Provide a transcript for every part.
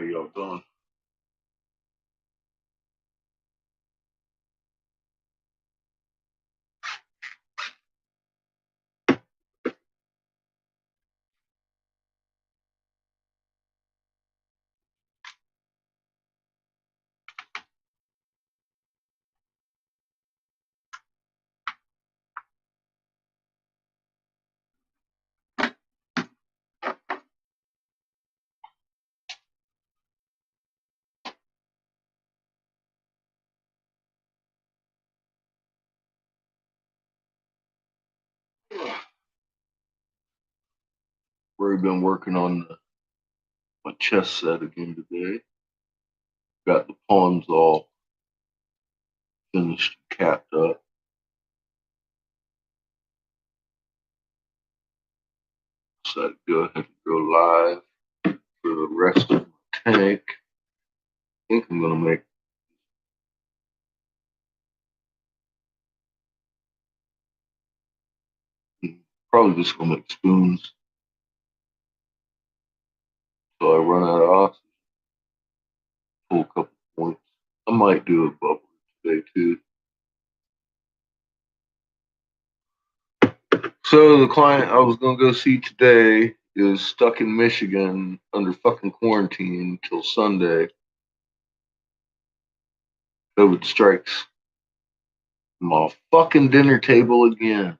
y'all doing? We've been working on my chess set again today. Got the pawns all finished and capped up. So I'd go ahead and go live for the rest of my tank. I think I'm gonna make probably just gonna make spoons. So I run out of oxygen. Pull a couple points. I might do a bubble today too. So the client I was gonna go see today is stuck in Michigan under fucking quarantine until Sunday. COVID strikes my fucking dinner table again.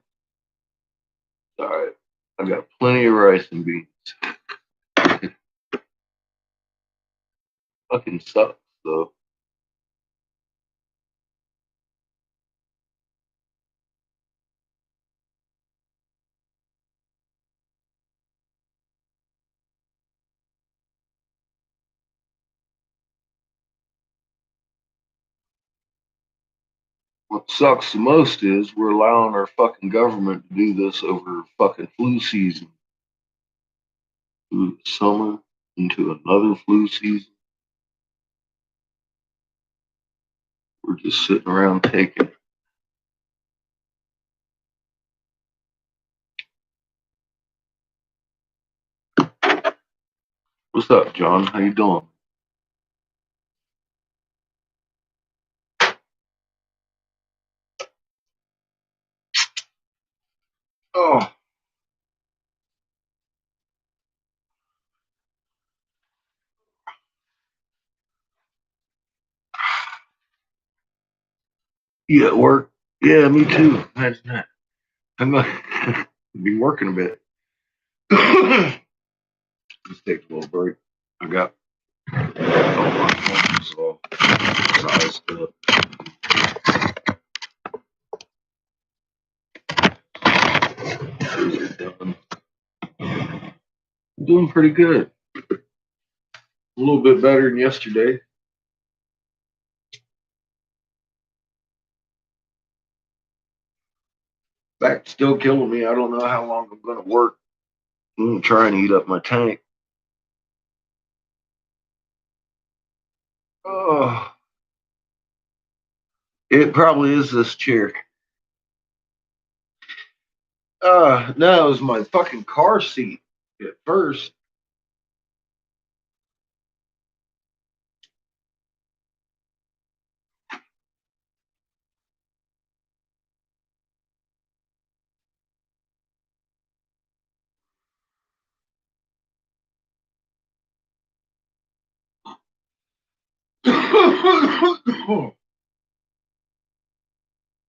All right, I got plenty of rice and beans. Fucking sucks though. What sucks the most is we're allowing our fucking government to do this over fucking flu season. Through the summer into another flu season. We're just sitting around taking it. What's up, John? How you doing? Oh. You at work? Yeah, me too. Imagine that. I'm gonna be working a bit. Just take a little break. I got all my phones all sized up. Done. I'm doing pretty good. A little bit better than yesterday. Back still killing me. I don't know how long I'm gonna work. I'm gonna try and eat up my tank. Oh, it probably is this chair. No, it was my fucking car seat at first.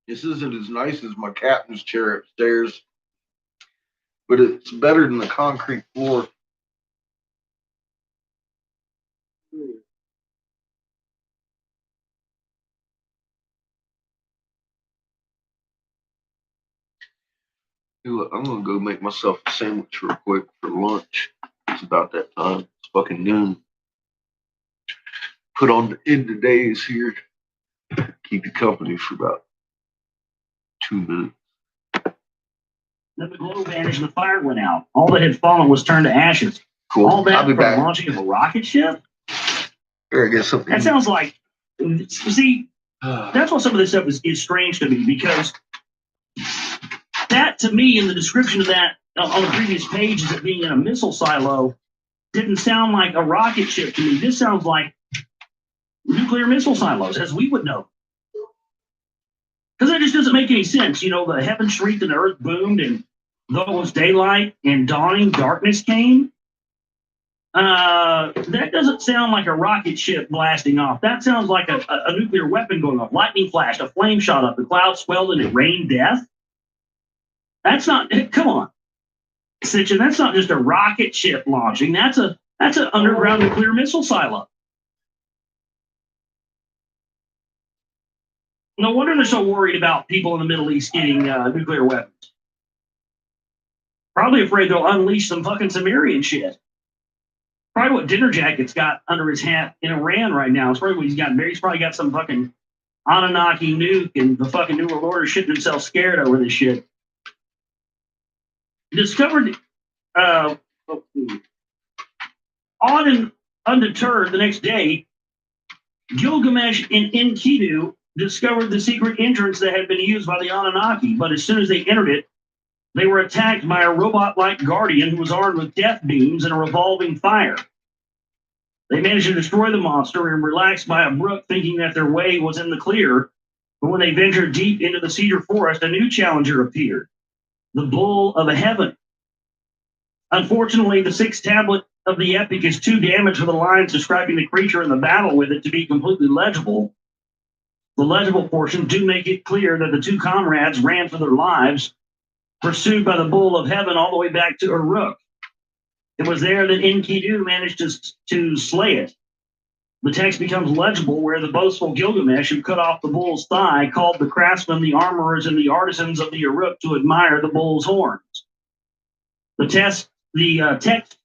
This isn't as nice as my captain's chair upstairs, but it's better than the concrete floor. Look, I'm gonna go make myself a sandwich real quick for lunch. It's about that time. It's fucking noon. Put on the end of days here. Keep you company for about 2 minutes. Then the glow vanished and the fire went out. All that had fallen was turned to ashes. Cool. All that I'll be from back. launching of a rocket ship? Here, I get something. That sounds like, see, that's why some of this stuff is strange to me, because that, to me, in the description of that on the previous page, is it being in a missile silo. didn't sound like a rocket ship to me. This sounds like nuclear missile silos, as we would know. Because that just doesn't make any sense. You know, the heavens shrieked and the earth boomed, and though it was daylight and dawning, darkness came. That doesn't sound like a rocket ship blasting off. That sounds like a nuclear weapon going off. Lightning flashed, a flame shot up, the clouds swelled, and it rained death. That's not, come on, Sitchin, that's not just a rocket ship launching. That's an underground nuclear missile silo. No wonder they're so worried about people in the Middle East getting nuclear weapons. Probably afraid they'll unleash some fucking Sumerian shit. Probably what Dinner Jacket's got under his hat in Iran right now. It's probably what he's got. He's probably got some fucking Anunnaki nuke, and the fucking New World Order shitting himself scared over this shit. Discovered, odd and undeterred, the next day, Gilgamesh and Enkidu discovered the secret entrance that had been used by the Anunnaki, but as soon as they entered it, they were attacked by a robot-like guardian who was armed with death beams and a revolving fire. They managed to destroy the monster and relaxed by a brook, thinking that their way was in the clear. But when they ventured deep into the cedar forest, a new challenger appeared, the Bull of Heaven. Unfortunately, the sixth tablet of the epic is too damaged for the lines describing the creature and the battle with it to be completely legible. The legible portions do make it clear that the two comrades ran for their lives, pursued by the Bull of Heaven all the way back to Uruk. It was there that Enkidu managed to slay it. The text becomes legible where the boastful Gilgamesh, who cut off the bull's thigh, called the craftsmen, the armorers, and the artisans of the Uruk to admire the bull's horns. The text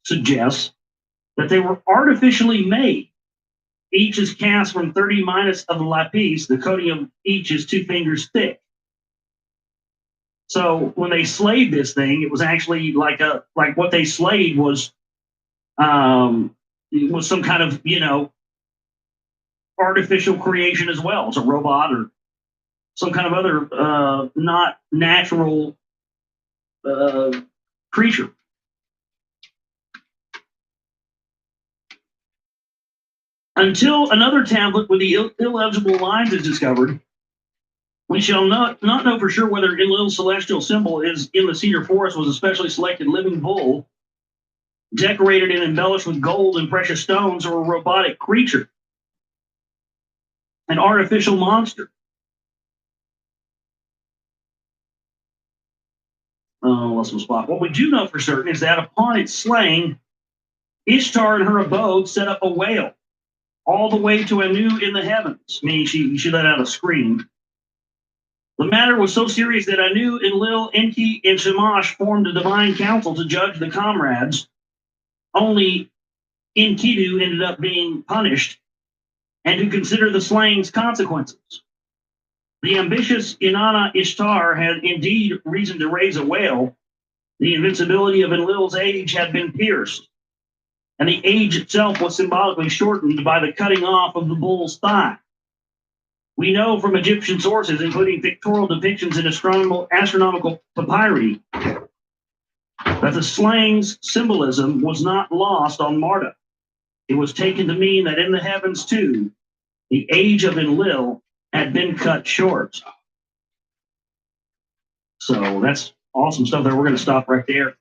suggests that they were artificially made. Each is cast from 30 minus of the lapis. The coating of each is 2 fingers thick. So when they slayed this thing, it was actually like what they slayed was some kind of, artificial creation as well. It's a robot or some kind of other not natural creature. Until another tablet with the illegible lines is discovered, we shall not know for sure whether Enlil's celestial symbol is in the cedar forest was a specially selected living bull, decorated and embellished with gold and precious stones, or a robotic creature, an artificial monster. Lost my spot. What we do know for certain is that upon its slaying, Ishtar in her abode set up a wail, all the way to Anu in the heavens, meaning she let out a scream. The matter was so serious that Anu, Enlil, Enki, and Shamash formed a divine council to judge the comrades. Only Enkidu ended up being punished, and to consider the slaying's consequences. The ambitious Inanna Ishtar had indeed reason to raise a wail. The invincibility of Enlil's age had been pierced, and the age itself was symbolically shortened by the cutting off of the bull's thigh. We know from Egyptian sources, including pictorial depictions in astronomical papyri, that the slaying's symbolism was not lost on Marduk. It was taken to mean that in the heavens too, the age of Enlil had been cut short. So that's awesome stuff there. We're going to stop right there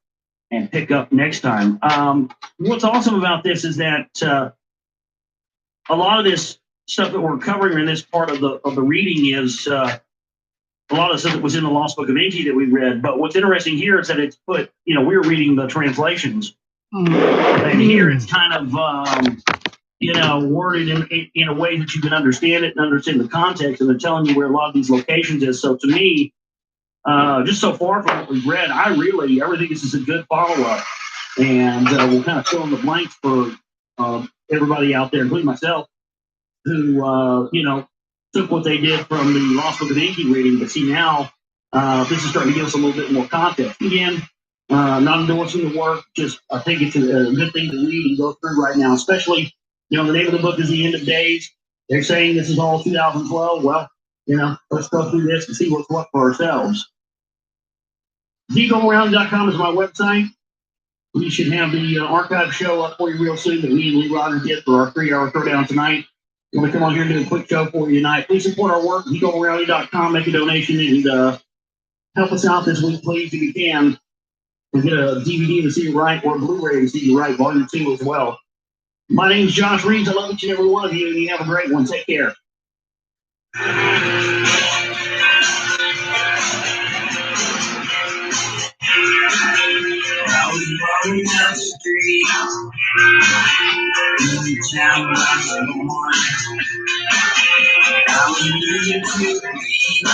and pick up next time. What's awesome about this is that a lot of this stuff that we're covering in this part of the reading is a lot of stuff that was in the Lost Book of Enki that we read. But what's interesting here is that it's put, we're reading the translations, and here it's kind of worded in a way that you can understand it and understand the context, and they're telling you where a lot of these locations is. So to me, just so far from what we've read, I think this is a good follow-up, and we'll kind of fill in the blanks for everybody out there, including myself, who took what they did from the Lost Book of Enki reading, but see now this is starting to give us a little bit more context. Again, not endorsing the work, just I think it's a good thing to read and go through right now, especially, the name of the book is The End of Days. They're saying this is all 2012. Well, let's go through this and see what's what for ourselves. ZGoAround.com is my website. We should have the archive show up for you real soon that me and Lee Rogers did for our 3-hour throwdown tonight. I'm going to come on here and do a quick show for you tonight. Please support our work. GoRally.com, make a donation, and help us out this week, please, if you can. We'll get a DVD to see you right or a Blu-ray to see you right, Volume 2 as well. My name's Josh Reeves. I love each and every one of you, and you have a great one. Take care. I was walking down the street in the town I was born. I was moving to the beat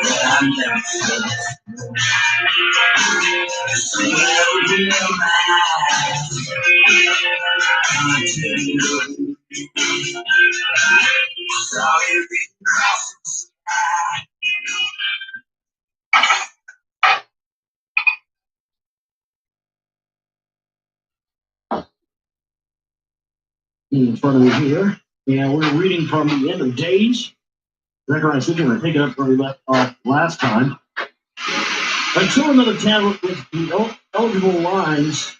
that I never felt. Well, in my eyes, I tell you, saw every cross the sky. In front of me here, and we're reading from the end of Days. Zechariah 6, we're going to pick it up where we left off last time. Until another tablet with the eligible lines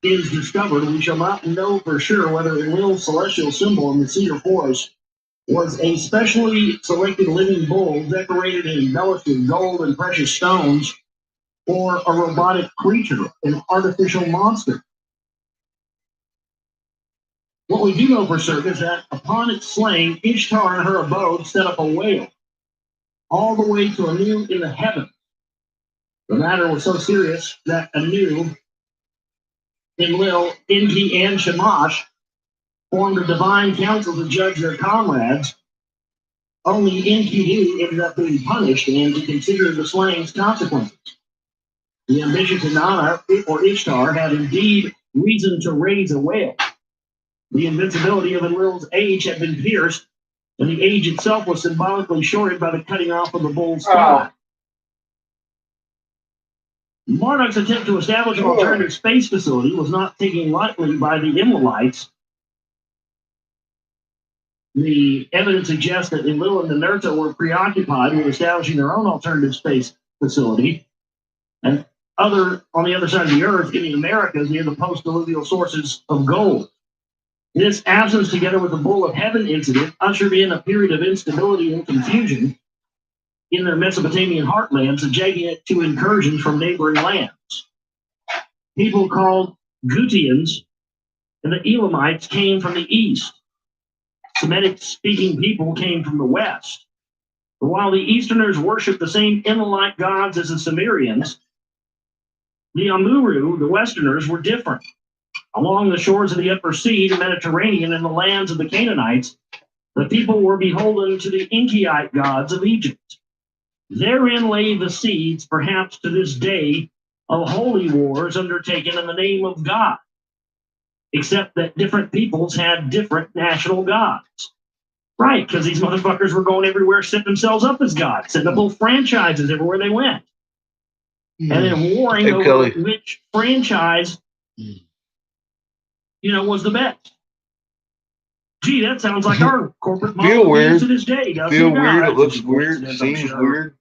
is discovered, we shall not know for sure whether a little celestial symbol in the cedar forest was a specially selected living bull decorated and embellished with gold and precious stones, or a robotic creature, an artificial monster. What we do know for certain is that upon its slaying, Ishtar in her abode set up a whale, all the way to Anu in the heavens. The matter was so serious that Anu, Enlil, Enki, and Shamash formed a divine council to judge their comrades. Only Enkidu ended up being punished and to consider the slaying's consequences. The ambitious Inanna, or Ishtar, had indeed reason to raise a whale. The invincibility of Enlil's age had been pierced, and the age itself was symbolically shorted by the cutting off of the bull's thigh. Marduk's attempt to establish an alternative space facility was not taken lightly by the Imlalites. The evidence suggests that Enlil and Ninurta were preoccupied with establishing their own alternative space facility, and on the other side of the earth, in the Americas, near the post-diluvial sources of gold. This absence, together with the Bull of Heaven incident, ushered in a period of instability and confusion in their Mesopotamian heartland, subjecting it to incursions from neighboring lands. People called Gutians and the Elamites came from the east. Semitic-speaking people came from the west. But while the Easterners worshipped the same Emilite gods as the Sumerians, the Amuru, the Westerners, were different. Along the shores of the Upper Sea, the Mediterranean, and the lands of the Canaanites, the people were beholden to the Enkiite gods of Egypt. Therein lay the seeds, perhaps to this day, of holy wars undertaken in the name of God, except that different peoples had different national gods. Right, because these motherfuckers were going everywhere, setting themselves up as gods, setting up little franchises everywhere they went. And then warring over which franchise was the best. Gee, that sounds like our corporate model to this day. Feel weird. It looks weird. Seems weird.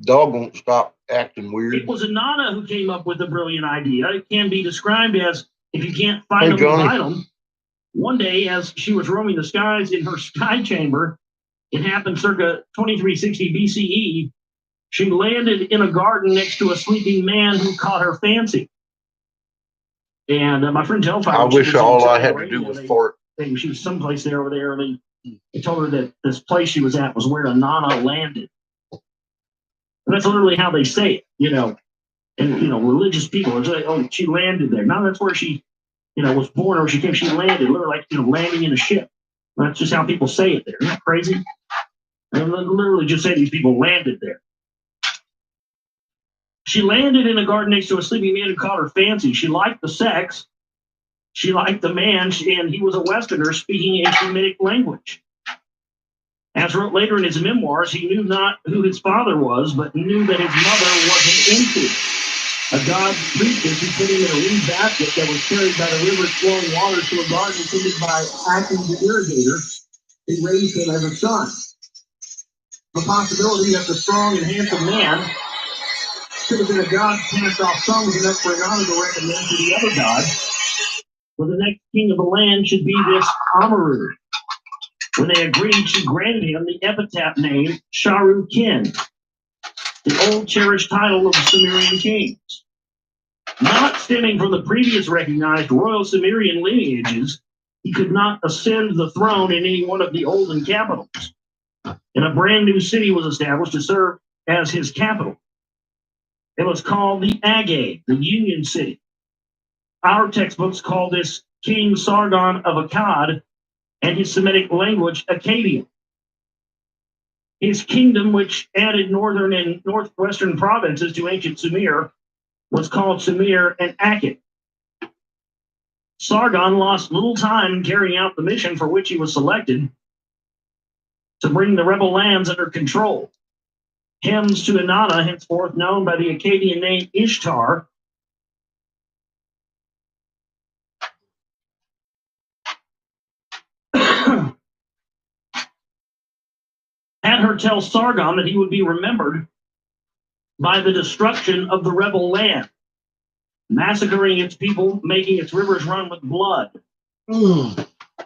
Dog won't stop acting weird. It was Inanna who came up with a brilliant idea. It can be described as, if you can't fight them, fight them. One day, as she was roaming the skies in her sky chamber, it happened circa 2360 BCE, she landed in a garden next to a sleeping man who caught her fancy. And my friend Telfire, I wish all I had to do was fart. She was someplace there over there, and they told her that this place she was at was where Inanna landed. And that's literally how they say it, And religious people are like, oh, she landed there. No, that's where she, was born, or she came. She landed, literally like landing in a ship. That's just how people say it there. Isn't that crazy? And literally just say these people landed there. She landed in a garden next to a sleeping man who caught her fancy. She liked the sex. She liked the man, and he was a Westerner speaking a Semitic language. As wrote later in his memoirs, he knew not who his father was, but knew that his mother was an Enki, a god priestess who put him in a reed basket that was carried by the river's flowing waters to a garden tended by acting the irrigator, who raised him as a son. The possibility that the strong and handsome man Could have been a god cast off some was enough for Inanna to recommend to the other god, well, the next king of the land should be this Amaru. When they agreed, she granted him the epitaph name Sharu-Kin, the old cherished title of the Sumerian kings. Not stemming from the previous recognized royal Sumerian lineages, he could not ascend the throne in any one of the olden capitals, and a brand new city was established to serve as his capital. It was called the Agade, the Union City. Our textbooks call this King Sargon of Akkad, and his Semitic language Akkadian. His kingdom, which added northern and northwestern provinces to ancient Sumer, was called Sumer and Akkad. Sargon lost little time in carrying out the mission for which he was selected, to bring the rebel lands under control. Hymns to Inanna, henceforth known by the Akkadian name Ishtar, had her tell Sargon that he would be remembered by the destruction of the rebel land, massacring its people, making its rivers run with blood.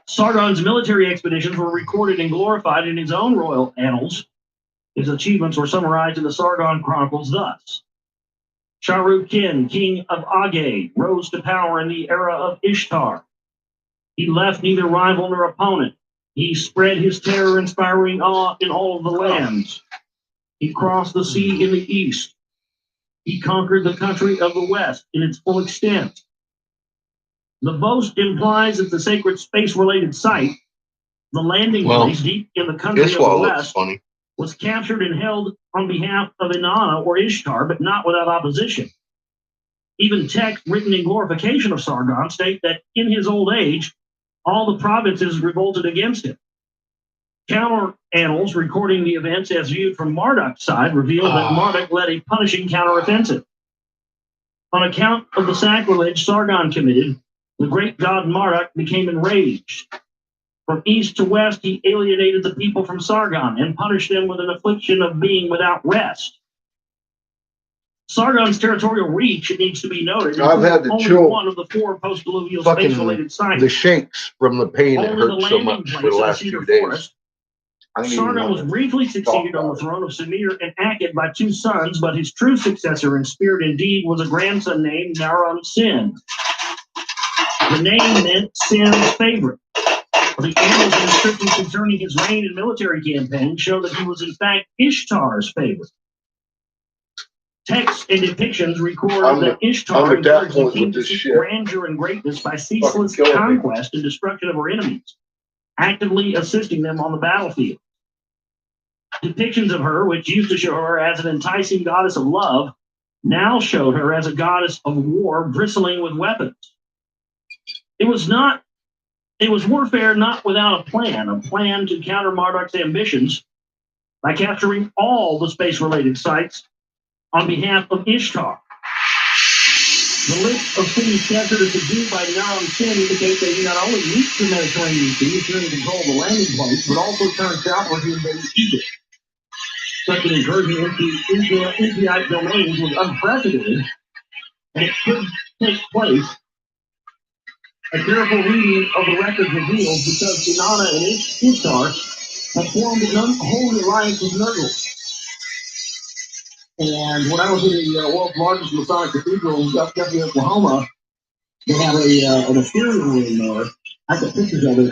Sargon's military expeditions were recorded and glorified in his own royal annals. His achievements were summarized in the Sargon Chronicles thus. Sharu-Kin, king of Agade, rose to power in the era of Ishtar. He left neither rival nor opponent. He spread his terror-inspiring awe in all of the lands. He crossed the sea in the east. He conquered the country of the west in its full extent. The boast implies that the sacred space-related site, the landing place deep in the country of the west, was captured and held on behalf of Inanna or Ishtar, but not without opposition. Even texts written in glorification of Sargon state that in his old age, all the provinces revolted against him. Counter annals recording the events as viewed from Marduk's side reveal that Marduk led a punishing counteroffensive. On account of the sacrilege Sargon committed, the great god Marduk became enraged. From east to west, he alienated the people from Sargon and punished them with an affliction of being without rest. Sargon's territorial reach, it needs to be noted, I've had to only chill one of the four post-diluvial space-related sites. the shakes from the pain that Only the hurt so landing much place for the of last Cedar few days. Forest. I didn't even Sargon want was to briefly succeeded talk on the about throne of Sumer and Akkad by two sons, but his true successor in spirit and deed was a grandson named Naram-Sin. The name meant Sin's favorite. The annals and descriptions concerning his reign and military campaign show that he was in fact Ishtar's favorite. Texts and depictions record that Ishtar encouraged the king to seek grandeur and greatness by ceaseless conquest and destruction of her enemies, actively assisting them on the battlefield. Depictions of her, which used to show her as an enticing goddess of love, now showed her as a goddess of war bristling with weapons. It was warfare not without a plan to counter Marduk's ambitions by capturing all the space-related sites on behalf of Ishtar. The list of cities captured or subdued by Naram-Sin indicates that he not only reached the Mediterranean Sea, securing control of the landing place, but also turned southward to invade Egypt. Such an incursion into Israelite domains was unprecedented, and it could take place. A careful reading of the records reveals because Inanna and Ishtar had formed an unholy alliance with Nergal. And when I was in the world's largest Masonic cathedral in Guthrie, Oklahoma, they had an Assyrian room there. I got pictures of it.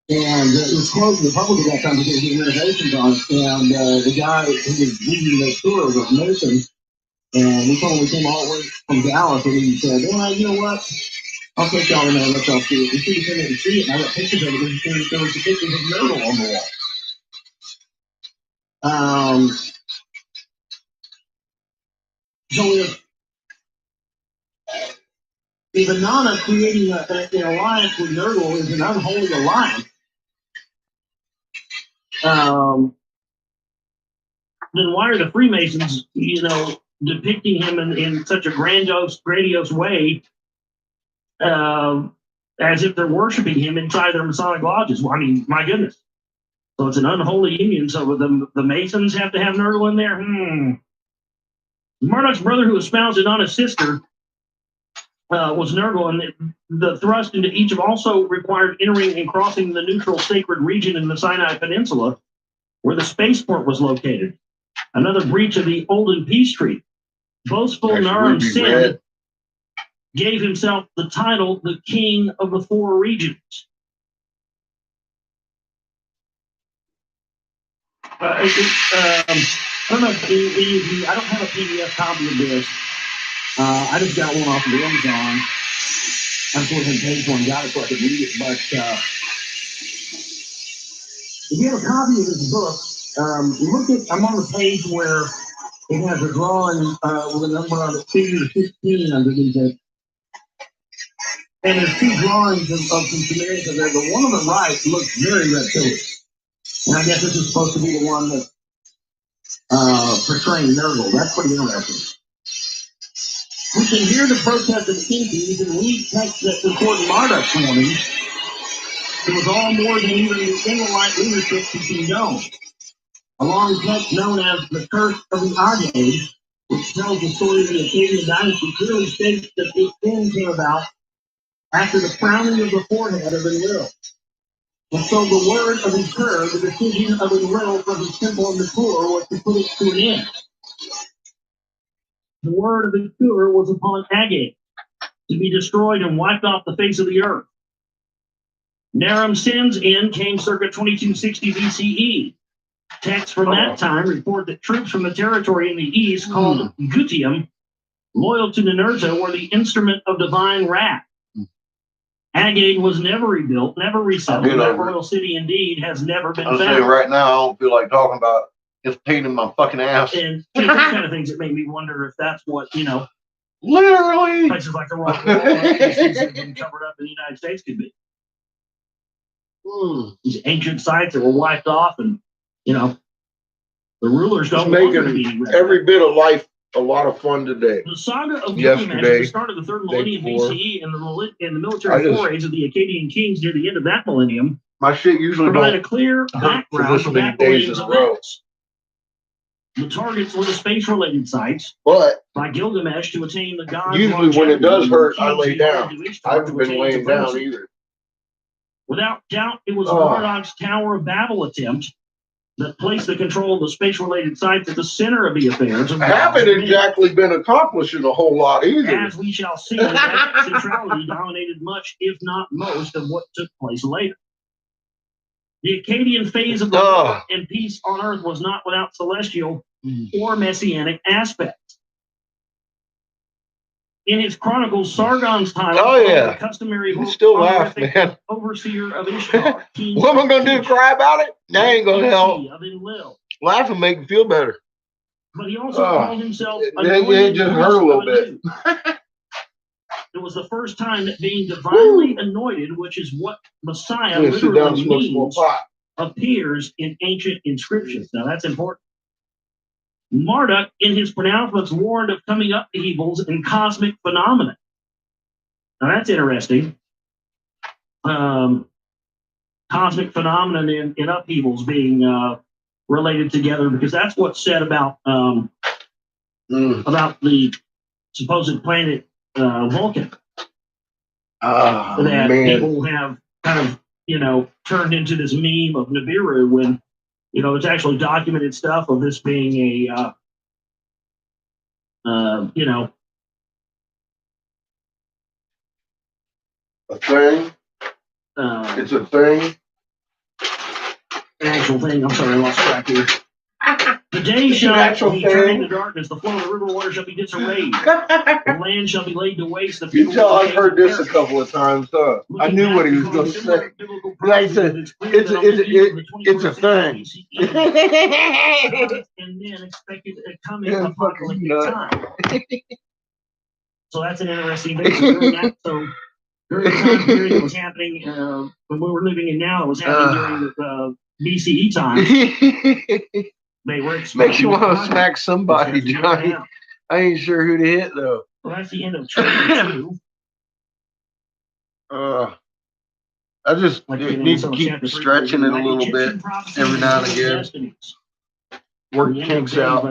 And it was closed to the public at that time because the renovations on it. And the guy who was leading the tour was Mason. And we told him we came all the way from Dallas. And he said, well, you know what? I'll take y'all in there and let y'all see it. We see came in and see it. And I got pictures of it because there was the pictures of Nerdle on the wall. So if Inanna creating an alliance with Nerdle is an unholy alliance, then why are the Freemasons, depicting him in such a grandiose way, as if they're worshiping him inside their Masonic lodges? Well, I mean, my goodness. So it's an unholy union. So the Masons have to have Nerdle in there? Marduk's brother, who espoused Inanna's sister, was Nergal, and the thrust into Egypt also required entering and crossing the neutral sacred region in the Sinai Peninsula, where the spaceport was located. Another breach of the Olden Peace Treaty. Boastful Naram Sin gave himself the title the King of the Four Regions. I don't know if I don't have a PDF copy of this. I just got one off of Amazon. I just went ahead and paid for and got it so I could read it. But if you have a copy of this book, I'm on the page where it has a drawing with a number on it, figure 15 underneath it. And there's two drawings of some Sumerians there. The one on the right looks very reptilian. And I guess this is supposed to be the one that's portraying Nergal. That's pretty interesting. We can hear the protest of the Kinkies and read texts that support Marduk's warnings. It was all more than even the Israelite leadership could condone. A long text known as the Curse of the Agade, which tells the story of the Akkadian dynasty, clearly states that this end came about after the crowning of the forehead of Enlil. And so the word of Enkur, the decision of Enlil from his temple in the Tur, was to put it to an end. The word of Enkur was upon Agade, to be destroyed and wiped off the face of the earth. Naram Sin's end came circa 2260 BCE. Texts from that time report that troops from the territory in the east, called Gutium, loyal to Ninurta, were the instrument of divine wrath. Agade was never rebuilt, never resettled. That royal city, indeed, has never been found. I'm saying right now, I don't feel like talking about it's pain in my fucking ass. And those kind of things that make me wonder if that's what, literally places like the Rock Wall that have been covered up in the United States could be. These ancient sites that were wiped off, and the rulers don't want them to be every bit of life a lot of fun today. The saga of Gilgamesh at the start of the third millennium BCE and the military forays of the Akkadian kings near the end of that millennium my shit usually provide a clear background for that millennium's events. The targets were the space-related sites, but by Gilgamesh to attain the gods. Usually when it does hurt, I lay down. I haven't been laying down either. Without doubt, it was Marduk's Tower of Babel attempt that placed the control of the space-related sites at the center of the affairs. I haven't exactly been accomplishing a whole lot either. As we shall see, that centrality dominated much, if not most, of what took place later. The Akkadian phase of the war and peace on earth was not without celestial or messianic aspects. In his chronicles, Sargon's title, the customary overseer of Ishtar. What am I going to do? Cry about it? That ain't going to help. Laugh and make me feel better. But he also called himself it just hurt a little bit. It was the first time that being divinely anointed, which is what Messiah literally means, appears in ancient inscriptions. Now that's important. Marduk, in his pronouncements, warned of coming up evils and cosmic phenomena. Now that's interesting. Cosmic phenomena and upheavals being related together, because that's what's said about the supposed planet Vulcan. That people have kind of turned into this meme of Nibiru when it's actually documented stuff of this being a thing. It's a thing. An actual thing. I'm sorry, I lost track here. The day shall be turned into darkness. The flow of the river water shall be disarrayed. The land shall be laid to waste. You tell I've heard this a couple of times. I knew what he was going to say. It's a thing. And then expected a coming apocalyptic time. So that's an interesting thing. So during the time period that was happening, when we were living in now, it was happening during the BCE time. They were makes you want to smack somebody, Johnny. I ain't sure who to hit though. Well, that's the end of chapter 2. I just need to keep stretching it a little bit every now and again. Work kinks out.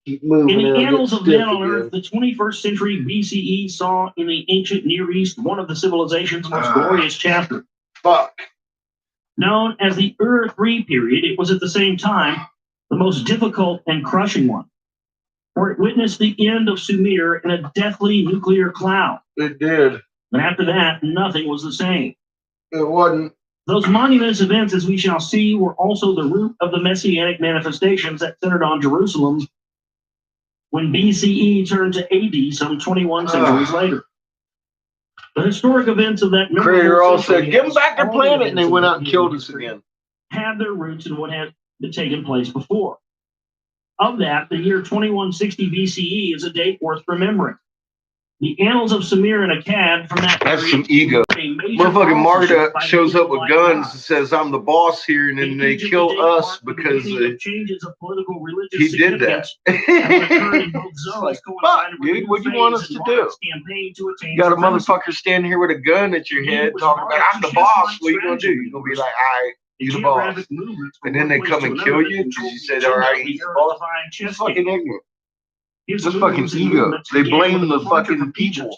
Keep moving. In the annals of men on again. Earth, the 21st century BCE saw in the ancient Near East one of the civilization's most glorious chapters. Fuck. Known as the Ur-3 period, it was at the same time the most difficult and crushing one, for it witnessed the end of Sumer in a deathly nuclear cloud. It did. But after that, nothing was the same. It wasn't. Those monumentous events, as we shall see, were also the root of the messianic manifestations that centered on Jerusalem when BCE turned to AD some 21 centuries later. The historic events of that Creator all said, give them back their planet, and they went out and killed us again. Had their roots in what had been taken place before. Of that, the year 2160 BCE is a date worth remembering. The annals of Sumer and Akkad from that period. That's some ego. Motherfucking Marta shows up with guns and says, I'm the boss here, and then they kill us because changes of political religious he did that. Like, fuck, dude, what do you want us to do? You got a motherfucker standing here with a gun at your head talking about, I'm the boss. What are you going to do? You're going to be like, all right, you the boss. And then they come and kill you because you said, all right, he's the boss. It's fucking ignorant. It's a fucking ego. They blame the fucking people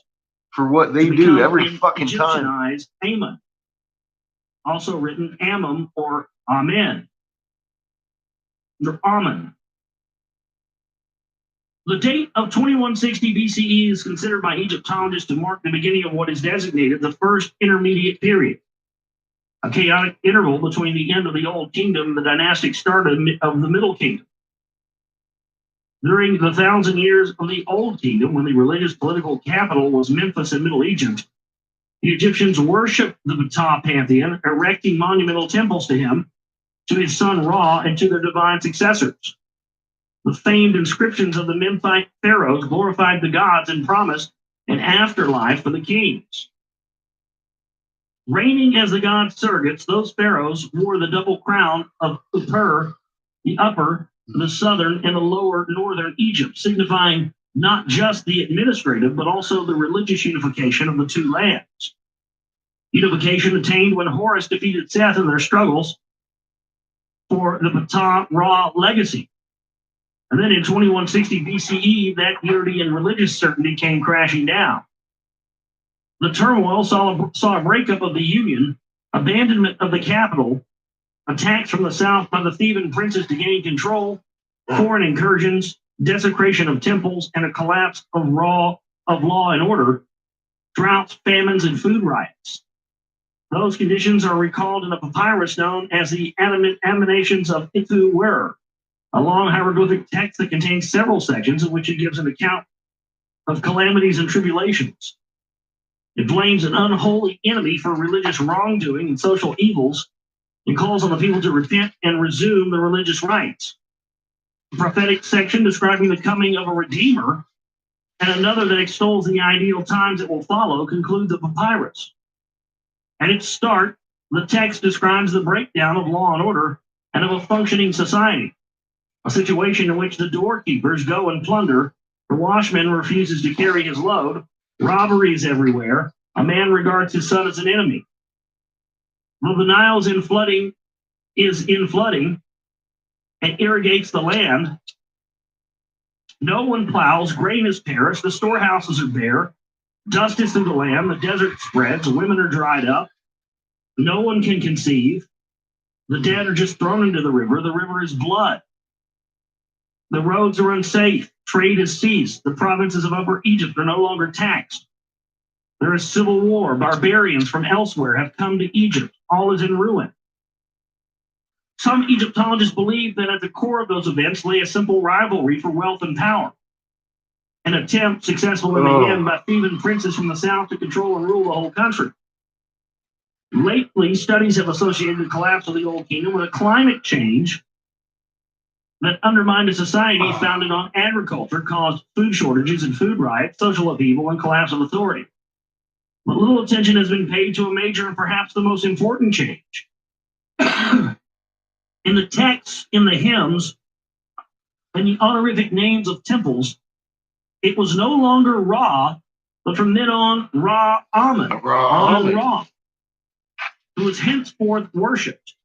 for what they do every fucking time. Ammon, also written Ammon or Amen. Ammon. The date of 2160 BCE is considered by Egyptologists to mark the beginning of what is designated the first intermediate period, a chaotic interval between the end of the Old Kingdom and the dynastic start of the Middle Kingdom. During the 1,000 years of the Old Kingdom, when the religious political capital was Memphis in Middle Egypt, the Egyptians worshipped the Ptah pantheon, erecting monumental temples to him, to his son Ra, and to their divine successors. The famed inscriptions of the Memphis Pharaohs glorified the gods and promised an afterlife for the kings. Reigning as the gods' surrogates, those pharaohs wore the double crown of Upper, the upper, the southern, and the lower northern Egypt, signifying not just the administrative, but also the religious unification of the two lands. Unification attained when Horus defeated Seth in their struggles for the Ptah-Ra legacy. And then in 2160 BCE, that unity and religious certainty came crashing down. The turmoil saw a breakup of the union, abandonment of the capital, attacks from the south by the Theban princes to gain control, foreign incursions, desecration of temples, and a collapse of law and order, droughts, famines, and food riots. Those conditions are recalled in a papyrus known as the Emanations of Ithu-Wer, a long hieroglyphic text that contains several sections in which it gives an account of calamities and tribulations. It blames an unholy enemy for religious wrongdoing and social evils, and calls on the people to repent and resume the religious rites. A prophetic section describing the coming of a redeemer, and another that extols the ideal times that will follow, conclude the papyrus. At its start, the text describes the breakdown of law and order and of a functioning society, a situation in which the doorkeepers go and plunder, the washman refuses to carry his load, robbery is everywhere, a man regards his son as an enemy. Well, the Nile is in flooding and irrigates the land. No one plows, grain is perished, the storehouses are bare, dust is through the land, the desert spreads, women are dried up, no one can conceive, the dead are just thrown into the river is blood. The roads are unsafe, trade has ceased, the provinces of Upper Egypt are no longer taxed. There is civil war, barbarians from elsewhere have come to Egypt, all is in ruin. Some Egyptologists believe that at the core of those events lay a simple rivalry for wealth and power. An attempt, successful in the end, by Theban princes from the south to control and rule the whole country. Lately, studies have associated the collapse of the Old Kingdom with a climate change that undermined a society founded on agriculture, caused food shortages and food riots, social upheaval, and collapse of authority. But little attention has been paid to a major and perhaps the most important change. In the texts, in the hymns, and the honorific names of temples, it was no longer Ra, but from then on, Ra-Amen, Ra, who was henceforth worshipped.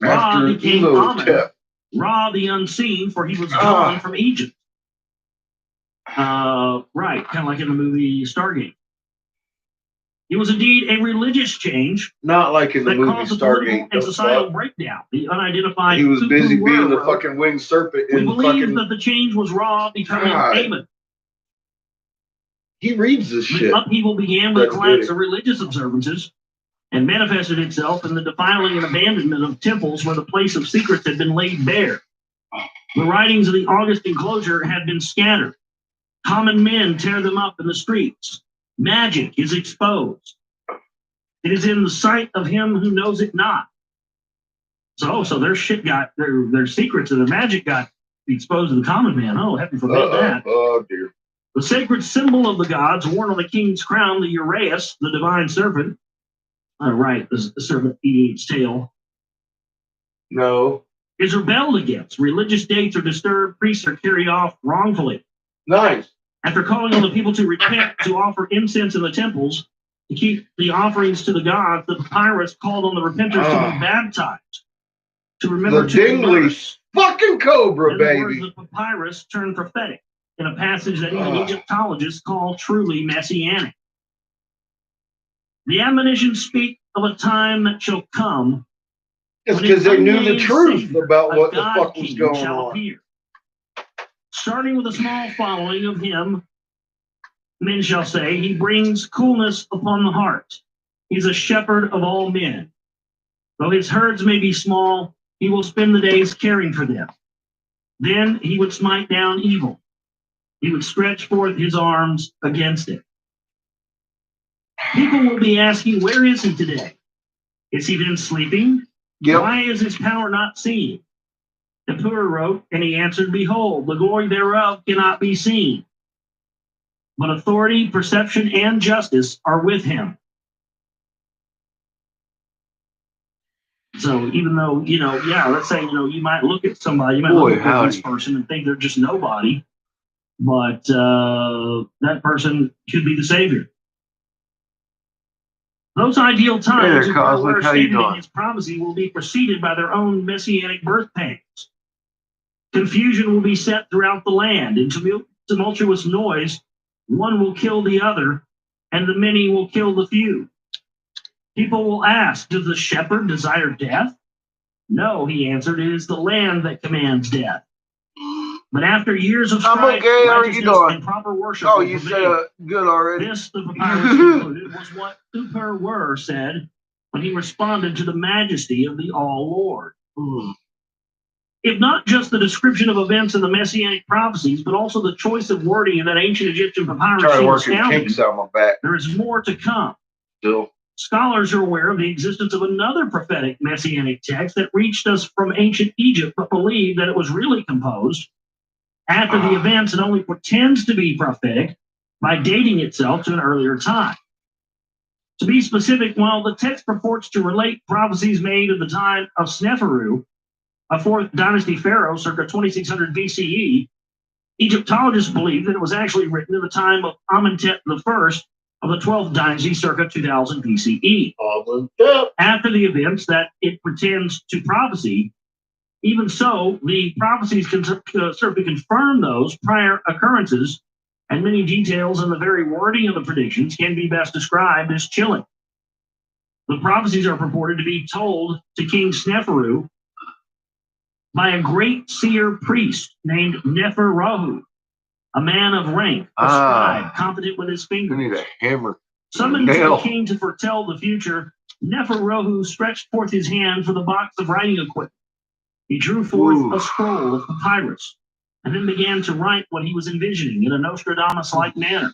Ra became Amen, Ra the unseen, for he was gone from Egypt. Right, kind of like in the movie Stargate. It was indeed a religious change. Not like in the movie caused a political Stargate. and societal breakdown. The unidentified. He was busy being the wrote, fucking winged serpent. We believe that the change was Ra becoming Amen. He reads this shit. The upheaval began with the collapse of religious observances and manifested itself in the defiling and abandonment of temples where the place of secrets had been laid bare. The writings of the August enclosure had been scattered. Common men tear them up in the streets. Magic is exposed. It is in the sight of him who knows it not. So their shit got, their secrets and their magic got exposed to the common man. Oh, heaven forbid that. Oh, dear. The sacred symbol of the gods, worn on the king's crown, the uraeus, the divine serpent. Right, the serpent eating its tail. No. Is rebelled against. Religious dates are disturbed. Priests are carried off wrongfully. Nice. After calling on the people to repent, to offer incense in the temples, to keep the offerings to the gods, the papyrus called on the repenters to be baptized. To remember the Dingley fucking cobra, baby. The papyrus turned prophetic in a passage that even Egyptologists call truly messianic. The admonitions speak of a time that shall come. It's because they knew the truth about what the fuck was going on. Appear. Starting with a small following of him, men shall say, he brings coolness upon the heart. He's a shepherd of all men. Though his herds may be small, he will spend the days caring for them. Then he would smite down evil. He would stretch forth his arms against it. People will be asking, where is he today? Is he then sleeping? Yep. Why is his power not seen? The Pur wrote, and he answered, behold, the glory thereof cannot be seen. But authority, perception, and justice are with him. So even though, let's say, you might look at somebody, you might look at this person and think they're just nobody, but that person could be the savior. Those ideal times where stated in his prophecy will be preceded by their own messianic birth pangs. Confusion will be set throughout the land. In tumultuous noise, one will kill the other, and the many will kill the few. People will ask, does the shepherd desire death? No, he answered, it is the land that commands death. But after years of strife, righteousness, and proper worship, you said good already. This, the papyrus concluded, was what Upper said when he responded to the majesty of the All-Lord. If not just the description of events in the Messianic prophecies, but also the choice of wording in that ancient Egyptian papyrus, there is more to come. Still. Scholars are aware of the existence of another prophetic Messianic text that reached us from ancient Egypt, but believe that it was really composed after the events and only pretends to be prophetic by dating itself to an earlier time. To be specific, while the text purports to relate prophecies made at the time of Sneferu, a 4th dynasty pharaoh circa 2600 BCE, Egyptologists believe that it was actually written at the time of Amenhotep I of the 12th dynasty circa 2000 BCE. After the events that it pretends to prophesy, even so, the prophecies can certainly confirm those prior occurrences, and many details in the very wording of the predictions can be best described as chilling. The prophecies are purported to be told to King Sneferu by a great seer priest named Neferrahu, a man of rank, a scribe, competent with his fingers. You need a hammer. Summoned to the king to foretell the future, Neferrahu stretched forth his hand for the box of writing equipment. He drew forth a scroll of papyrus, and then began to write what he was envisioning in a Nostradamus-like manner.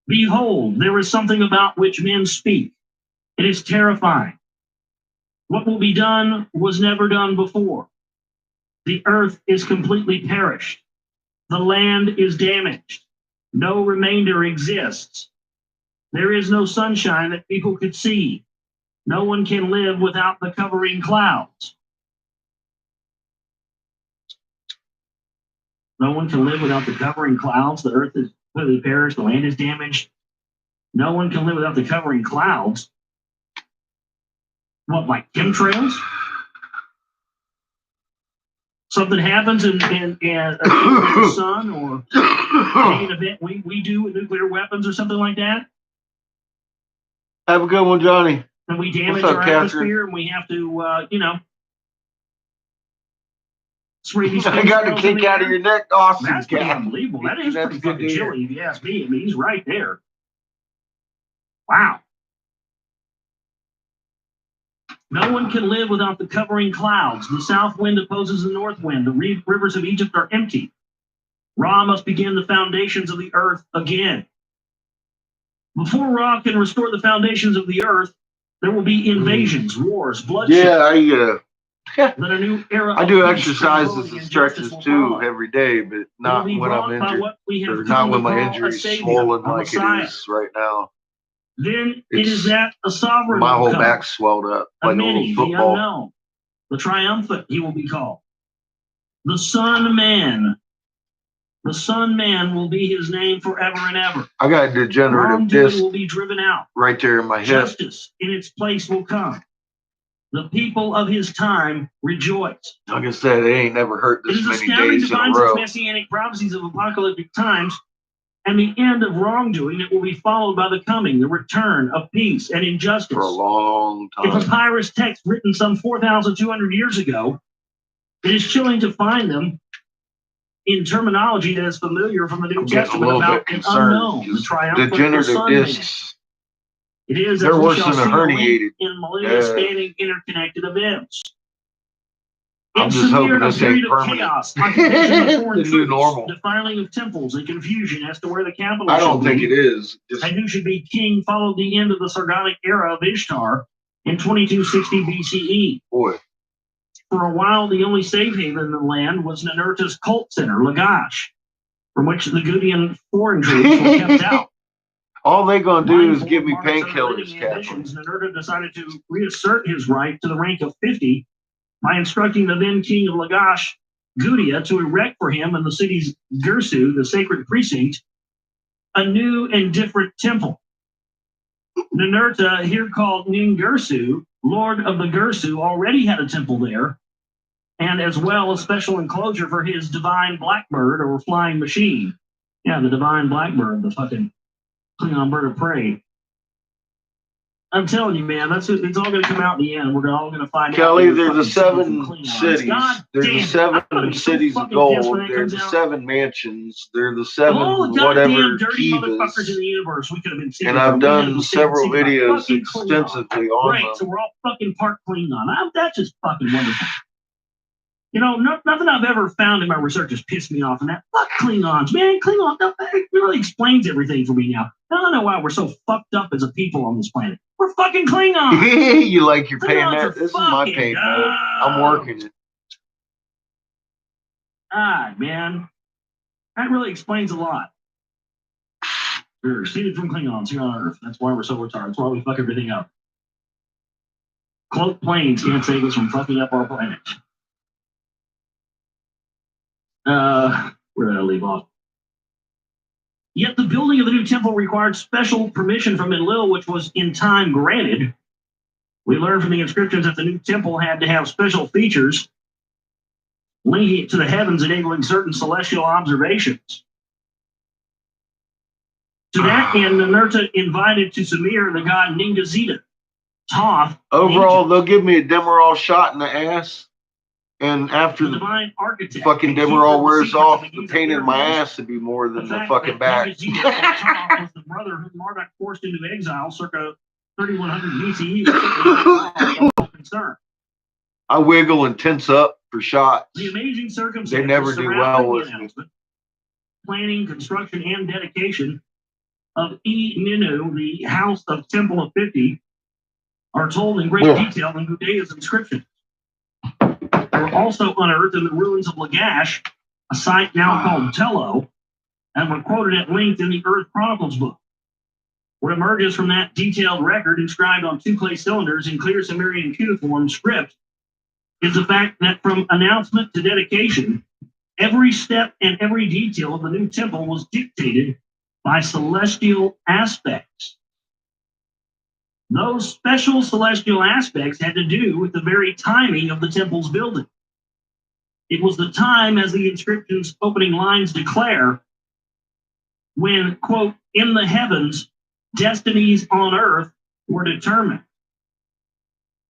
Behold, there is something about which men speak. It is terrifying. What will be done was never done before. The earth is completely perished. The land is damaged. No remainder exists. There is no sunshine that people could see. No one can live without the covering clouds. No one can live without the covering clouds. The earth is completely perished. The land is damaged. No one can live without the covering clouds. What, like chemtrails? something happens and the sun or an event we do with nuclear weapons or something like that. Have a good one, Johnny. And we damage What's up, our Catherine? atmosphere, and we have to, spray these. I got the kick out of your neck, awesome. That's pretty unbelievable. That is pretty fucking chilly, if you ask me. I mean, he's right there. Wow. No one can live without the covering clouds. The south wind opposes the north wind. The rivers of Egypt are empty. Ra must begin the foundations of the earth again. Before Ra can restore the foundations of the earth, there will be invasions, wars, bloodshed. Yeah, then a new era. I do exercises and stretches too every day, but not when I'm injured, or not when my injury is swollen like it is right now. Then it is that a sovereign. My whole back's swelled up like a little football. The unknown, the triumphant, he will be called. The Son Man. The Son Man will be his name forever and ever. I got a degenerative disc will be driven out. Right there in my hip. Justice in its place will come. The people of his time rejoice. Like I said, it ain't never hurt this many days in a row. It is astounding to find such messianic prophecies of apocalyptic times and the end of wrongdoing that will be followed by the coming, the return of peace and injustice. For a long time. A papyrus text written some 4,200 years ago, it is chilling to find them in terminology that is familiar from the New Testament about an unknown, the triumphant degenerative discs. It is, they're worse than a herniated. In millennia spanning interconnected events. I'm just hoping this ain't permanent. Chaos, the new normal. Defiling of temples and confusion as to where the capital I don't think it is. And who should be king followed the end of the Sargonic era of Ishtar in 2260 BCE. Boy. For a while, the only safe haven in the land was Ninurta's cult center, Lagash, from which the Gudian foreign troops were kept out. All they gonna do is give me painkillers, Captain. Ninurta decided to reassert his right to the rank of 50 by instructing the then king of Lagash, Gudia, to erect for him in the city's Gersu, the sacred precinct, a new and different temple. Ninurta, here called Ningersu, Lord of the Gersu, already had a temple there, and as well a special enclosure for his divine blackbird or flying machine. Yeah, the divine blackbird, the fucking Klingon bird of prey. I'm telling you, man, it's all going to come out in the end. We're all going to find Kelly, out. Kelly, there's the 7 cities. There's the 7 cities of gold. There's the 7 mansions. There's the 7 whatever dirty motherfuckers in the universe we could have been seeing. And I've done several videos extensively on them. Right, so we're all fucking part Klingon. That's just fucking wonderful. You know, nothing I've ever found in my research has pissed me off. And that, fuck Klingons, man. Klingon, that really explains everything for me now. I don't know why we're so fucked up as a people on this planet. We're fucking Klingons. You like your pain mat? This is my pain mat. I'm working it. Man. That really explains a lot. We're seeded from Klingons here on Earth. That's why we're so retarded. That's why we fuck everything up. Cloaked planes can't save us from fucking up our planet. Where did I leave off? Yet the building of the new temple required special permission from Enlil, which was in time granted. We learn from the inscriptions that the new temple had to have special features linking it to the heavens, enabling certain celestial observations. To that end, Ninurta invited to Samir the god Ningazita, Thoth. Overall, they'll give me a Demerol shot in the ass. And after the fucking Demerol wears off, the pain in my ass would be more than the fucking back. Was the brother whom Marduk forced into exile circa 3100 BCE. I wiggle and tense up for shots. The amazing circumstances they never do well with me. Planning, construction, and dedication of Ninu, the house of Temple of 50, are told in great detail in Gudea's inscription. They were also unearthed in the ruins of Lagash, a site now called Tello, and were quoted at length in the Earth Chronicles book. What emerges from that detailed record inscribed on 2 clay cylinders in clear Sumerian cuneiform script is the fact that from announcement to dedication, every step and every detail of the new temple was dictated by celestial aspects. Those special celestial aspects had to do with the very timing of the temple's building. It was the time, as the inscription's opening lines declare, when, quote, in the heavens, destinies on earth were determined.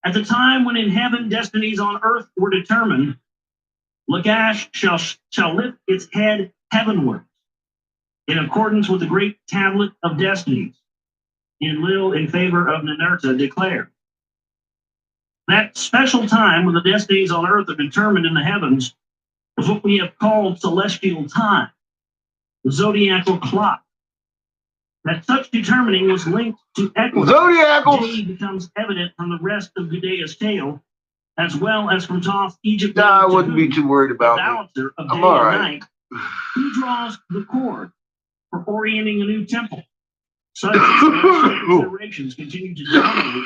At the time when in heaven destinies on earth were determined, Lagash shall lift its head heavenward, in accordance with the great tablet of destinies, in favor of Ninurta declared. That special time when the destinies on earth are determined in the heavens is what we have called celestial time, the zodiacal clock. That such determining was linked to equinox becomes evident from the rest of Gudea's tale, as well as from Thoth, Egypt. I wouldn't be too worried about the balancer of day I'm all and right. night. Who draws the cord for orienting a new temple? Such considerations continue to dominate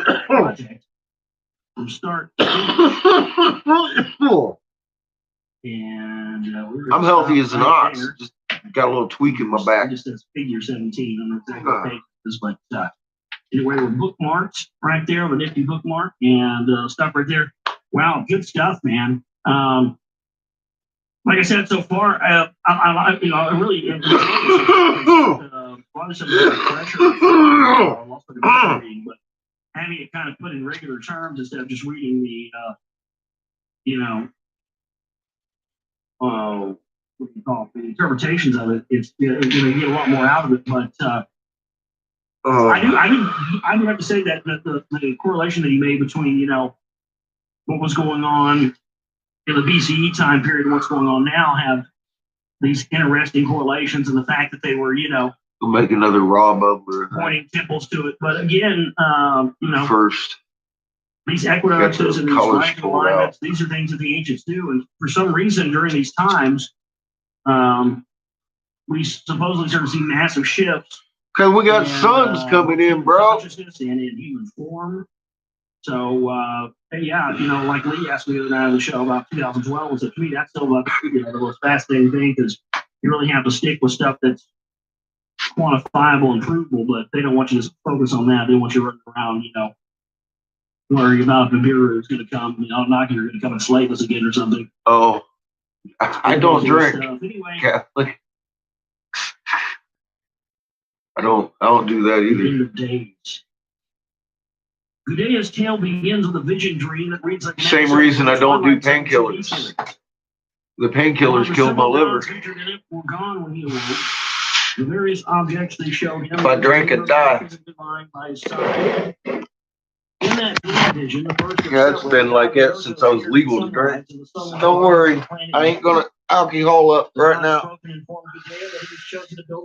the project from start to finish. And I'm healthy as an ox. Just got a little tweak in my back. It just says figure 17 on the exactly page. But anyway, we're bookmarks right there, a nifty bookmark, and stuff right there. Wow, good stuff, man. Like I said so far, I really enjoyed some pressure, but having it kind of put in regular terms instead of just reading the, what do you call it, the interpretations of it. It's you get a lot more out of it. But I do have to say that the correlation that he made between what was going on in the BCE time period and what's going on now have these interesting correlations, and the fact that they were we'll make another raw bubbler. Pointing temples to it. But again, first. These equinoxes and these rising alignments, these are things that the ancients do. And for some reason, during these times, we supposedly start to see massive shifts. Because we got suns coming in, bro. Consciousness and in human form. So, like Lee asked me the other night on the show about 2012, and said to me, that's still the most fascinating thing, because you really have to stick with stuff that's quantifiable and provable, but they don't want you to focus on that. They want you running around, worrying about if the Nibiru is going to come, knocking, you're going to come and slave us again or something. Oh, I don't drink. Anyway, Catholic. I don't do that either. End of days. Gudea's tale begins with a vision dream that reads like same reason I don't do painkillers. The painkillers killed my liver. Were gone when he awoke. The various objects they showed him. If I drank, I'd die. By his side. In that vision, the first it's been like that since I was legal to drink. Don't worry, I ain't gonna alcohol up right now.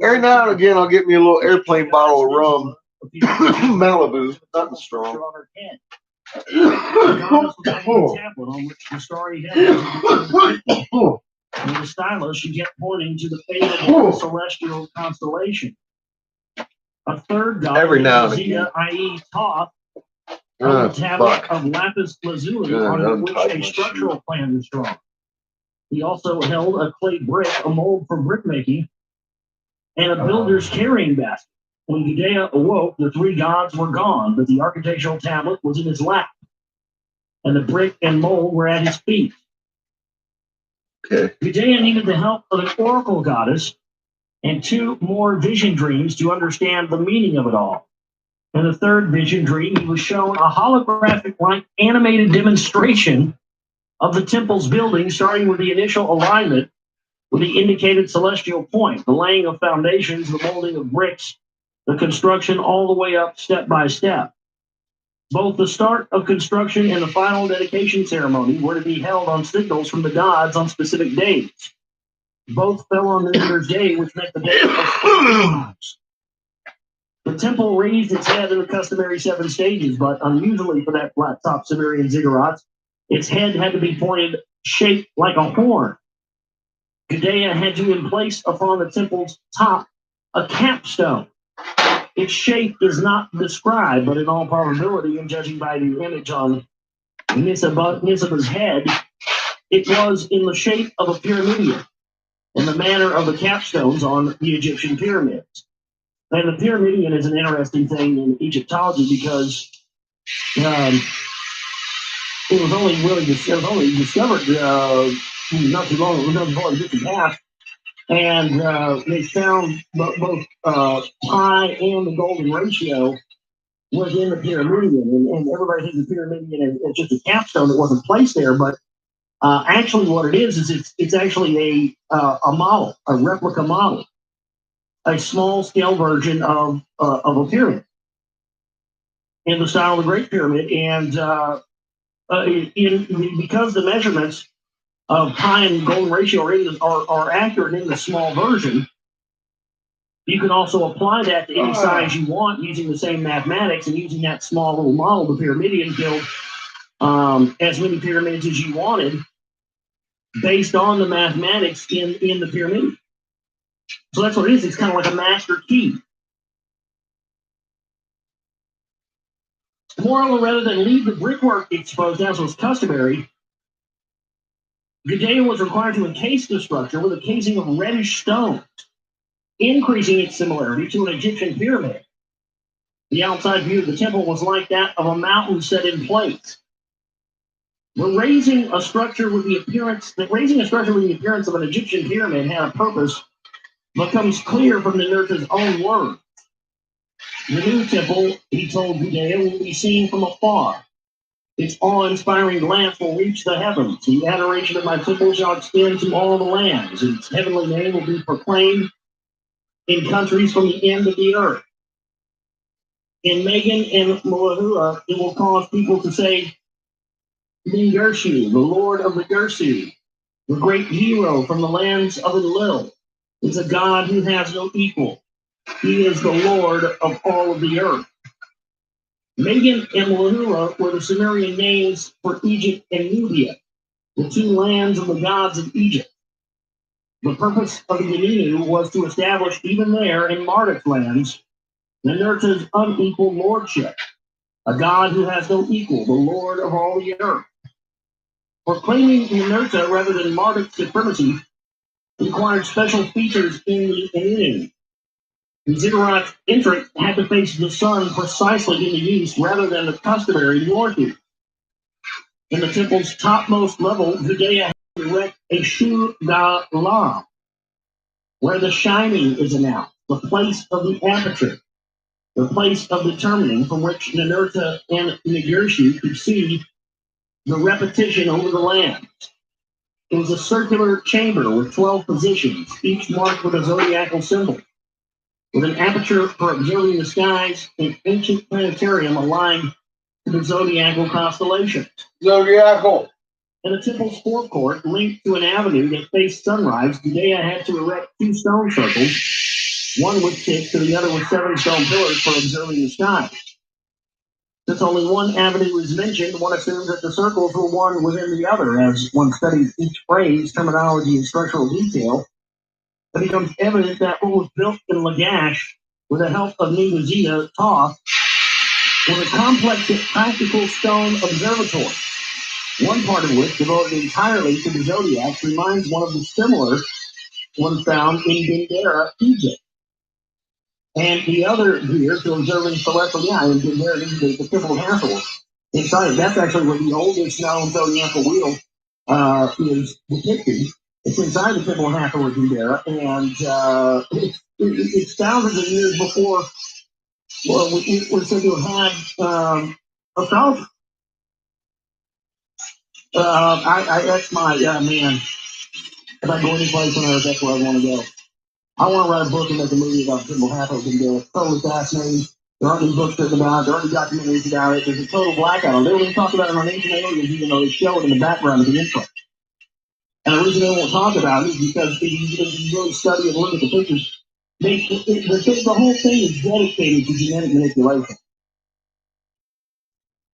Every now and again, I'll get me a little airplane bottle of rum. Malibu, nothing strong. And the stylus you get pointing to the favorable celestial constellation. A third god, every now and again, i.e. Thoth, on the tablet of lapis lazuli on which a structural plan was drawn. He also held a clay brick, a mold for brickmaking, and a builder's carrying basket. When Gudea awoke, the three gods were gone, but the architectural tablet was in his lap, and the brick and mold were at his feet. Okay. Gudea needed the help of an oracle goddess and two more vision dreams to understand the meaning of it all. In the third vision dream, he was shown a holographic-like animated demonstration of the temple's building, starting with the initial alignment with the indicated celestial point, the laying of foundations, the molding of bricks, the construction all the way up step by step. Both the start of construction and the final dedication ceremony were to be held on signals from the gods on specific days. Both fell on the New Year's Day, which meant the day of times. The temple raised its head in the customary 7 stages, but unusually for that flat-top Sumerian ziggurat, its head had to be pointed, shaped like a horn. Gudea had to place upon the temple's top a capstone. Its shape is not described, but in all probability, and judging by the image on Nisab's head, it was in the shape of a pyramidion, in the manner of the capstones on the Egyptian pyramids. And the pyramidion is an interesting thing in Egyptology because It was only discovered not too long ago, before the distant past, and they found both pi and the golden ratio within the Pyramidion, and everybody thinks the Pyramidion is just a capstone that wasn't placed there, but actually what it is it's actually a model, a replica model, a small scale version of a pyramid in the style of the Great Pyramid, and because the measurements of pi and golden ratio are accurate in the small version, you can also apply that to any size you want using the same mathematics, and using that small little model, the Pyramidion, build as many pyramids as you wanted based on the mathematics in the pyramid. So that's what it is. It's kind of like a master key. Moreover, rather than leave the brickwork exposed as was customary, Gudea was required to encase the structure with a casing of reddish stones, increasing its similarity to an Egyptian pyramid. The outside view of the temple was like that of a mountain set in place. Raising a structure with the appearance of an Egyptian pyramid had a purpose becomes clear from Ninurta's own words. The new temple, he told Gudea, will be seen from afar. Its awe-inspiring lamps will reach the heavens. The adoration of my temple shall extend to all the lands. Its heavenly name will be proclaimed in countries from the end of the earth. In Megan and Malahua, it will cause people to say, Ningershu, the Lord of the Gersu, the great hero from the lands of Enlil, is a God who has no equal. He is the Lord of all of the earth. Megan and Malahua were the Sumerian names for Egypt and Nubia, the two lands of the gods of Egypt. The purpose of the Yeninu was to establish even there in Marduk's lands Ninurta's unequal lordship, a God who has no equal, the Lord of all the earth. Proclaiming Ninurta rather than Marduk's supremacy required special features in the Yeninu. The ziggurat entrance had to face the sun precisely in the east rather than the customary northeast. In the temple's topmost level, Gudea had to erect a Shu Da Lam, where the shining is announced, the place of the aperture, the place of determining from which Ninurta and Nigershu could see the repetition over the land. It was a circular chamber with 12 positions, each marked with a zodiacal symbol, with an aperture for observing the skies, an ancient planetarium aligned to the zodiacal constellations. Zodiacal. In the temple's forecourt, linked to an avenue that faced sunrise, Gudea had to erect 2 stone circles, one with 6 and the other with 7 stone pillars for observing the sky. Since only one avenue is mentioned, one assumes that the circles were one within the other. As one studies each phrase, terminology, and structural detail, it becomes evident that what was built in Lagash with the help of Ninguzia Toth was a complex yet practical stone observatory, one part of which, devoted entirely to the zodiacs, reminds one of the similar ones found in Dendera, Egypt. And the other here to observing celestial, in Dendera, the Temple of Hathor. Inside, that's actually where the oldest known zodiacal wheel is depicted. It's inside the Temple of Hathor, Dendera, and it's thousands of years before we're said to have had astrology. That's my man. If I go any place on earth, that's where I want to go. I want to write a book and make a movie about Temple Hathor and do it. Totally fascinating. There aren't any books written about it. There aren't any documentaries about it. There's a total blackout on it. They don't even talk about it on Ancient Aliens, even though they show it in the background of the intro. And the reason they won't talk about it is because if you really study and look at the pictures, the whole thing is dedicated to genetic manipulation.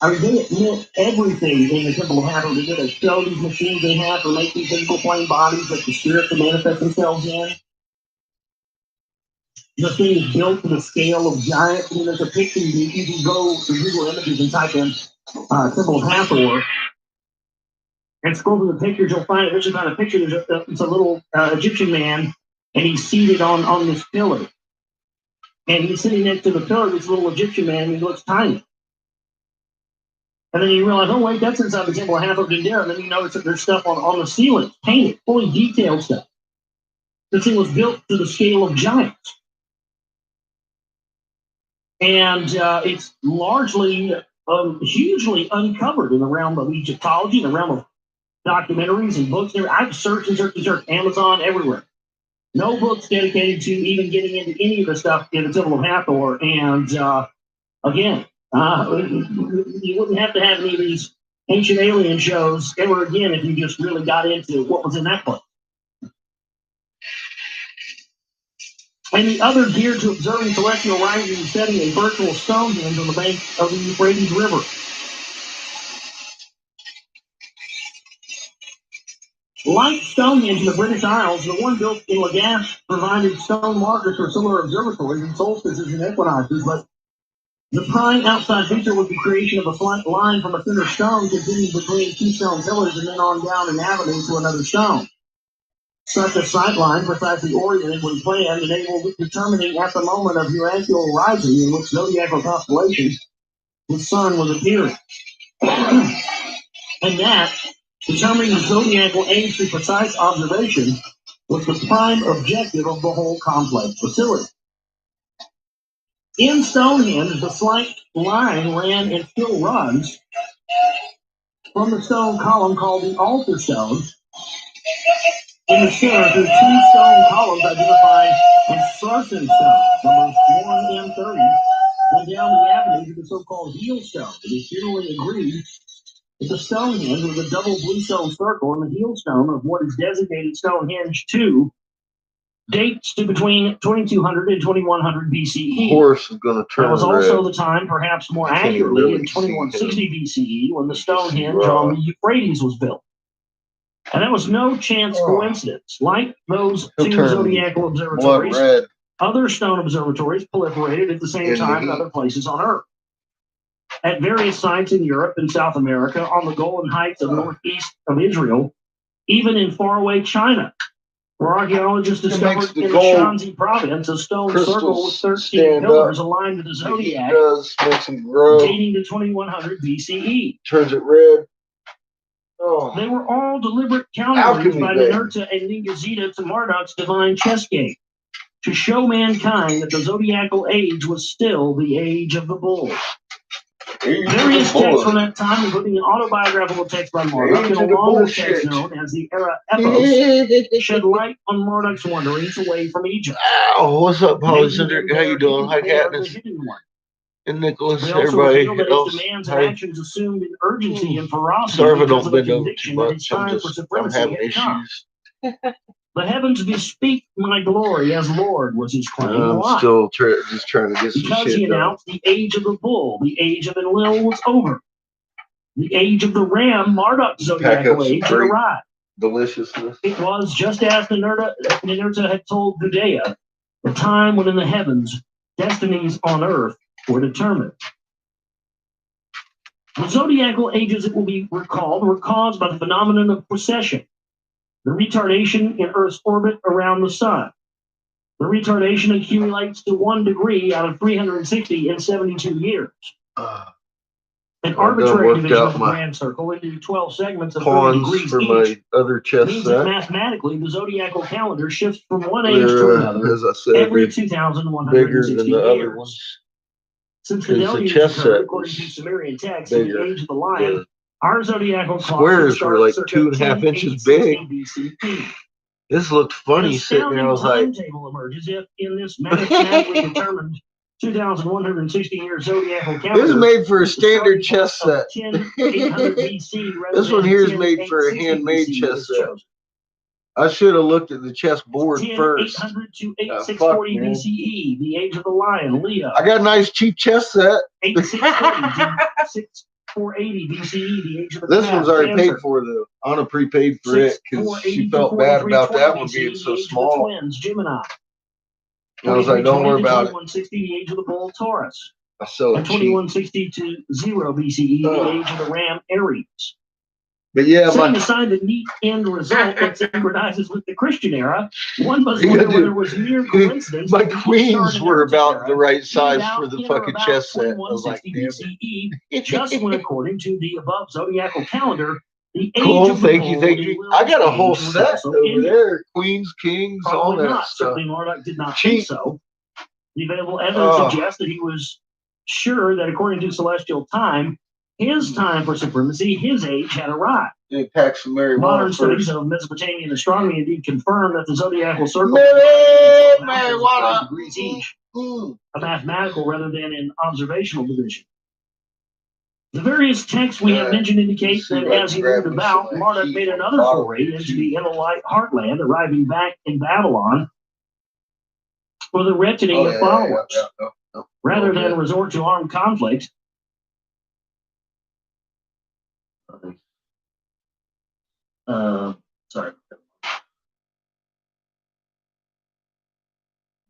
I mean, they admit everything in the Temple of Hathor. They show these machines they have for making physical plane bodies that the spirits can manifest themselves in. The thing is built to the scale of giants. I mean, there's a picture. You can go to Google Images and type in Temple of Hathor and scroll through the pictures. You'll find eventually find a picture. It's a little Egyptian man, and he's seated on this pillar. And he's sitting next to the pillar, this little Egyptian man, and he looks tiny. And then you realize, oh, wait, that's inside the temple of Hathor Dendera. And then you notice that there's stuff on the ceiling, painted, fully detailed stuff. This thing was built to the scale of giants. And it's largely, hugely uncovered in the realm of Egyptology, in the realm of documentaries and books. I've searched and searched and searched, Amazon, everywhere. No books dedicated to even getting into any of the stuff in the Temple of Hathor. And again, you wouldn't have to have any of these ancient alien shows ever again if you just really got into what was in that place. And the other geared to observing celestial rising and setting a virtual Stonehenge on the bank of the Euphrates River. Like Stonehenge in the British Isles, the one built in Lagash provided stone markers for similar observatories and solstices and equinoxes, but the prime outside feature was the creation of a flat line from a thinner stone continuing between two stone pillars and then on down an avenue to another stone. Such a sightline, precisely oriented when planned, enabled determining at the moment of urantial rising in which zodiacal constellations the sun was appearing. And that, determining the zodiacal age through precise observation, was the prime objective of the whole complex facility. In Stonehenge, the slight line ran and still runs from the stone column called the altar stone in the center through two stone columns identified as Sargon stones, numbers 1 and 30, and down the avenue to the so-called heel stone. It is generally agreed that the Stonehenge was a double bluestone circle, and the heel stone of what is designated Stonehenge 2 dates to between 2200 and 2100 BCE. Horse is going to turn That was also red. the time, perhaps more accurately, really in 2160 BCE, when the Stonehenge Right. on the Euphrates was built. And that was no chance coincidence. Like those two zodiacal observatories, other stone observatories proliferated at the same time in other places on Earth. At various sites in Europe and South America, on the Golan Heights of northeast of Israel, even in faraway China, where archaeologists discovered in the Shanxi province a stone circle with 13 pillars aligned to the zodiac, dating to 2100 BCE. Turns it red. Oh. They were all deliberate countermoves by Ninurta and Ningazita to Marduk's divine chess game, to show mankind that the zodiacal age was still the age of the bull. Various texts from that time, including an autobiographical text by Marduk and a longer text known as the Era Epos, shed light on Marduk's wanderings away from Egypt. Oh, what's up, Alexander? How you doing? Hi, Katniss. And Nicholas, everybody else. His demands and actions assumed an urgency and ferocity Sorry if I because don't of the bend over too conviction that much. his time for supremacy having had come. issues. The heavens bespeak my glory as Lord was his claim. I'm still just trying to get some because shit he announced the age of the bull, the age of Enlil was over. The age of the ram, Marduk's zodiacal age, had arrived. Deliciousness. It was just as Ninurta had told Gudea, the time when in the heavens destinies on earth were determined. The zodiacal ages, it will be recalled, were caused by the phenomenon of precession, the retardation in Earth's orbit around the sun. The retardation accumulates to 1 degree out of 360 in 72 years. An arbitrary division of the grand circle into 12 segments of 30 degrees for each my other chess means set. that mathematically the zodiacal calendar shifts from one age to another as I said, every 2,160 years. Since the deluge occurred, according to Sumerian texts, in the age of the lion, our zodiacal squares were like 2.5 inches big. This looked funny sitting there. I was like, timetable emerges if in this mathematically determined 2,160 year zodiacal calendar. This is made for a standard chess set. This one here is made for a handmade chess set. I should have looked at the chess board first. 800 to 8640 BCE, the age of the lion, Leo. I got a nice cheap chess set. 8640 to 6480 BCE, the age of the This cat, one's already Cancer. paid for though. Anna prepaid for it because she felt bad about that one being so small. Twins, Gemini. I was like, don't worry about it. 2160, the age of the bull, Taurus. I sell it And cheap. 2160 to 0 BCE, the age of the ram, Aries. But yeah, setting aside the neat end result that synchronizes with the Christian era, one must wonder whether it was mere coincidence. My queens were about the right size for the fucking chess set. I was like, damn it. Just when, according to the above zodiacal calendar, the age cool, of the thank you. I got a whole set over there. Queens, kings, all that not. stuff. Certainly Marduk did not think so. The available evidence suggests that he was sure that according to celestial time, his time for supremacy, his age had arrived. Modern studies of Mesopotamian astronomy indeed confirm that the zodiacal circle degrees each, a mathematical rather than an observational division. The various texts we have mentioned indicate that as he moved about, Marduk made another foray into the Elolite heartland, arriving back in Babylon for the reckoning of followers. Rather than resort to armed conflict,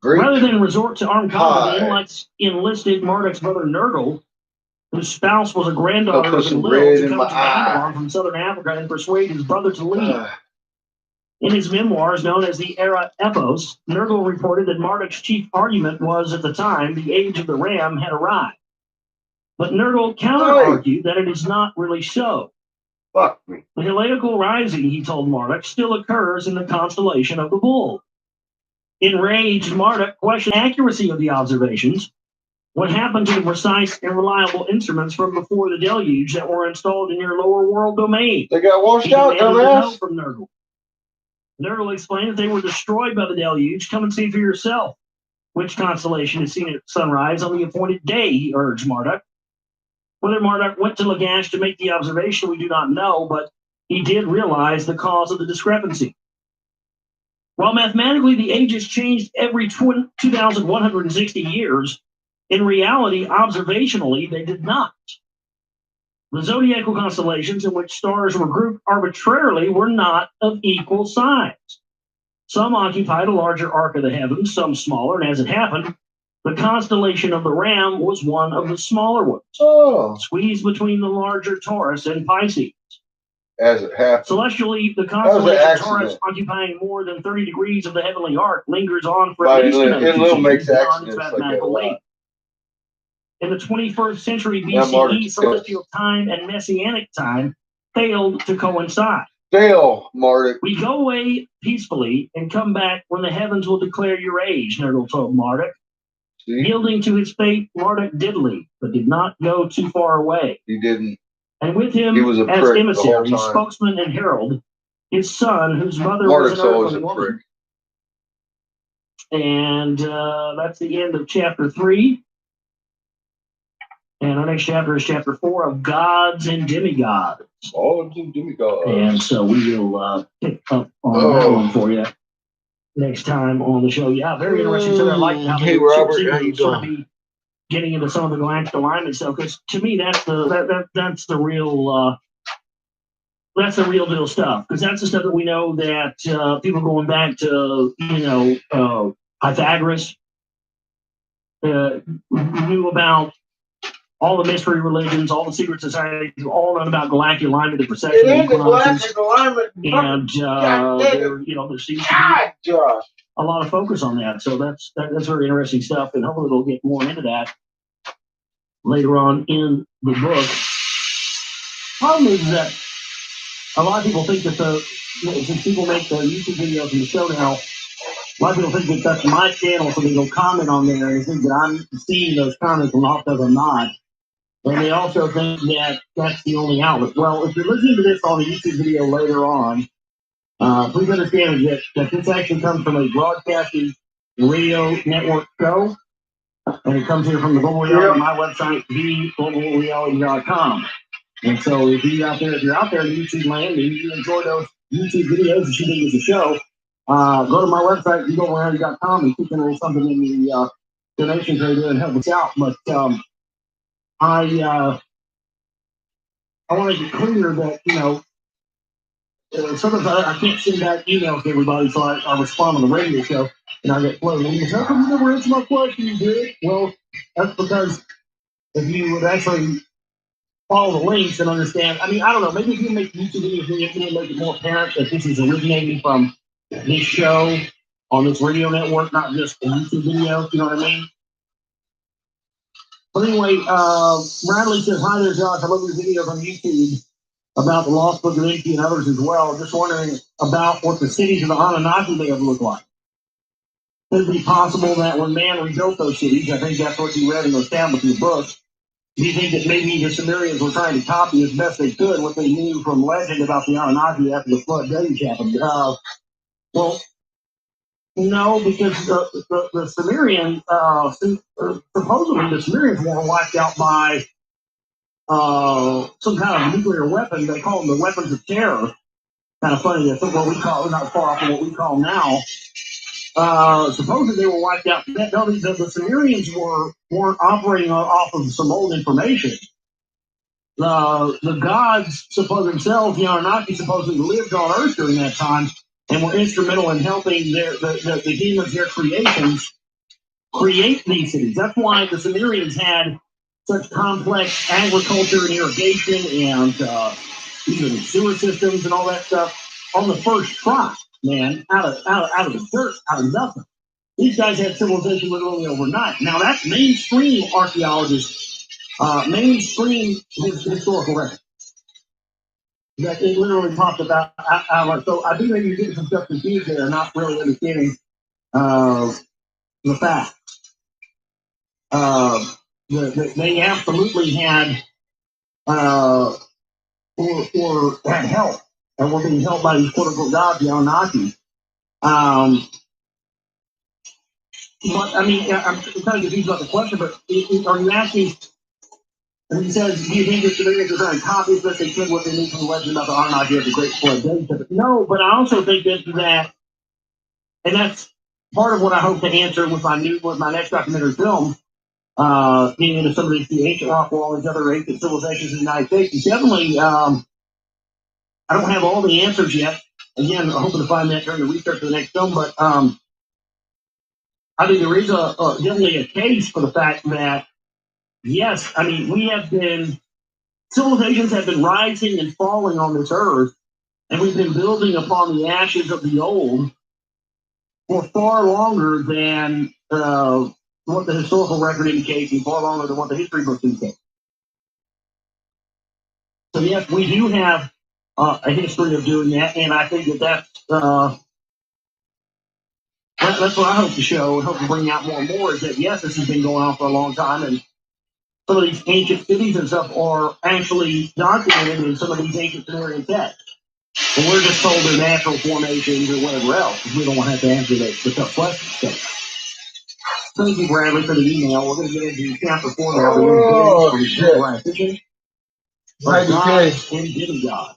Rather than resort to armed conflict, the Elolites enlisted Marduk's brother Nergal, whose spouse was a granddaughter of Enlil, to come to Babylon from southern Africa and persuade his brother to leave. In his memoirs, known as the Era Epos, Nergal reported that Marduk's chief argument was, at the time, the age of the ram had arrived. But Nergal counter-argued that it is not really so. Fuck me. The Helaical rising, he told Marduk, still occurs in the constellation of the bull. Enraged, Marduk questioned the accuracy of the observations. What happened to the precise and reliable instruments from before the deluge that were installed in your lower world domain? They got washed out, dumbass. From Nergal. Nergal explained that they were destroyed by the deluge. Come and see for yourself. Which constellation is seen at sunrise on the appointed day, he urged Marduk. Whether Marduk went to Lagash to make the observation, we do not know, but he did realize the cause of the discrepancy. While mathematically the ages changed every 2,160 years, in reality, observationally, they did not. The zodiacal constellations in which stars were grouped arbitrarily were not of equal size. Some occupied a larger arc of the heavens, some smaller, and as it happened, the constellation of the Ram was one of the smaller ones, squeezed between the larger Taurus and Pisces. As it happened. Celestially, the constellation Taurus, occupying more than 30 degrees of the heavenly arc, lingers on for at least another 2 seasons beyond its mathematical length. In the 21st century BCE, celestial time and messianic time failed to coincide. Marduk. We go away peacefully and come back when the heavens will declare your age, Nergal told Marduk. Yielding to his fate, Marduk did leave, but did not go too far away. He didn't. And with him, as emissary, spokesman, and herald, his son, whose mother was an earthly woman. And that's the end of chapter 3. And our next chapter is chapter 4 of Gods and Demigods. Gods and Demigods. And so we will pick up on that one for you next time on the show. Yeah, very interesting. So I like how hey, Robert, how you sort of be getting into some of the galactic alignment stuff, because to me that's the real deal stuff, because that's the stuff that we know that people going back to Pythagoras knew about. All the mystery religions, all the secret societies, all known about galactic alignment and perception. It is galactic alignment. And there seems to be a lot of focus on that. So that's very interesting stuff, and hopefully we'll get more into that later on in the book. Problem is that a lot of people think that since people make the YouTube videos and the show now, a lot of people think that that's my channel, so they go comment on there and think that I'm seeing those comments and often I'm not. And they also think that that's the only outlet. Well, if you're listening to this on a YouTube video later on, please understand that this actually comes from a broadcasting radio network show, and it comes here from the Global Reality on my website, theglobalreality.com. And so if you're out there in YouTube land and you enjoy those YouTube videos that you think is a show, go to my website, theglobalreality.com, and click on something in the donations right there and help us out. But I want to be clear that, sometimes I can't send back emails to everybody, so I respond on the radio show, and I get flooded. And how come you never answer my question, you did? Well, that's because if you would actually follow the links and understand. I mean, I don't know. Maybe if you make YouTube videos, maybe it make it more apparent that this is originating from this show on this radio network, not just a YouTube video. You know what I mean? But anyway, Bradley says, "Hi there, Josh. I love your videos on YouTube about the Lost Book of Enki and others as well. Just wondering about what the cities of the Anunnaki may have looked like. Could it be possible that when man rebuilt those cities, I think that's what you read in those tablets in the book, do you think that maybe the Sumerians were trying to copy as best they could what they knew from legend about the Anunnaki after the flood deluge happened?" Well, no, because the Sumerians, supposedly the Sumerians were wiped out by some kind of nuclear weapon. They call them the weapons of terror. Kind of funny. That's what we call, not far off from what we call now. Supposedly they were wiped out. No, the Sumerians weren't operating off of some old information. The gods themselves, the Anunnaki, supposedly lived on Earth during that time and were instrumental in helping the humans, their creations, create these cities. That's why the Sumerians had such complex agriculture and irrigation and even sewer systems and all that stuff on the first try, man, out of the dirt, out of nothing. These guys had civilization literally overnight. Now that's mainstream archaeologists, mainstream historical record. That it literally talked about. So I think maybe you're getting some stuff confused there, not really understanding the fact. They absolutely had or had help, and were being helped by these quote unquote gods, the Anunnaki. But I mean, I'm trying to confused about the question, but are you asking? And he says, "Do you think the Sumerians are trying to copy as best they could what they knew from the legend about the Anunnaki of the Great Flood?" No, but I also think that, and that's part of what I hope to answer with my next documentary film, getting into some of the ancient rock wall and other ancient civilizations in the United States. And definitely, I don't have all the answers yet. Again, I'm hoping to find that during the research for the next film, but I think there is definitely a case for the fact that, yes, I mean, civilizations have been rising and falling on this earth, and we've been building upon the ashes of the old for far longer than what the historical record indicates, and far longer than what the history books indicate. So yes, we do have a history of doing that, and I think that's what I hope to show and hope to bring out more and more, is that yes, this has been going on for a long time, and some of these ancient cities and stuff are actually documented in some of these ancient Sumerian texts. And we're just told they're natural formations or whatever else, because we don't want to have to answer the tough questions. So, thank you, Bradley, for the email. We're going to get into chapter 4 now. Oh, shit. God.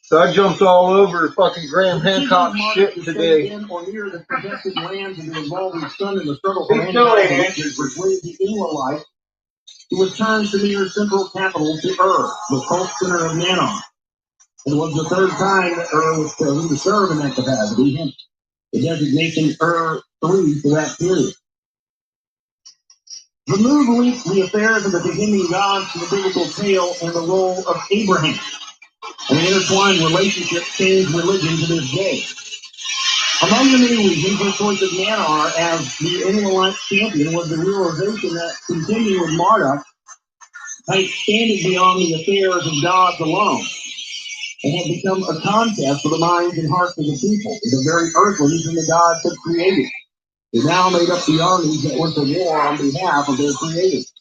So I jumped all over fucking Graham Hancock shit today. Or near the protected lands and the involving sun in the struggle for independence persuaded the Israelites to return to near central capital to Ur, the cult center of Nannar. It was the third time that Ur was chosen to serve in that capacity, hence the designation Ur 3 for that period. The move linked the affairs of the beginning gods to the biblical tale and the role of Abraham. An intertwined relationship changed religion to this day. Among the many reasons for the choice of Nannar as the Israelite champion was the realization that continuing with Marduk had expanded beyond the affairs of gods alone, and had become a contest for the minds and hearts of the people, the very earthlings and the gods had created. They now made up the armies that went to war on behalf of their creators.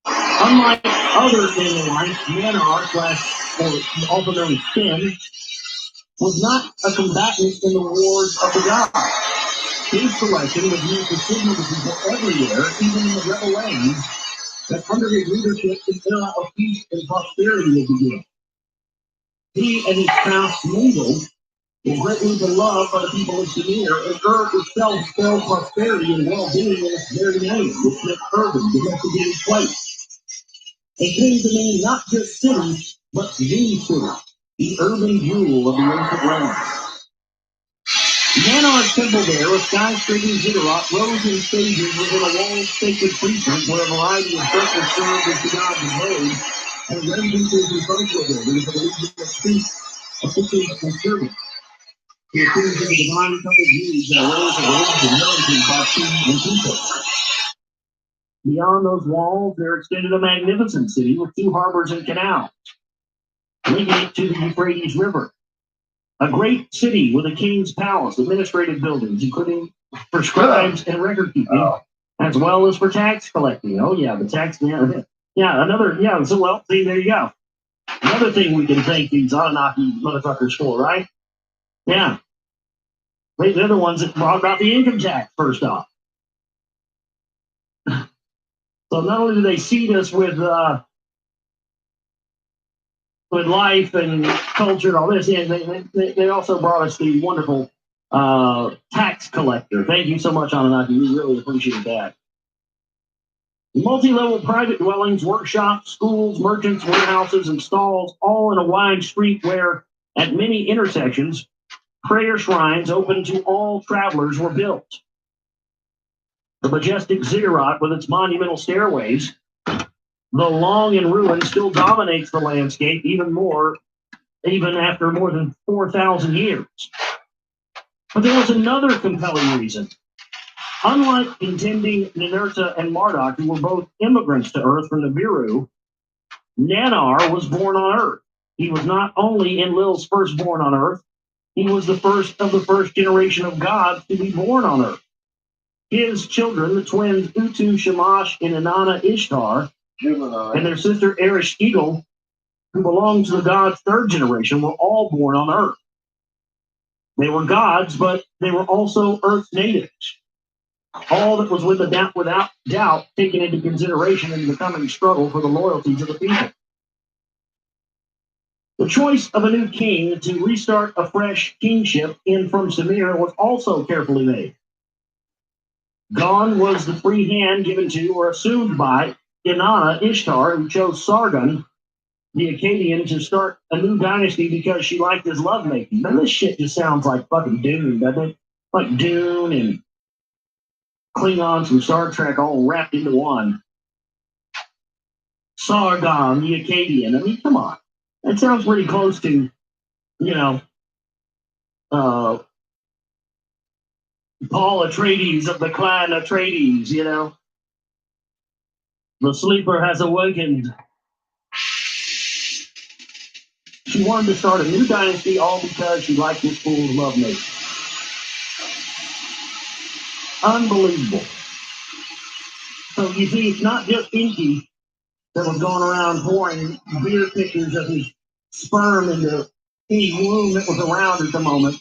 Unlike other Israelites, Nannar, or also known as Sin, was not a combatant in the wars of the gods. His selection was used to signal to people everywhere, even in the rebel lands, that under his leadership, an era of peace and prosperity would begin. He and his spouse mingled, was greatly beloved by the people of Sumir, and Ur itself spelled prosperity and well-being in its very name, which meant urban, domesticated place. It came to mean not just city, but the city, the urban jewel of the ancient land. Nannar's temple there, a skyscraping ziggurat, rose in stages within a walled sacred precinct where a variety of circles served as the god's abode, and residences and social buildings of the region of priests, officials, and servants. The appearance of the divine coupled views and arrays of robes and military by king and people. Beyond those walls, there extended a magnificent city with 2 harbors and canals, linking it to the Euphrates River. A great city with a king's palace, administrative buildings, including for scribes and record keeping, as well as for tax collecting. Oh yeah, the tax. Yeah, another. Yeah, so well, see, there you go. Another thing we can thank these Anunnaki motherfuckers for, right? Yeah, they're the ones that brought about the income tax first off. So not only do they seed us with life and culture and all this, yeah, they also brought us the wonderful tax collector. Thank you so much, Anunnaki. We really appreciate that. Multi-level private dwellings, workshops, schools, merchants, warehouses, and stalls, all in a wide street where, at many intersections, prayer shrines open to all travelers were built. The majestic ziggurat with its monumental stairways, though long in ruin, still dominates the landscape even after more than 4,000 years. But there was another compelling reason. Unlike contending Ninurta and Marduk, who were both immigrants to Earth from Nibiru, Nanar was born on Earth. He was not only Enlil's firstborn on Earth, he was the first of the first generation of gods to be born on Earth. His children, the twins Utu, Shamash, and Inanna Ishtar, and their sister Eresh-Eagle, who belonged to the gods' third generation, were all born on Earth. They were gods, but they were also Earth's natives. All that was without doubt taken into consideration in the coming struggle for the loyalties of the people. The choice of a new king to restart a fresh kingship in from Sumer was also carefully made. Gone was the free hand given to or assumed by Inanna Ishtar, who chose Sargon, the Akkadian, to start a new dynasty because she liked his lovemaking. Now this shit just sounds like fucking Dune, doesn't it? Like Dune and Klingons from Star Trek all wrapped into one. Sargon, the Akkadian. I mean, come on. That sounds pretty close to, Paul Atreides of the clan Atreides, The sleeper has awakened. She wanted to start a new dynasty all because she liked this fool's lovemaking. Unbelievable. So you see, it's not just Inky that was going around pouring beer pictures of his sperm into any womb that was around at the moment.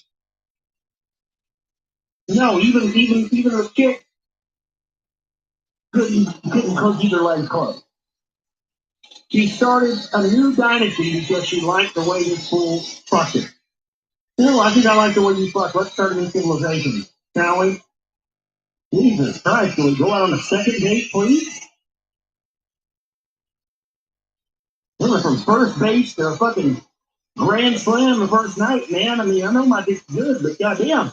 No, even a chick couldn't keep her legs closed. She started a new dynasty because she liked the way this fool fucked it. I think I like the way you fuck. Let's start a new civilization, shall we? Jesus Christ, can we go out on a second date, please? We were from first base to a fucking grand slam the first night, man. I mean, I know my dick's good, but goddamn.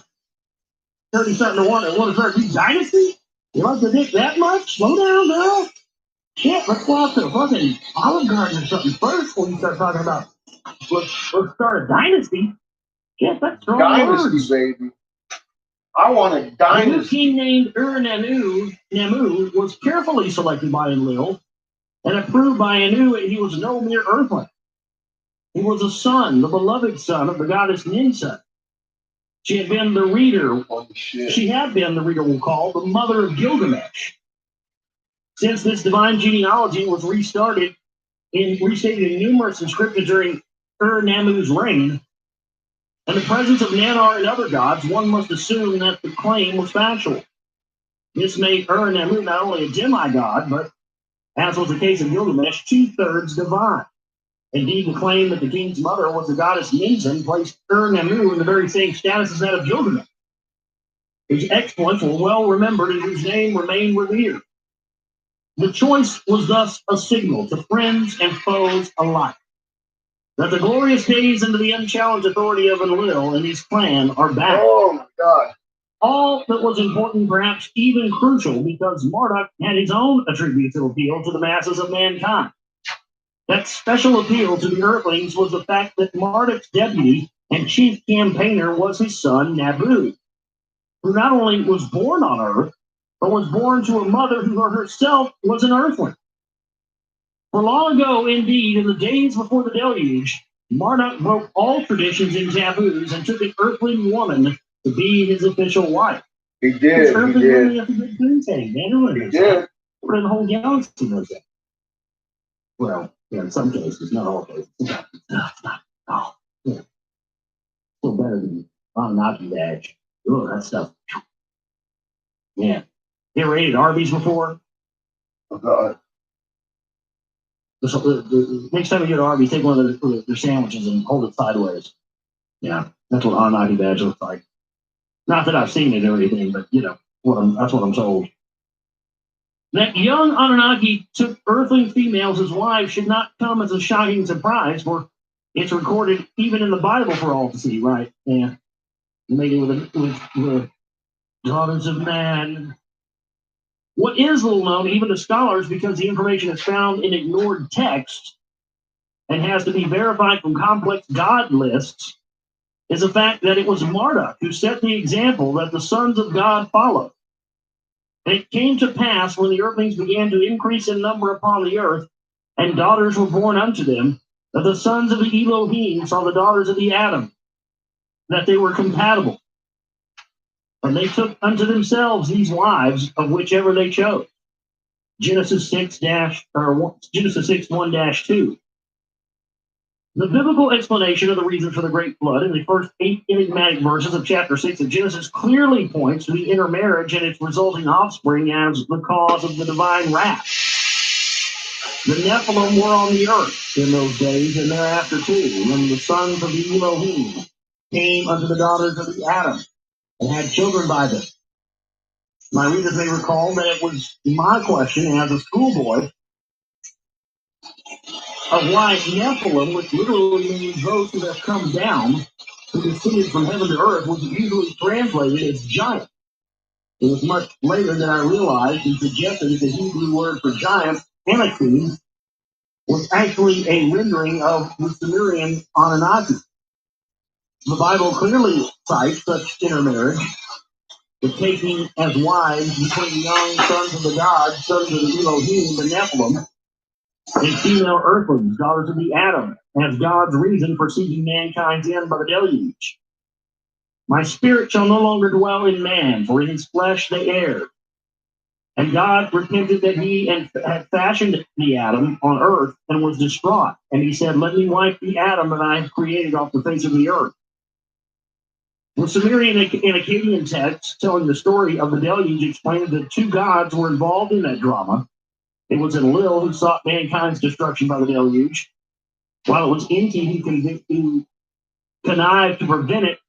30-something to want to start a new dynasty? You like the dick that much? Slow down, girl. Shit, let's go out to a fucking Olive Garden or something first before you start talking about let's start a dynasty. Shit, that's strong dynasty, words. Baby. I want a dynasty. A new king named Namu was carefully selected by Enlil and approved by Anu, and he was no mere earthling. He was a son, the beloved son of the goddess Ninsa. She had been the reader. She had been the reader we'll call the mother of Gilgamesh. Since this divine genealogy was restated in numerous inscriptions during Namu's reign, in the presence of Nanar and other gods, one must assume that the claim was factual. This made Namu not only a demigod, but, as was the case of Gilgamesh, 2/3 divine. Indeed, the claim that the king's mother was the goddess Ninsen placed Namu in the very same status as that of Gilgamesh, whose exploits were well remembered and whose name remained revered. The choice was thus a signal to friends and foes alike that the glorious days under the unchallenged authority of Enlil and his clan are back. Oh my God. All that was important, perhaps even crucial, because Marduk had his own attribute to appeal to the masses of mankind. That special appeal to the Earthlings was the fact that Marduk's deputy and chief campaigner was his son Nabu, who not only was born on Earth, but was born to a mother who herself was an Earthling. For long ago, indeed, in the days before the deluge, Marduk broke all traditions and taboos and took an Earthling woman to be his official wife. He did. Earthling women have a good thing, man. He did. We're in the whole galaxy knows that. Well, yeah, in some cases, not all cases. Oh, yeah. Still better than Anunnaki badge. Oh, that stuff. Yeah. You ever ate at Arby's before? The next time you go to Arby's, take one of their sandwiches and hold it sideways. Yeah, that's what Anunnaki badge looks like. Not that I've seen it or anything, but that's what I'm told. That young Anunnaki took Earthling females as wives should not come as a shocking surprise, for it's recorded even in the Bible for all to see, right? Yeah, maybe with the daughters of man. What is little known, even to scholars, because the information is found in ignored text and has to be verified from complex god lists, is the fact that it was Marduk who set the example that the sons of God followed. And it came to pass when the Earthlings began to increase in number upon the earth, and daughters were born unto them, that the sons of the Elohim saw the daughters of the Adam, that they were compatible. And they took unto themselves these wives of whichever they chose. Genesis 6:1-2. The biblical explanation of the reason for the Great Flood in the first 8 enigmatic verses of chapter 6 of Genesis clearly points to the intermarriage and its resulting offspring as the cause of the divine wrath. The Nephilim were on the earth in those days and thereafter too, when the sons of the Elohim came unto the daughters of the Adam and had children by them. My readers may recall that it was my question as a schoolboy of why Nephilim, which literally means those who have come down, who descended from heaven to earth, was usually translated as giant. It was much later that I realized and suggested that the Hebrew word for giant, Anakim, was actually a rendering of the Sumerian Anunnaki. The Bible clearly cites such intermarriage, the taking as wives between young sons of the gods, sons of the Elohim, the Nephilim, and female earthlings, daughters of the Adam, as God's reason for seeking mankind's end by the deluge. My spirit shall no longer dwell in man, for in his flesh they erred. And God repented that he had fashioned the Adam on earth and was distraught. And he said, let me wipe the Adam that I have created off the face of the earth. The Sumerian and Akkadian texts telling the story of the deluge explained that two gods were involved in that drama. It was Enlil who sought mankind's destruction by the deluge, while it was Enki who connived to prevent it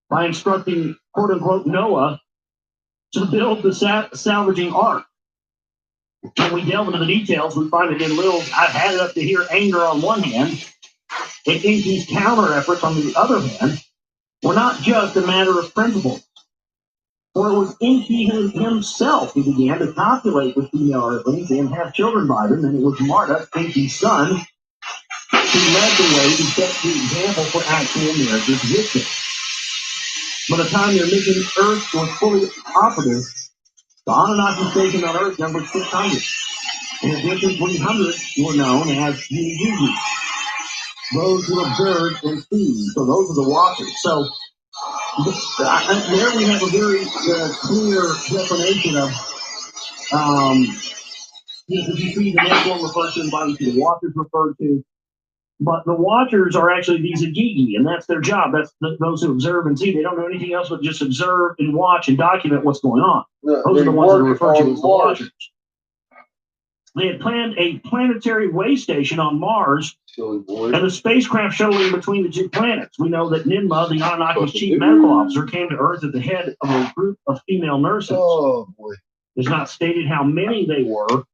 by instructing, quote-unquote, Noah to build the salvaging ark. When we delve into the details, we find that Enlil's I've had it up to here anger on one hand, and Enki's counter efforts on the other hand were not just a matter of principle. For it was Enki himself who began to copulate with female earthlings and have children by them, and it was Marduk, Enki's son, who led the way to set the example for actual marriages with them. By the time their mission Earth was fully operative, the Anunnaki station on Earth numbered 600. In addition, 300 were known as Yuji, those who observed and see. So those are the watchers. So there we have a very clear definition of, you see the Nephilim referred to in the Bible, the watchers referred to, but the watchers are actually these Agigi, and that's their job. That's those who observe and see. They don't do anything else but just observe and watch and document what's going on. Those are the ones that are referred to as the watchers. They had planned a planetary way station on Mars and the spacecraft shuttling between the two planets. We know that Ninmah, the Anunnaki's chief medical officer, came to Earth at the head of a group of female nurses. Oh, boy. It's not stated how many they were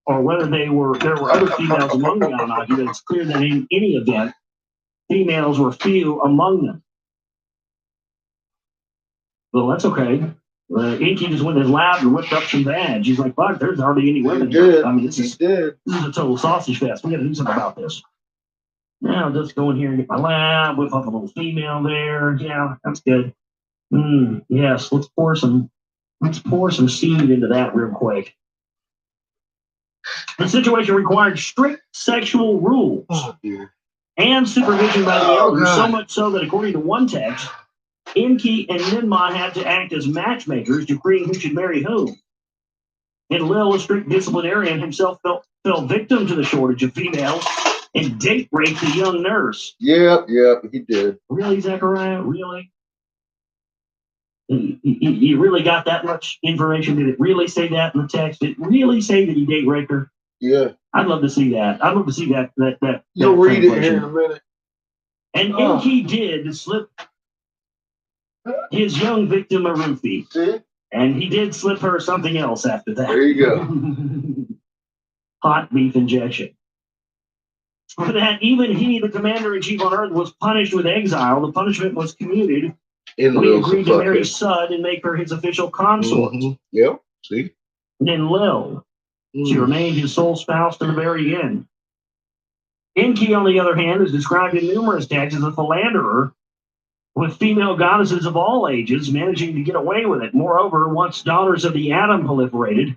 or whether there were other females among the Anunnaki, but it's clear that in any event, females were few among them. Well, that's okay. Inky just went in his lab and whipped up some badge. He's like, fuck, there's hardly any women here. I mean, this is a total sausage fest. We got to do something about this. Now I'll just go in here and get my lab, whip up a little female there. Yeah, that's good. Yes, let's pour some seed into that real quick. The situation required strict sexual rules and supervision by the elders, so much so that according to one text, Inky and Ninmah had to act as matchmakers, decreeing who should marry whom. And Lil, a strict disciplinarian, himself fell victim to the shortage of females and date raped the young nurse. Yep, he did. Really, Zechariah? Really? You really got that much information? Did it really say that in the text? Did it really say that he date raped her? Yeah. I'd love to see that. I'd love to see that. You'll read it here in a minute. And Inky did slip his young victim a roofie. See? And he did slip her something else after that. There you go. Hot beef injection. For that, even he, the commander-in-chief on Earth, was punished with exile. The punishment was commuted. He agreed to marry Sud and make her his official consort. Yep, see? And then Lil. She remained his sole spouse to the very end. Inky, on the other hand, is described in numerous texts as a philanderer, with female goddesses of all ages managing to get away with it. Moreover, once daughters of the atom proliferated,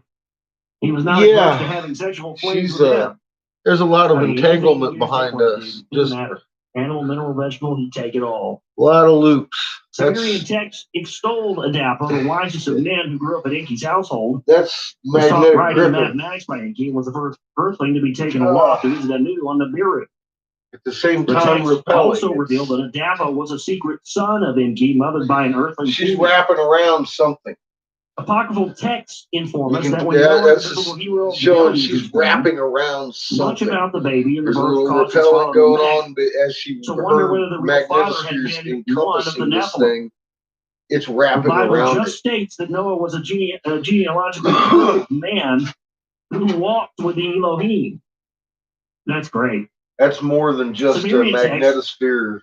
he was not opposed to having sexual flames with them. There's a lot of entanglement behind us. Doesn't matter. Animal, mineral, vegetable, he'd take it all. A lot of loops. Sumerian texts extolled Adapa, the wisest of men who grew up in Inky's household. That's was taught writing mathematics by Inky and was the first earthling to be taken aloft to visit Anu on Nibiru. At the same time, also revealed that Adapa was a secret son of Inky, mothered by an earthling. She's wrapping around something. Apocryphal texts inform us that when that's hero showing she's wrapping around something. Much about the baby and the birth causes repellent going on, but as she wonder whether the real father had been one of the Nephilim. It's wrapping around. The Bible just states that Noah was a genealogical man who walked with the Elohim. That's great. That's more than just a magnetosphere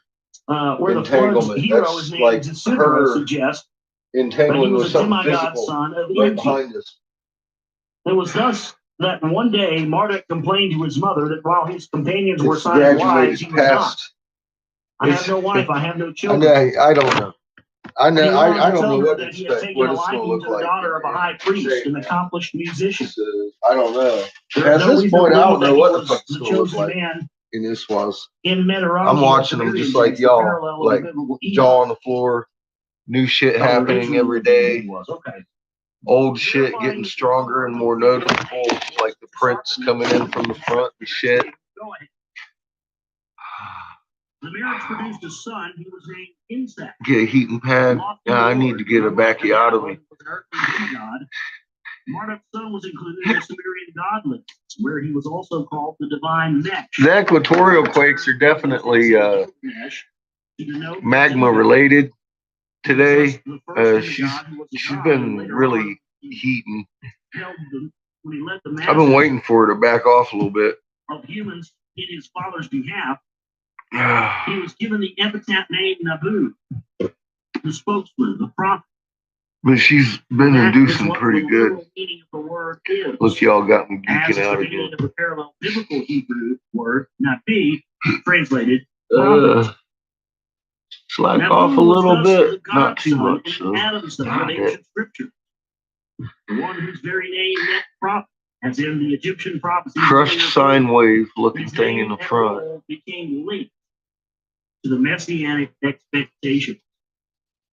where the flood's hero is named like Sidra suggests entangling with something physical son of right behind us. It was thus that one day Marduk complained to his mother that while his companions were signing wives, he was not. I have no wife, I have no children. I don't know. I don't know what to expect. What it's going to look like. Daughter of a high priest, an accomplished musician. I don't know. At this point, I don't know what the fuck it's going to look like. And this was. I'm watching them just like y'all, like jaw on the floor. New shit happening every day. Old shit getting stronger and more noticeable, like the prints coming in from the front and shit. The marriage produced a son who was named Insect. Get a heating pad. Yeah, I need to get a bacchiotomy. Marduk's son was included in the Sumerian god list, where he was also called the divine Mesh. The equatorial quakes are definitely magma related. Today, she's been really heating. I've been waiting for her to back off a little bit. Of humans in his father's behalf, he was given the epithet name Nabu, the spokesman, the prophet. But she's been inducing pretty good. Look, y'all got me geeking out again. The parallel biblical Hebrew word Nabi, translated. Slack off a little bit, not too much. So. Scripture. The one whose very name meant prophet, as in the Egyptian prophecy. Crushed sine wave looking thing in the front. Became linked to the messianic expectation.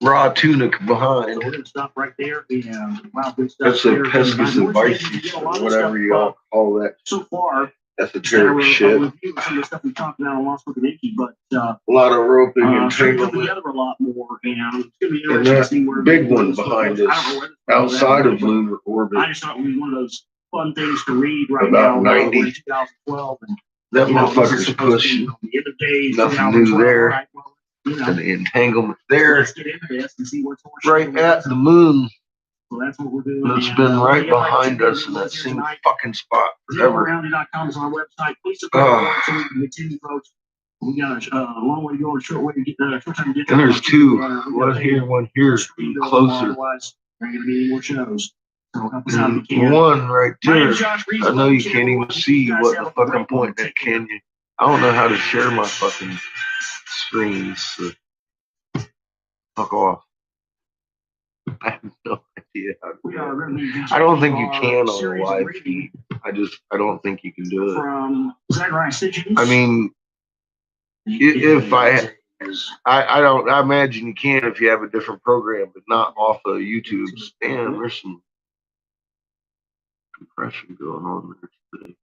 Raw tunic behind. So we're going to stop right there. That's a pescus advice, or whatever you call that. So far, esoteric shit. Some of the stuff we talked about on Lost Book of Inky, but a lot of roping and entanglement. Together a lot more, and it's going to be interesting to see where big one behind us, outside of lunar orbit. I just thought it was one of those fun things to read right about now. 90. 2012, and that motherfucker's pushing. The end of days, nothing new there. Right? And the entanglement there. Let's get into this and see what's right at the moon. So that's what we're doing. It's been right behind us in that same fucking spot forever. Roundy.com is our website. Please subscribe so we can continue, folks. We got a long way to go, a short way to get short time to get. And there's two, one here, closer. There are going to be any more shows. So help us out if you can. One right My there. name's Josh Reese. I know you can't even You see guys what have the a fucking great one. point that can you? I don't know how to share my fucking screens. So fuck off. I have no idea how to do it. I don't think you can on a live feed. I don't think you can do it. From Zachariah Stitchens. I mean, if I imagine you can if you have a different program, but not off of YouTube's. Damn, there's some compression going on there today.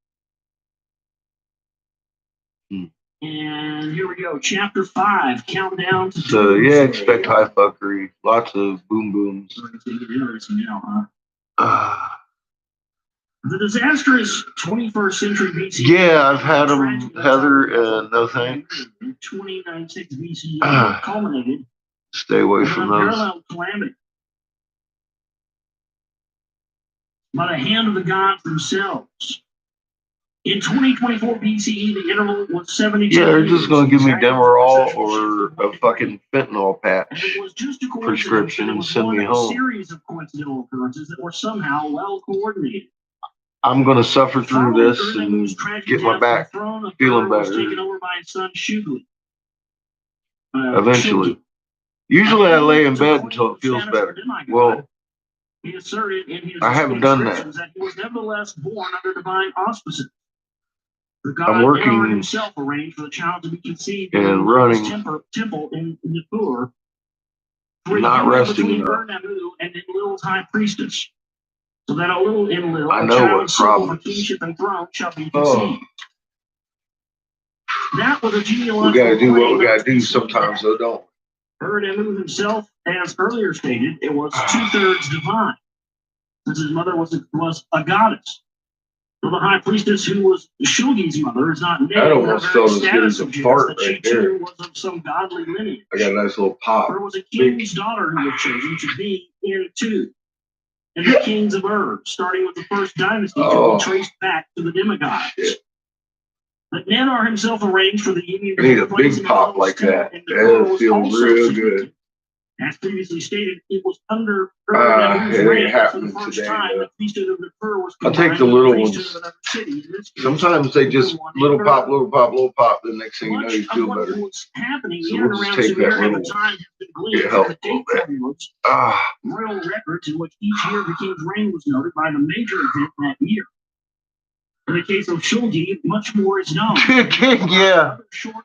And here we go, chapter 5, countdown to So yeah, expect high fuckery, lots of boom booms. The disastrous 21st century BC. Yeah, I've had them, Heather, and no thanks. In 2096 BC culminated. Stay away from those. Unparalleled calamity by the hand of the gods themselves. In 2024 BCE, the interval was 72 Yeah, they're just going to give me years. Demerol or a fucking fentanyl patch And it was just a prescription and send me a home. series of coincidental occurrences that were somehow well coordinated. I'm going to suffer through this and get my back feeling better. Taken over by his son Shugli. Eventually. Usually I lay in bed until it feels better. Well, he asserted in his I haven't done that. He was nevertheless born under divine auspices. The god I'm working himself arranged for the child to be conceived and running. Temple in Nippur. Not resting enough. And Enlil's high priestess. So that a little Enlil, I know what problem. Kingship and throne shall be conceived. That was a genealogical. We gotta do what we gotta do sometimes, though, don't we? Emu himself, as earlier stated, it was 2/3 divine, since his mother was a goddess. So the high priestess, who was Shulgi's mother, is not named. I almost felt as good as a fart right there. Was of some godly lineage. I got a nice little pop. There was a king's daughter who was chosen to be in two. And the kings of Ur, starting with the first dynasty, can be traced back to the demigods. Shit. But Nadar himself arranged for the union. I need a big pop like that. That feels real good. As previously stated, it was under it ain't happening today. I'll take the little ones. Sometimes they just little pop, the next thing you know, you feel better. So we'll just take that little one. Get help a little bit. Royal records in which each year the king's reign was noted by the major event that year. In the case of Shulgi, much more is known. Yeah,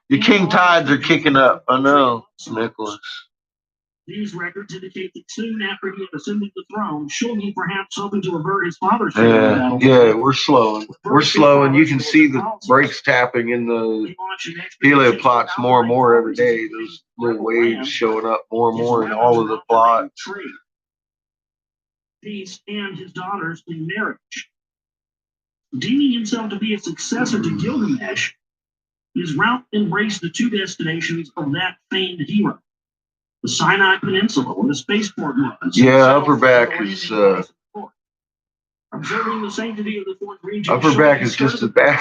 your king tides are kicking up. I know, Nicholas. These records indicate that soon after he had ascended the throne, Shulgi, perhaps hoping to avert his father's fate. Yeah, we're slowing. We're slowing. You can see the brakes tapping in the helioplots more and more every day. Those little waves showing up more and more in all of the plots. Peace and his daughters in marriage. Deeming himself to be a successor to Gilgamesh, his route embraced the two destinations of that famed hero. The Sinai Peninsula, where the spaceport was. Yeah, upper back is observing the sanctity of the fourth region. Upper back is just as bad.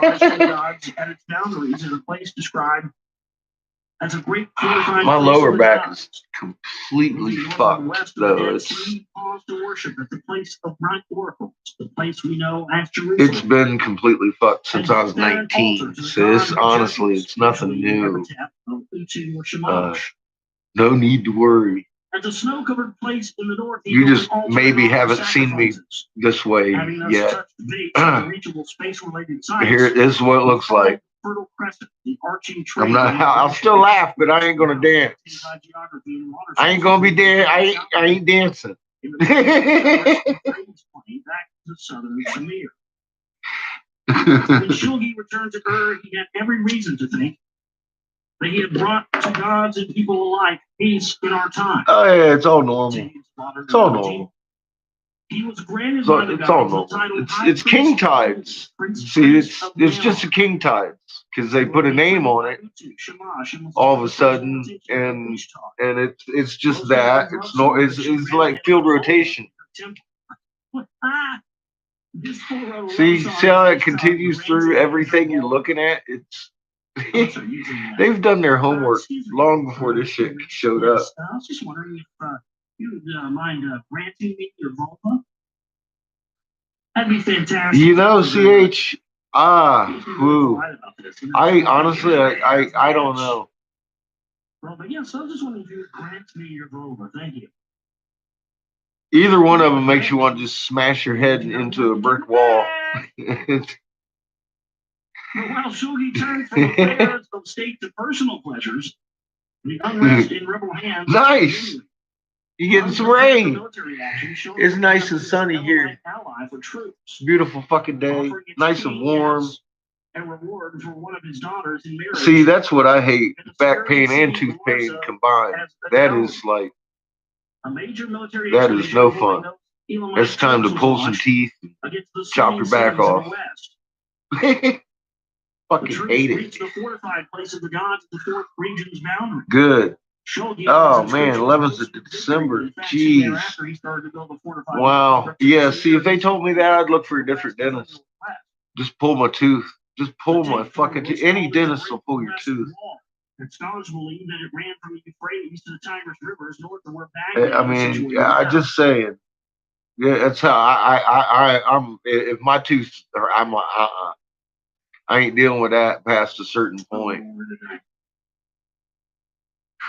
At its boundaries in a place described as a great purifying. My lower back is completely fucked, though. We pause to worship at the place of bright oracles, the place we know as Jerusalem. It's been completely fucked since I was 19. So it's nothing new. No need to worry. At the snow-covered place in the north, you just maybe haven't seen me this way yet. Here, this is what it looks like. I'm not. I'll still laugh, but I ain't gonna dance. I ain't gonna be there. I ain't dancing. When Shulgi returned to Ur, he had every reason to think that he had brought to gods and people alike peace in our time. Oh yeah, it's all normal. It's all normal. He was granted it's all normal. It's king tides. See, it's just a king tides because they put a name on it. All of a sudden, and it's just that. It's like field rotation. See how it continues through everything you're looking at? It's they've done their homework long before this shit showed up. I was just wondering if you mind granting me your vulva? That'd be fantastic. You know, CH. Woo. I honestly, I don't know. Well, but yeah, so I just wanted you to grant me your vulva. Thank you. Either one of them makes you want to just smash your head into a brick wall. But while Shogi turned from affairs of state to personal pleasures, the unrest in rebel hands. Nice. You getting some rain. It's nice and sunny here. Beautiful fucking day. Nice and warm. And reward for one of his daughters in marriage. See, that's what I hate. Back pain and tooth pain combined. That is like, that is no fun. It's time to pull some teeth and chop your back off. Fucking hate it. Good. Oh man, 11th of December. Jeez. Wow. Yeah, see, if they told me that, I'd look for a different dentist. Just pull my tooth. Just pull my fucking tooth. Any dentist will pull your tooth. Scholars believe that it ran from the Euphrates to the Tigris rivers north of where Baghdad. I mean, I just saying. Yeah, that's how I'm. If my tooth, I'm like, I ain't dealing with that past a certain point.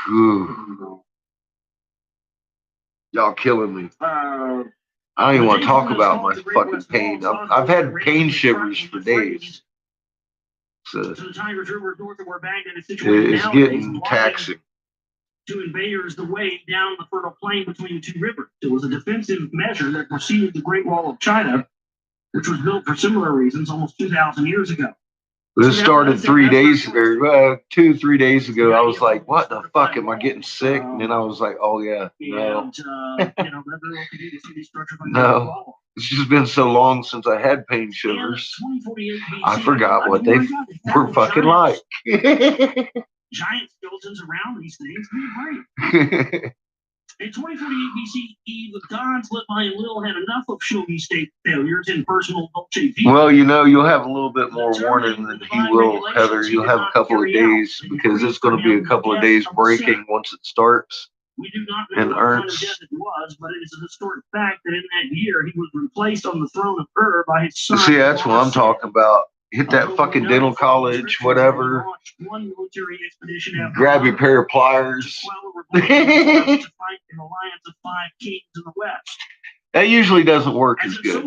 Whew. Y'all killing me. I don't even want to talk about my fucking pain. I've had pain shivers for days. So it's getting taxing. To invaders the way down the fertile plain between the two rivers. It was a defensive measure that preceded the Great Wall of China, which was built for similar reasons almost 2,000 years ago. This started 3 days ago, 2-3 days ago. I was like, what the fuck? Am I getting sick? And then I was like, oh yeah, no. No. It's just been so long since I had pain shivers. I forgot what they were fucking like. Giant skeletons around these things. Great. In 2048 BCE, the gods led by Enlil had enough of Shogi state failures in personal Dolce Vita. Well, you know, you'll have a little bit more warning than he will, Heather. You'll have a couple of days because it's going to be a couple of days breaking once it starts. We do not know what kind of death it was, but it is a historic fact that in that year he was replaced on the throne of Ur by his son. See, that's what I'm talking about. Hit that fucking dental college, whatever. Grab your pair of pliers. That usually doesn't work as good.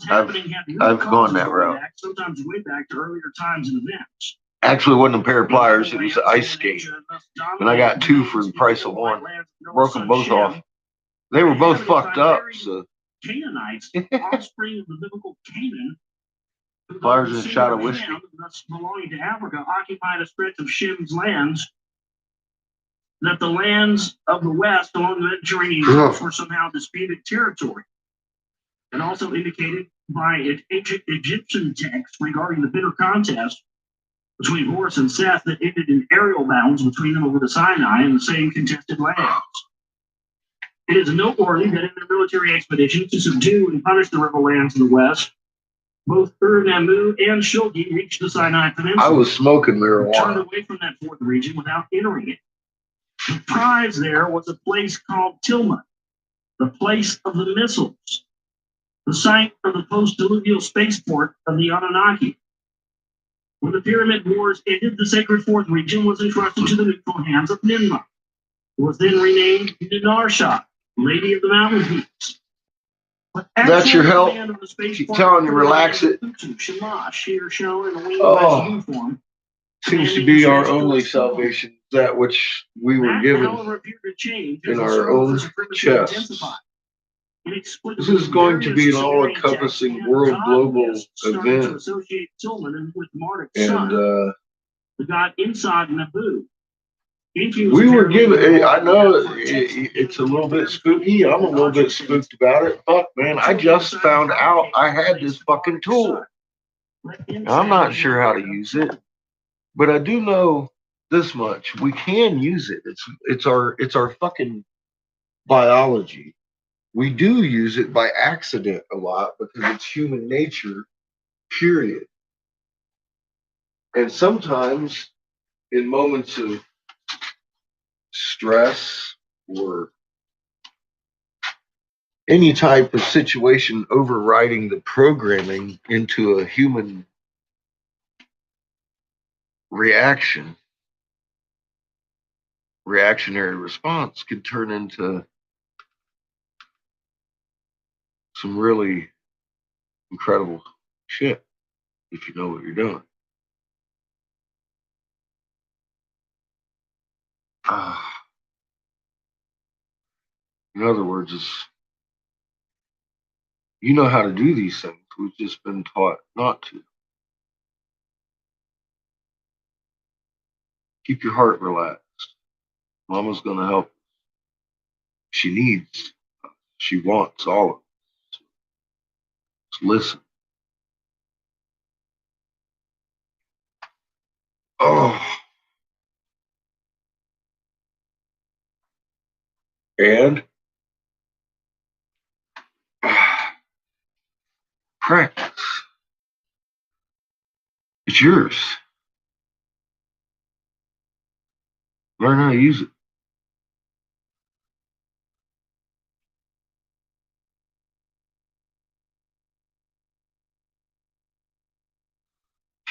I've gone that route. Sometimes way back to earlier times and events. Actually, it wasn't a pair of pliers. It was an ice skate. And I got two for the price of one. Broke them both off. They were both fucked up. So. Canaanites, offspring of the biblical Canaan, pliers and a shot of whiskey. Thus belonging to Africa, occupied a stretch of Shem's lands. That the lands of the west along the Mediterranean coast were somehow disputed territory. And also indicated by Egyptian texts regarding the bitter contest between Horus and Seth that ended in aerial battles between them over the Sinai and the same contested lands. It is noteworthy that in their military expedition to subdue and punish the rebel lands of the west, both Ur-Nammu and Shogi reached the Sinai Peninsula. I was smoking marijuana. Turned away from that fourth region without entering it. The prize there was a place called Tilma, the place of the missiles, the site of the post-diluvial spaceport of the Anunnaki. When the Pyramid Wars ended, the sacred fourth region was entrusted to the neutral hands of Ninmah. It was then renamed Ninarshah, Lady of the Mountain Peaks. That's your help. Keep telling you, relax it. Oh, seems to be our only salvation, that which we were given in our own chests. This is going to be an all-encompassing world global event. And the god inside Naboo. We were given, I know it's a little bit spooky. I'm a little bit spooked about it. Fuck, man, I just found out I had this fucking tool. I'm not sure how to use it, but I do know this much. We can use it. It's our fucking biology. We do use it by accident a lot because it's human nature, period. And sometimes in moments of stress or any type of situation overriding the programming into a human reactionary response could turn into some really incredible shit if you know what you're doing. In other words, you know how to do these things. We've just been taught not to. Keep your heart relaxed. Mama's going to help. She needs, she wants all of it. Just listen. Oh. And practice. It's yours. Learn how to use it.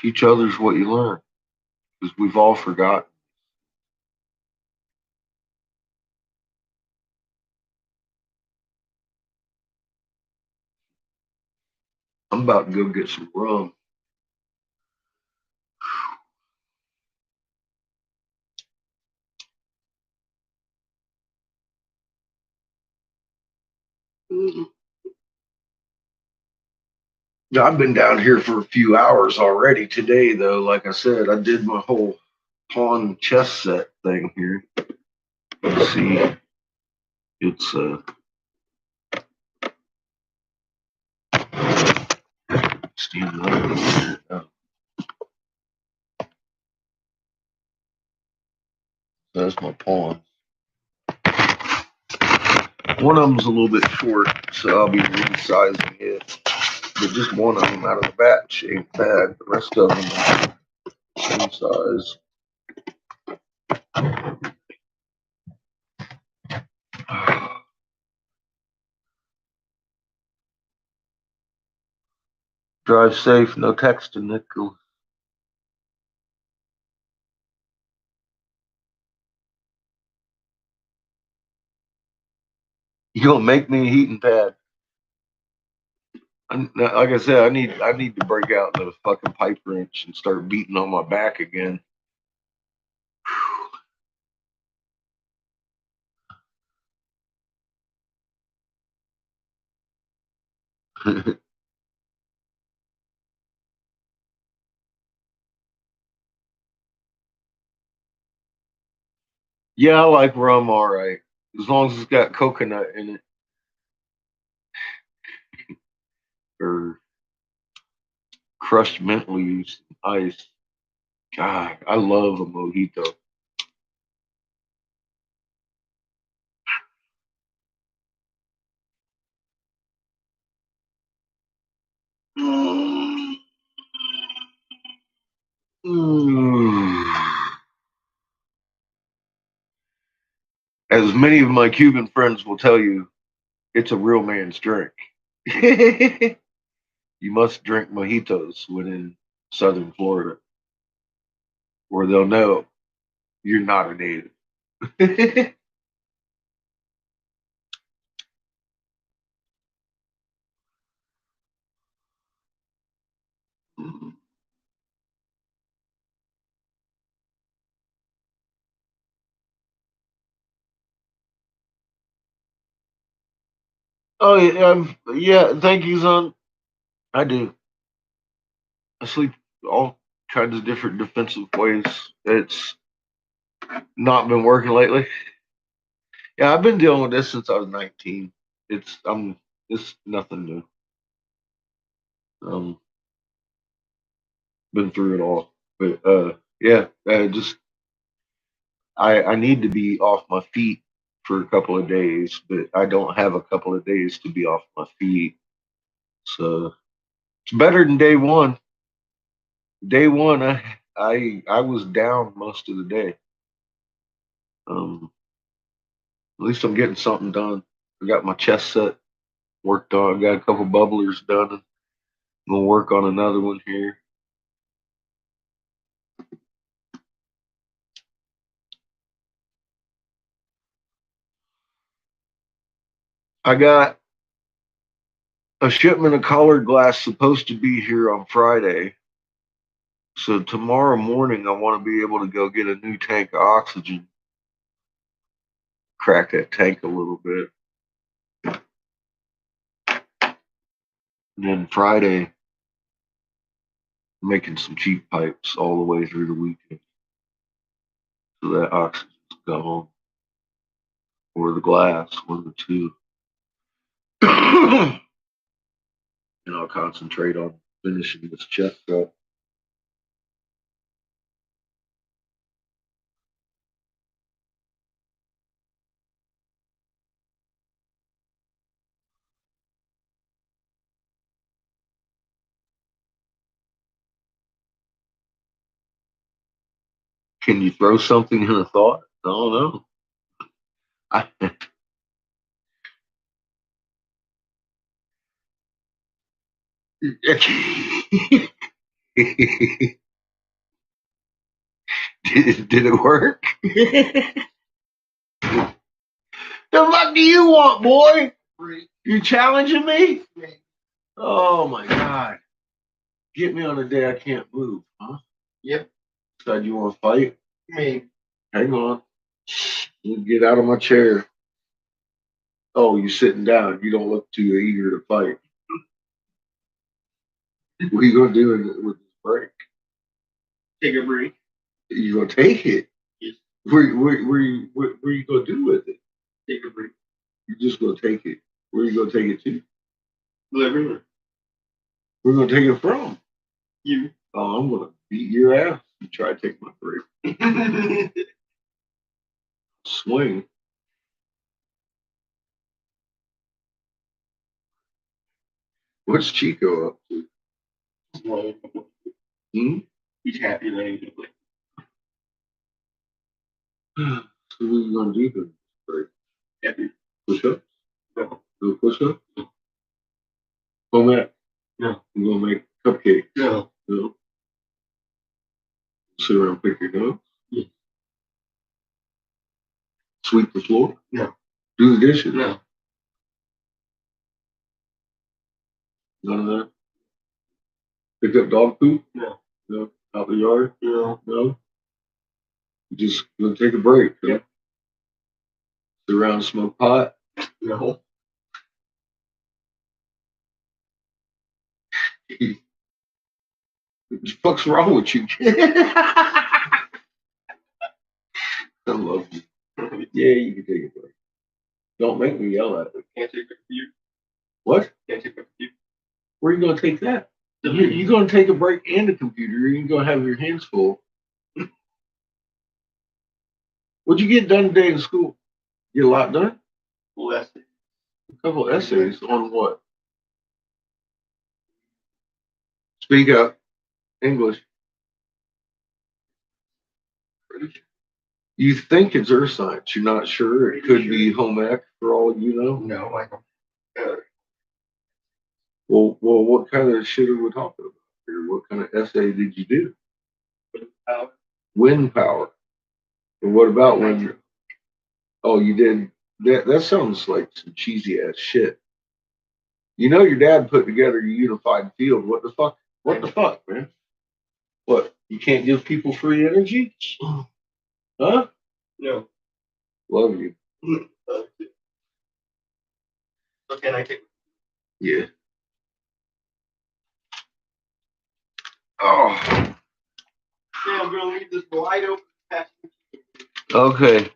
Teach others what you learn, because we've all forgotten. I'm about to go get some rum. Yeah, I've been down here for a few hours already today, though. Like I said, I did my whole pawn chess set thing here. Let's see. It's standing up. That's my pawn. One of them's a little bit short, so I'll be resizing it. But just one of them out of the batch ain't bad. The rest of them are same size. Drive safe, no texting, Nickel. You gonna make me a heating pad? Like I said, I need to break out the fucking pipe wrench and start beating on my back again. Yeah, I like rum all right, as long as it's got coconut in it or crushed mint leaves, ice. God, I love a mojito. As many of my Cuban friends will tell you, it's a real man's drink. You must drink mojitos when in southern Florida, or they'll know you're not a native. Oh yeah, yeah. Thank you, son. I do. I sleep all kinds of different defensive ways. It's not been working lately. Yeah, I've been dealing with this since I was 19. It's nothing new. Um, been through it all. But yeah, just I need to be off my feet for a couple of days, but I don't have a couple of days to be off my feet. So it's better than day one. Day one, I was down most of the day. At least I'm getting something done. I got my chest set. Worked on, got a couple bubblers done. I'm gonna work on another one here. I got a shipment of colored glass supposed to be here on Friday. So tomorrow morning, I want to be able to go get a new tank of oxygen, crack that tank a little bit. And then Friday, making some cheap pipes all the way through the weekend. So that oxygen's gone. Or the glass, one of the two. And I'll concentrate on finishing this chest up. Can you throw something in a thought? I don't know. Did it work? The fuck do you want, boy? You challenging me? Oh my god. Get me on a day I can't move, huh? Yep. Said you want to fight? Me. Hang on. You get out of my chair. Oh, you sitting down. You don't look too eager to fight. What are you gonna do with this break? Take a break. You gonna take it? Yes. Where you gonna do with it? Take a break. You just gonna take it. Where you gonna take it to? Everywhere. Where you gonna take it from? You. Oh, I'm gonna beat your ass. You try to take my break. Swing. What's Chico up to? He's happy that he's playing. So what are you gonna do then? Break? Happy. Push ups? No. Do a push up? No. Home ec? No. You gonna make cupcakes? No. No. Sit around and pick your nose? Yeah. Sweep the floor? No. Do the dishes? No. None of that? Pick up dog poop? No. No. Out the yard? No. No. You just gonna take a break? Yeah. Huh? Sit around and smoke pot? No. What the fuck's wrong with you? I love you. Yeah, you can take a break. Don't make me yell at me. Can't take a computer. What? Can't take a computer. Where are you gonna take that? You're gonna take a break and a computer. You're gonna have your hands full. What'd you get done today in school? Get a lot done? Essays. A couple essays on what? Speak up. English. You think it's earth science. You're not sure. It could be home ec for all you know. No, I don't. Well, what kind of shit are we talking about here? What kind of essay did you do? Wind power. Wind power. And what about wind? Oh, you did that. That sounds like some cheesy ass shit. You know, your dad put together a unified field. What the fuck? What the fuck, man? What? You can't give people free energy? Huh? No. Love you. So can I take? Yeah. Oh. Yeah, I'm gonna leave this wide open. Okay.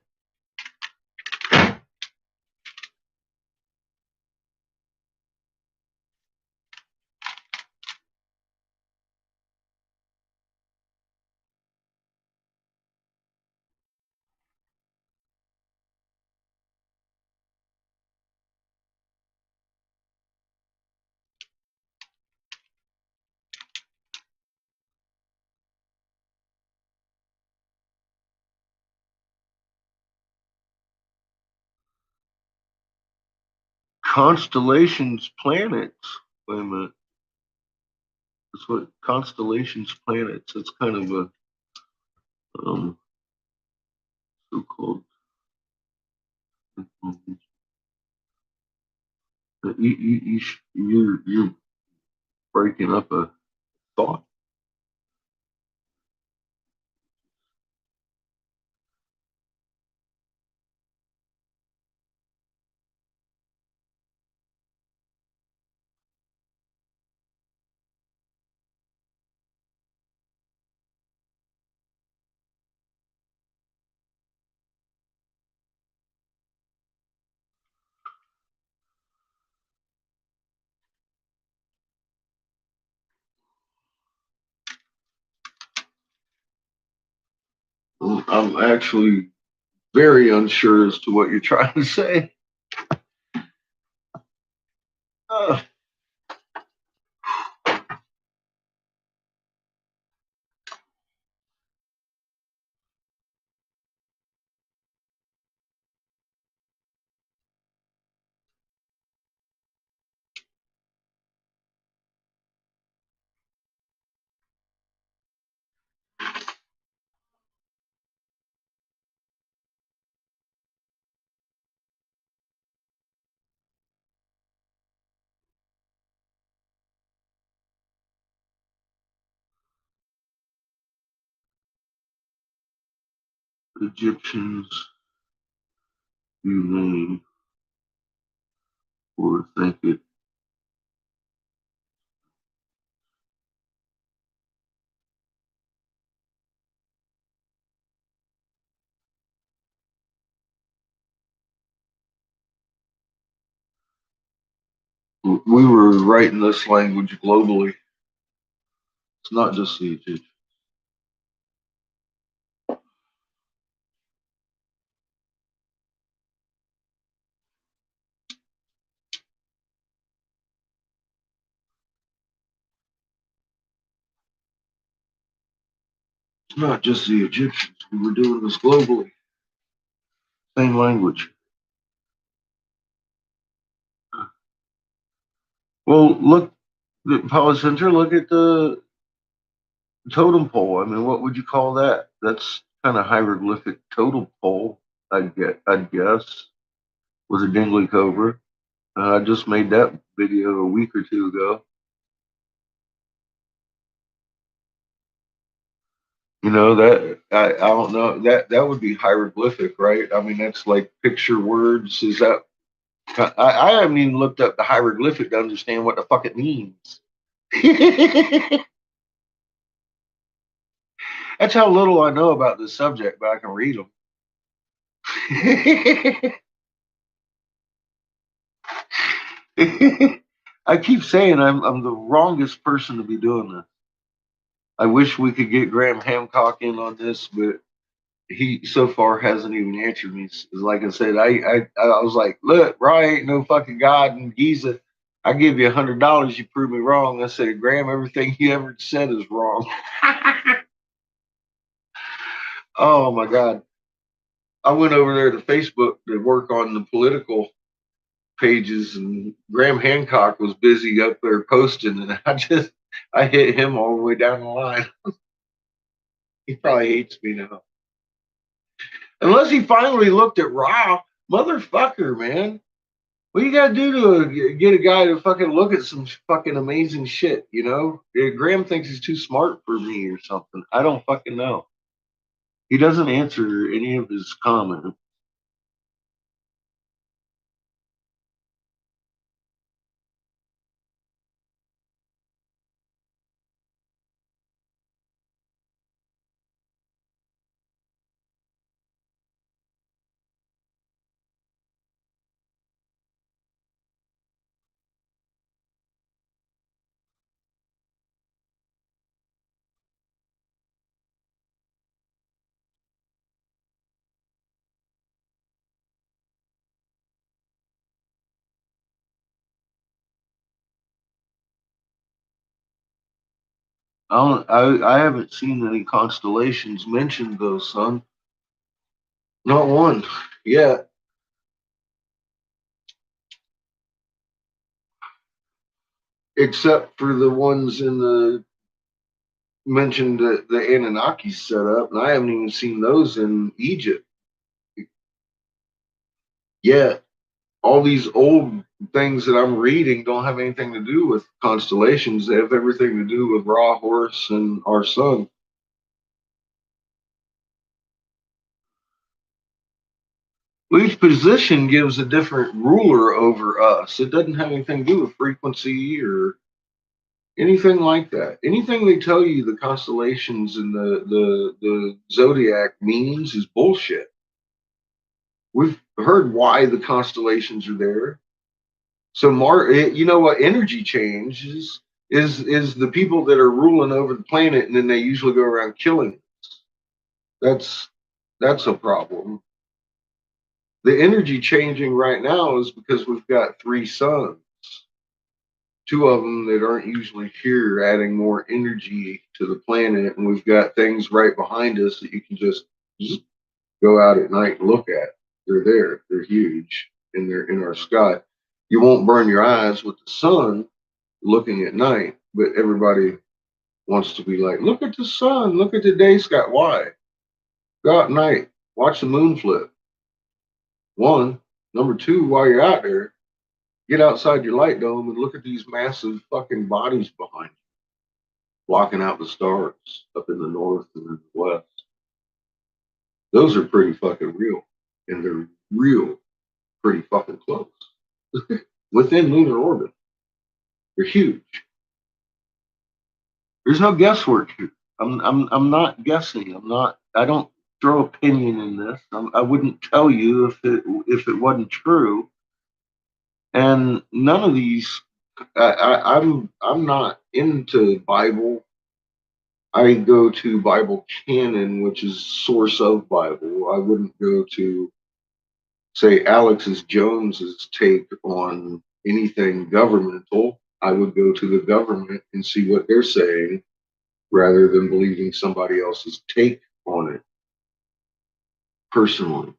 Constellations, planets. Wait a minute. That's what constellations, planets. That's kind of a so-called. You're breaking up a thought. I'm actually very unsure as to what you're trying to say. Uh, Egyptians, you name or think it. We were writing this language globally. It's not just the Egyptians. It's not just the Egyptians. We were doing this globally. Same language. Well, look, the Power Center, look at the totem pole. I mean, what would you call that? That's kind of hieroglyphic totem pole, I'd guess, with a dingly cobra. I just made that video a week or two ago. You know that I don't know that would be hieroglyphic, right? I mean, that's like picture words. Is that I haven't even looked up the hieroglyphic to understand what the fuck it means. That's how little I know about this subject, but I can read them. I keep saying I'm the wrongest person to be doing this. I wish we could get Graham Hancock in on this, but he so far hasn't even answered me. Like I said, I was like, look, Rye ain't no fucking God in Giza. I give you $100, you prove me wrong. I said, Graham, everything you ever said is wrong. Oh my God. I went over there to Facebook to work on the political pages, and Graham Hancock was busy up there posting, and I hit him all the way down the line. He probably hates me now. Unless he finally looked at Raw. Motherfucker, man. What you gotta do to get a guy to fucking look at some fucking amazing shit, you know? Graham thinks he's too smart for me or something. I don't fucking know. He doesn't answer any of his comments. I haven't seen any constellations mentioned though, son. Not one. Yeah. except for the ones in the mentioned the Anunnaki set up, and I haven't even seen those in Egypt yet. All these old things that I'm reading don't have anything to do with constellations. They have everything to do with Ra, Horus, and our sun. Each position gives a different ruler over us. It doesn't have anything to do with frequency or anything like that. Anything they tell you the constellations and the zodiac means is bullshit. We've heard why the constellations are there. So you know what energy change is the people that are ruling over the planet, and then they usually go around killing us. That's a problem. The energy changing right now is because we've got 3 suns. 2 of them that aren't usually here, adding more energy to the planet, and we've got things right behind us that you can just go out at night and look at. They're there. They're huge, and they're in our sky. You won't burn your eyes with the sun looking at night, but everybody wants to be like, look at the sun, look at the day sky. Why? Go out at night, watch the moon flip. 1. Number 2, while you're out there, get outside your light dome and look at these massive fucking bodies behind you, blocking out the stars up in the north and in the west. Those are pretty fucking real. And they're real pretty fucking close. Within lunar orbit. They're huge. There's no guesswork here. I'm not guessing. I don't throw opinion in this. I wouldn't tell you if it wasn't true. And none of these I'm not into Bible. I go to Bible canon, which is source of Bible. I wouldn't go to, say, Alex's Jones's take on anything governmental. I would go to the government and see what they're saying rather than believing somebody else's take on it. Personally,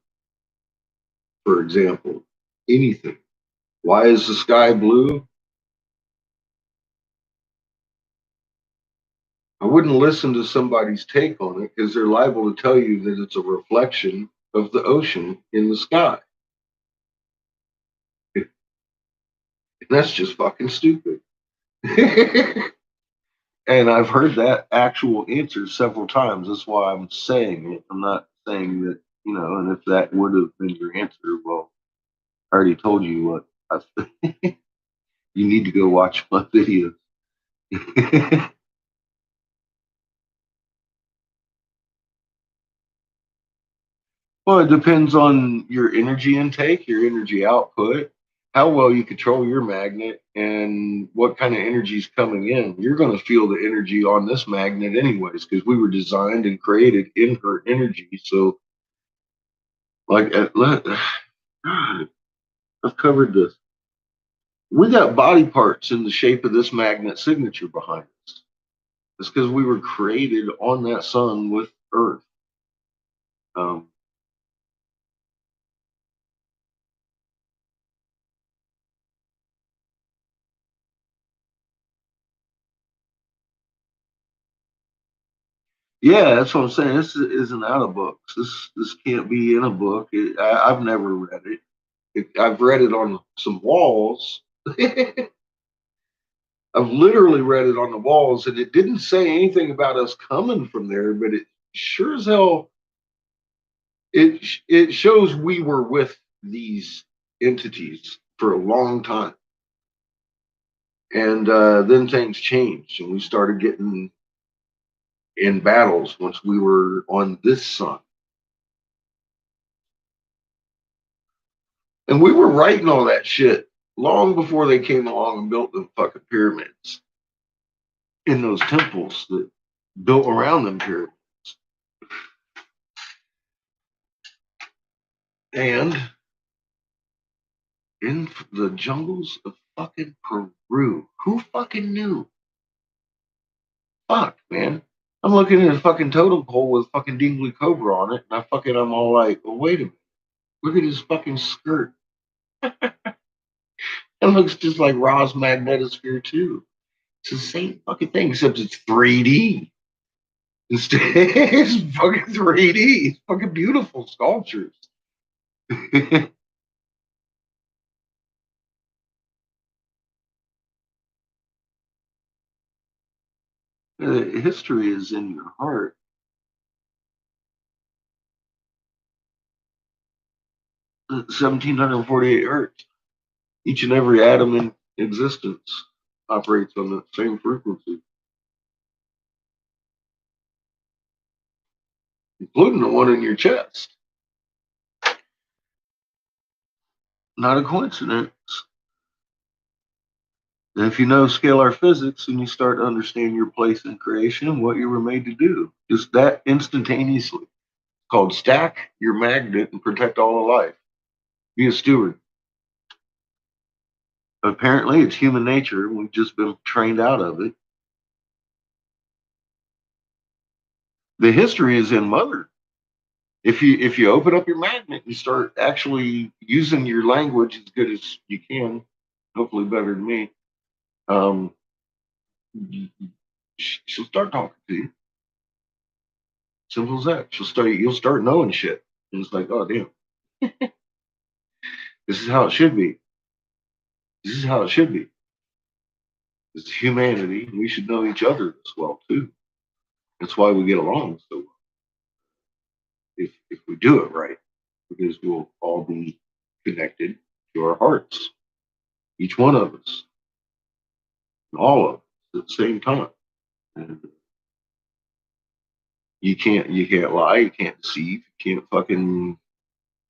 for example, anything. Why is the sky blue? I wouldn't listen to somebody's take on it because they're liable to tell you that it's a reflection of the ocean in the sky. And that's just fucking stupid. And I've heard that actual answer several times. That's why I'm saying it. I'm not saying that, and if that would have been your answer, well, I already told you what you need to go watch my videos. Well, it depends on your energy intake, your energy output, how well you control your magnet, and what kind of energy is coming in. You're going to feel the energy on this magnet anyways, because we were designed and created in her energy. So, like, God, I've covered this. We got body parts in the shape of this magnet signature behind us. It's because we were created on that sun with Earth. Yeah, that's what I'm saying. This isn't out of books. This can't be in a book. I've never read it. I've read it on some walls. I've literally read it on the walls, and it didn't say anything about us coming from there, but it sure as hell it shows we were with these entities for a long time, and then things changed, and we started getting in battles once we were on this sun. And we were writing all that shit long before they came along and built the fucking pyramids in those temples that built around them pyramids. And in the jungles of fucking Peru, who fucking knew? Fuck, man. I'm looking at a fucking totem pole with fucking Dingley Cobra on it, and I'm all like, well, wait a minute. Look at his fucking skirt. It looks just like Ra's magnetosphere too. It's the same fucking thing, except it's 3D. It's fucking 3D. It's fucking beautiful sculptures. History is in your heart. It's 1748 hertz. Each and every atom in existence operates on the same frequency, including the one in your chest. Not a coincidence. And if you know scalar physics, then you start to understand your place in creation and what you were made to do. Just that instantaneously. It's called stack your magnet and protect all of life. Be a steward. Apparently, it's human nature. We've just been trained out of it. The history is in mother. If you open up your magnet and start actually using your language as good as you can, hopefully better than me, she'll start talking to you. Simple as that. You'll start knowing shit. And it's like, oh damn. This is how it should be. This is how it should be. It's humanity. We should know each other as well too. That's why we get along so well. If we do it right, because we'll all be connected to our hearts. Each one of us. All of us at the same time. And you can't lie, you can't deceive, you can't fucking,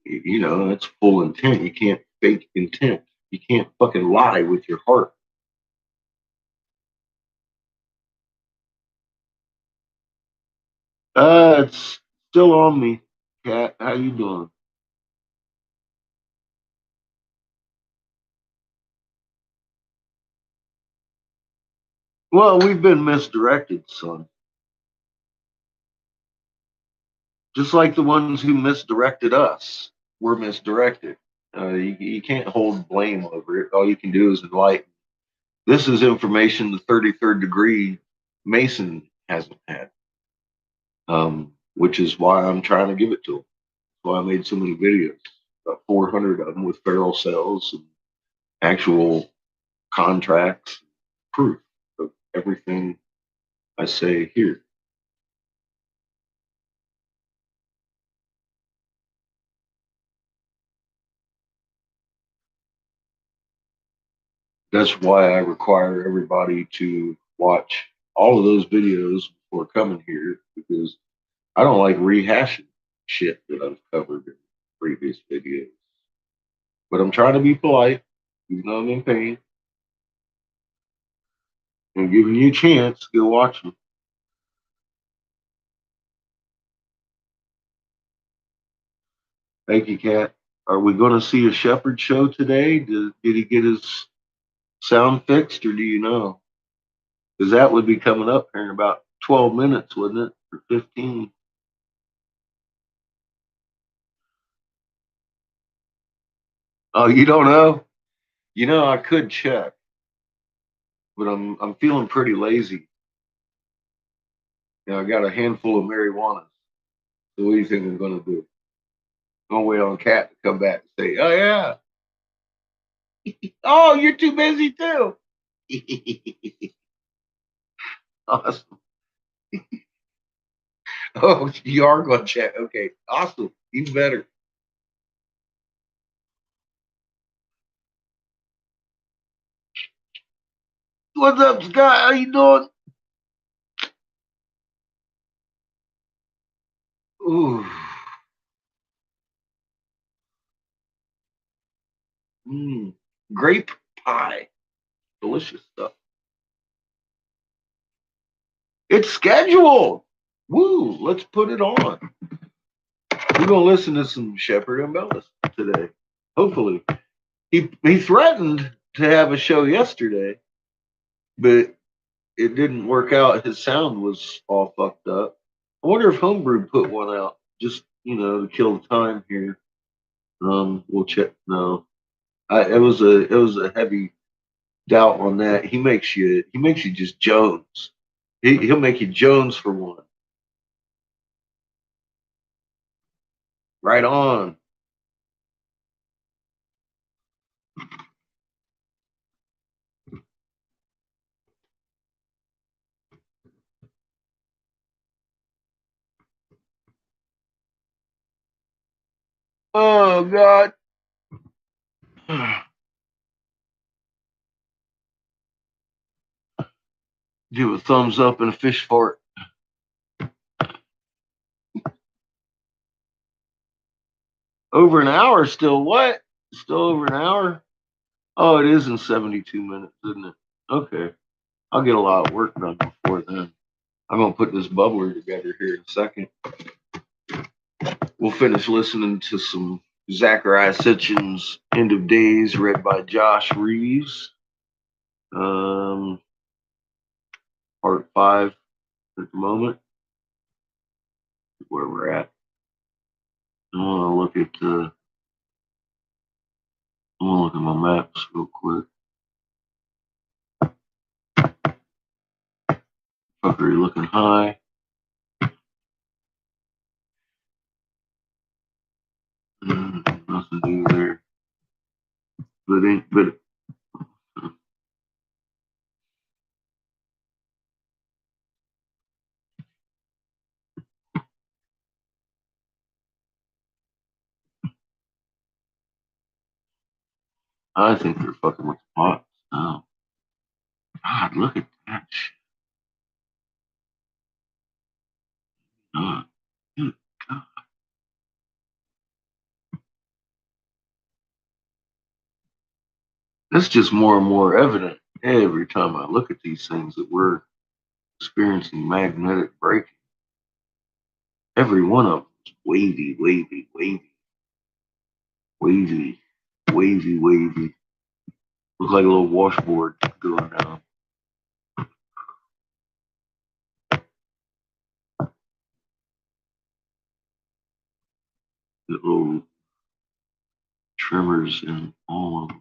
that's full intent. You can't fake intent. You can't fucking lie with your heart. It's still on me, Kat. How you doing? Well, we've been misdirected, son. Just like the ones who misdirected us were misdirected. You can't hold blame over it. All you can do is enlighten. This is information the 33rd degree Mason hasn't had, which is why I'm trying to give it to him. That's why I made so many videos, about 400 of them with feral cells and actual contracts, proof of everything I say here. That's why I require everybody to watch all of those videos before coming here, because I don't like rehashing shit that I've covered in previous videos. But I'm trying to be polite, even though I'm in pain, and giving you a chance to go watch them. Thank you, Kat. Are we going to see a Shepherd show today? Did he get his sound fixed, or do you know? Because that would be coming up here in about 12 minutes, wouldn't it? Or 15. Oh, you don't know? I could check, but I'm feeling pretty lazy. I got a handful of marijuana. So what do you think I'm going to do? I'm going to wait on Kat to come back and say, oh, yeah. Oh, you're too busy, too. Awesome. Oh, you are going to check. Okay, awesome. Even better. What's up, Scott? How you doing? Ooh. Grape pie. Delicious stuff. It's scheduled. Woo, let's put it on. We're going to listen to some Shepherd and Bellis today. Hopefully. He threatened to have a show yesterday, but it didn't work out. His sound was all fucked up. I wonder if Homebrew put one out just, to kill the time here. We'll check. No. It was a heavy doubt on that. He makes you just Jones. He'll make you Jones for one. Right on. Oh God. Give a thumbs up and a fish fart. Over an hour still. What? Still over an hour? Oh, it is in 72 minutes, isn't it? Okay. I'll get a lot of work done before then. I'm going to put this bubbler together here in a second. We'll finish listening to some Zachariah Sitchin's End of Days read by Josh Reeves. Part 5 at the moment. Where we're at. I want to look at my maps real quick. Fuckery looking high. Nothing to do there. But I think they're fucking with the pots now. God, look at that shit. God. Good God. It's just more and more evident every time I look at these things that we're experiencing magnetic breaking. Every one of them is wavy, wavy, wavy, wavy, wavy, wavy. Looks like a little washboard going down. The little tremors in all of them.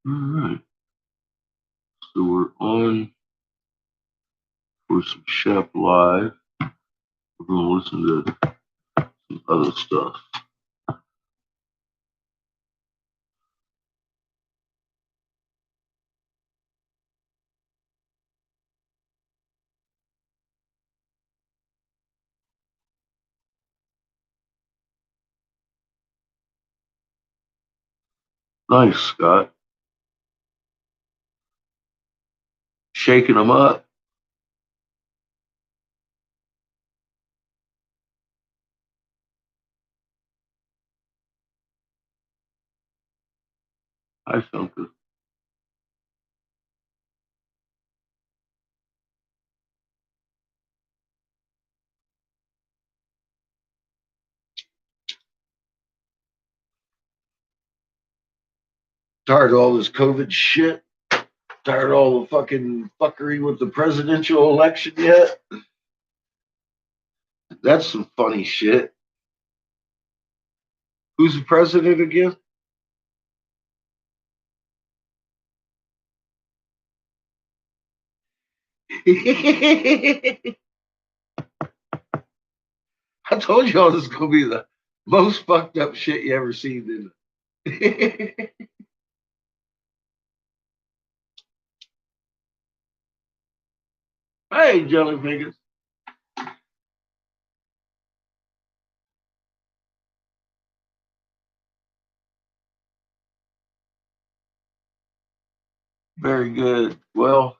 All right. So we're on for some Chef Live. We're going to listen to some other stuff. Nice, Scott. Shaking them up. Hi, Shunker. Tired of all this COVID shit. Tired of all the fucking fuckery with the presidential election yet. That's some funny shit. Who's the president again? I told y'all this is gonna be the most fucked up shit you ever seen, didn't it? Hey, jelly fingers. Very good. Well,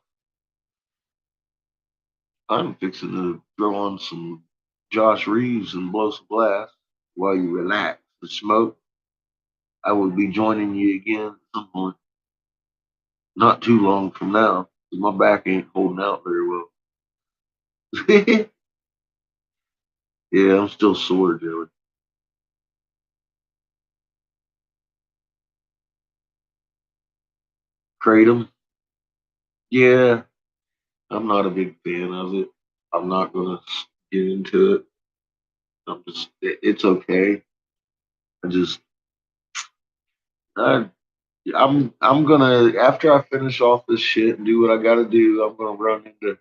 I'm fixing to throw on some Josh Reeves and blow some glass while you relax and smoke. I will be joining you again at some point. Not too long from now. My back ain't holding out very well. Yeah, I'm still sore, Joey. Kratom. Yeah, I'm not a big fan of it. I'm not gonna get into it. It's okay. I'm gonna, after I finish off this shit and do what I gotta do, I'm gonna run into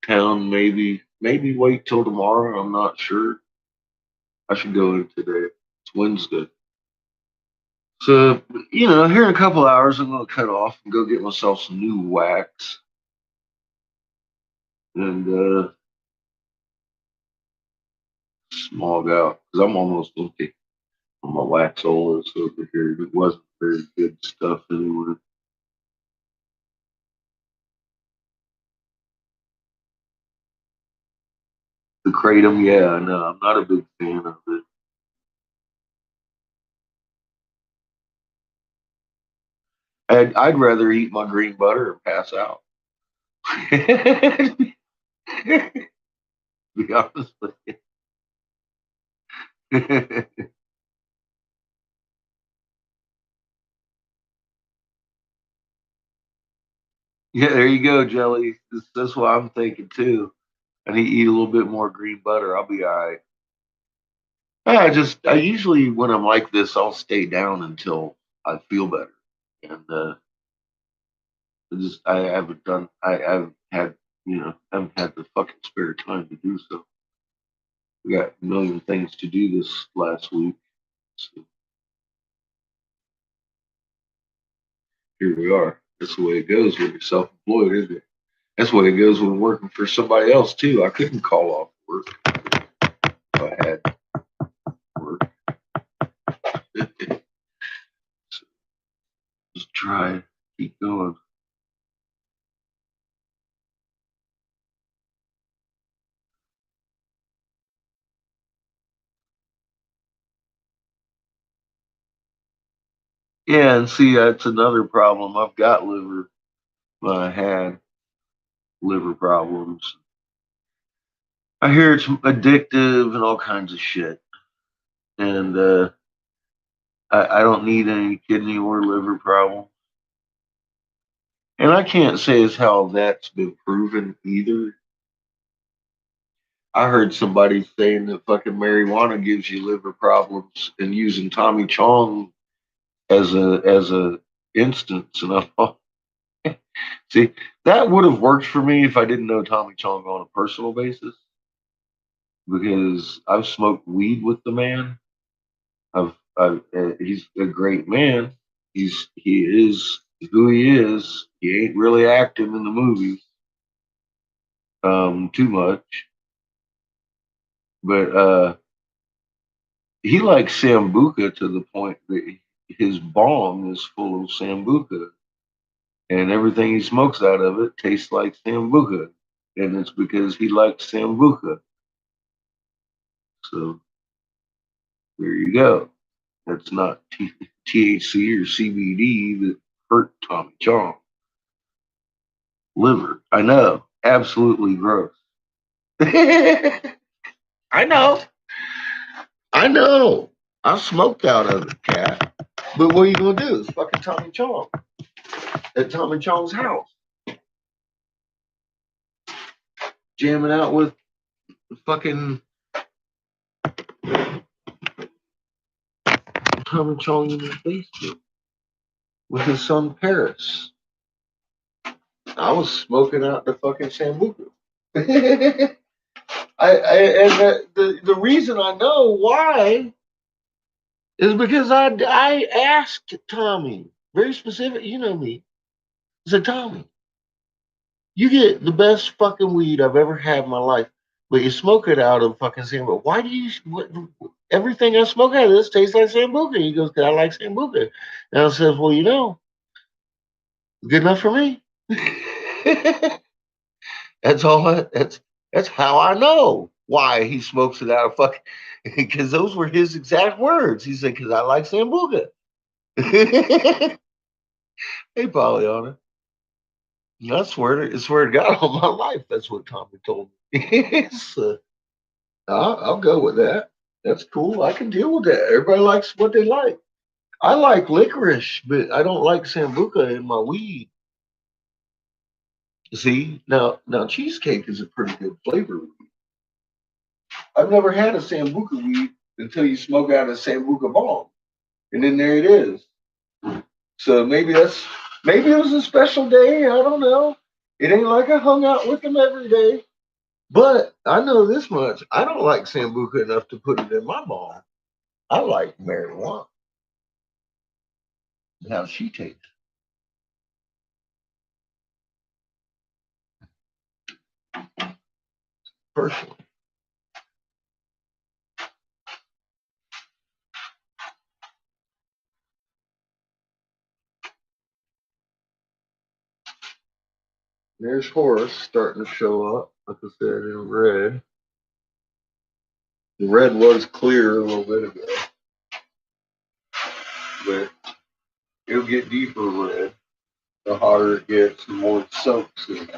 town, maybe wait till tomorrow. I'm not sure. I should go in today. It's Wednesday. So, here in a couple hours, I'm going to cut off and go get myself some new wax and smog out because I'm almost empty on my waxolas over here. It wasn't very good stuff anyway. The kratom, yeah, no, I'm not a big fan of it. I'd rather eat my green butter and pass out. To be honest with you. Yeah, there you go, Jelly. That's what I'm thinking too. I need to eat a little bit more green butter. I'll be all right. I usually, when I'm like this, I'll stay down until I feel better. And I haven't done, I've had, haven't had the fucking spare time to do so. We got a million things to do this last week. So here we are. That's the way it goes when you're self employed, isn't it? That's the way it goes when working for somebody else, too. I couldn't call off work if I had work. So just try, keep going. Yeah, and see, that's another problem. I've got liver. I had liver problems. I hear it's addictive and all kinds of shit. And I don't need any kidney or liver problem. And I can't say as how that's been proven either. I heard somebody saying that fucking marijuana gives you liver problems and using Tommy Chong as a instance. And I thought, see, that would have worked for me if I didn't know Tommy Chong on a personal basis because I've smoked weed with the man. He's a great man. He is who he is. He ain't really acting in the movies too much, but he likes sambuca to the point that his bong is full of sambuca, and everything he smokes out of it tastes like sambuca, and it's because he likes sambuca. So there you go. That's not THC or CBD that hurt Tommy Chong. Liver. I know. Absolutely gross. I know. I know. I smoked out of it, cat. But what are you gonna do? It's fucking Tommy Chong at Tommy Chong's house, jamming out with fucking Tommy Chong in his basement with his son Paris. I was smoking out the fucking sambuca. And the reason I know why is because I asked Tommy very specific. You know me. I said, Tommy, you get the best fucking weed I've ever had in my life, but you smoke it out of fucking sambuca. Why do you? Everything I smoke out of this tastes like sambuca. He goes, because I like sambuca. And I said, well, good enough for me. That's all. That's how I know why he smokes it out of fucking. Because those were his exact words. He said, because I like sambuca. Hey, Pollyanna. I swear to God on my life, that's what Tommy told me. So, I'll go with that. That's cool. I can deal with that. Everybody likes what they like. I like licorice, but I don't like sambuca in my weed. See, now cheesecake is a pretty good flavor. I've never had a Sambuca weed until you smoke out a Sambuca bomb. And then there it is. So maybe it was a special day. I don't know. It ain't like I hung out with them every day. But I know this much. I don't like Sambuca enough to put it in my bomb. I like marijuana. How she tastes. Personally. There's Horace starting to show up, like I said, in red. The red was clear a little bit ago. But it'll get deeper red. The hotter it gets, the more it soaks in.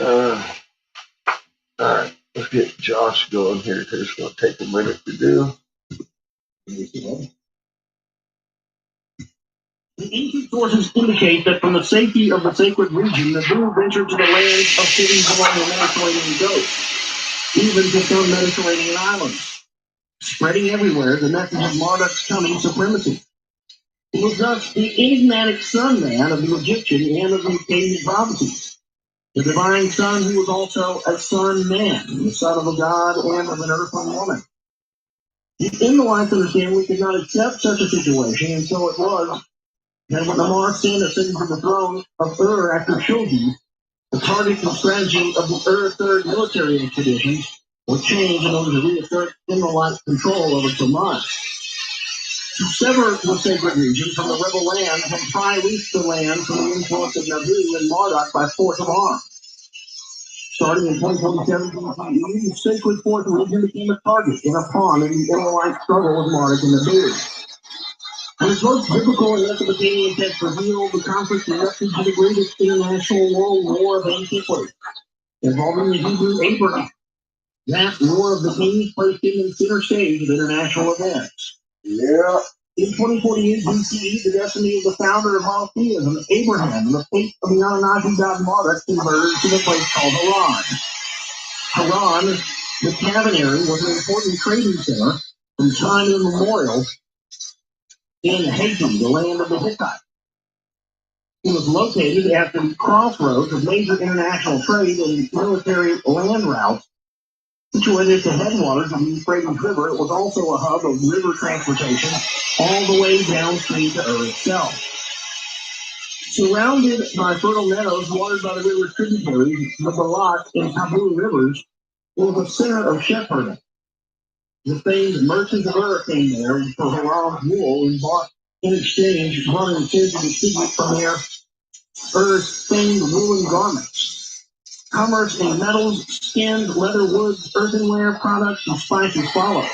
All right, let's get Josh going here because it's going to take a minute to do. The ancient sources indicate that from the safety of the sacred region, the Jews ventured to the lands of cities along the Mediterranean coast, even to some Mediterranean islands, spreading everywhere the message of Marduk's coming supremacy. He was thus the enigmatic son man of the Egyptian and of the Akkadian prophecies. The divine son who was also a son man, the son of a god and of an earthly woman. In the life understanding, we could not accept such a situation, and so it was that when Amar Sin ascended to the throne of Ur after Shilgi, the target and strategy of the Ur Third military expeditions were changed in order to reassert Himmelite control over Taman. To sever the sacred region from the rebel land and pry loose the land from the influence of Nabu and Marduk by force of arms. Starting in 2047, the sacred fourth region became a target and a pawn in the Israelite struggle with Marduk and Nabu. And its most biblical and Mesopotamian text revealed the conflict erupted to the greatest international world war of antiquity, involving the Hebrew Abraham. That War of the Kings placed him in center stage of international events. Yeah. In 2048 BCE, the destiny of the founder of monotheism, Abraham, and the fate of the Anunnaki god Marduk converged to the place called Haran. Haran, the Cavanary, was an important trading center from time immemorial in Haiti, the land of the Hittites. It was located at the crossroads of major international trade and military land routes. Situated at the headwaters of the Euphrates River, it was also a hub of river transportation all the way downstream to Ur itself. Surrounded by fertile meadows watered by the river's tributaries, the Balat and Tabu rivers, it was a center of shepherding. The famed merchants of Ur came there for Haram's wool and bought in exchange money and fish to distribute from their Ur's famed woolen garments. Commerce in metals, skins, leather, woods, earthenware products, and spices followed.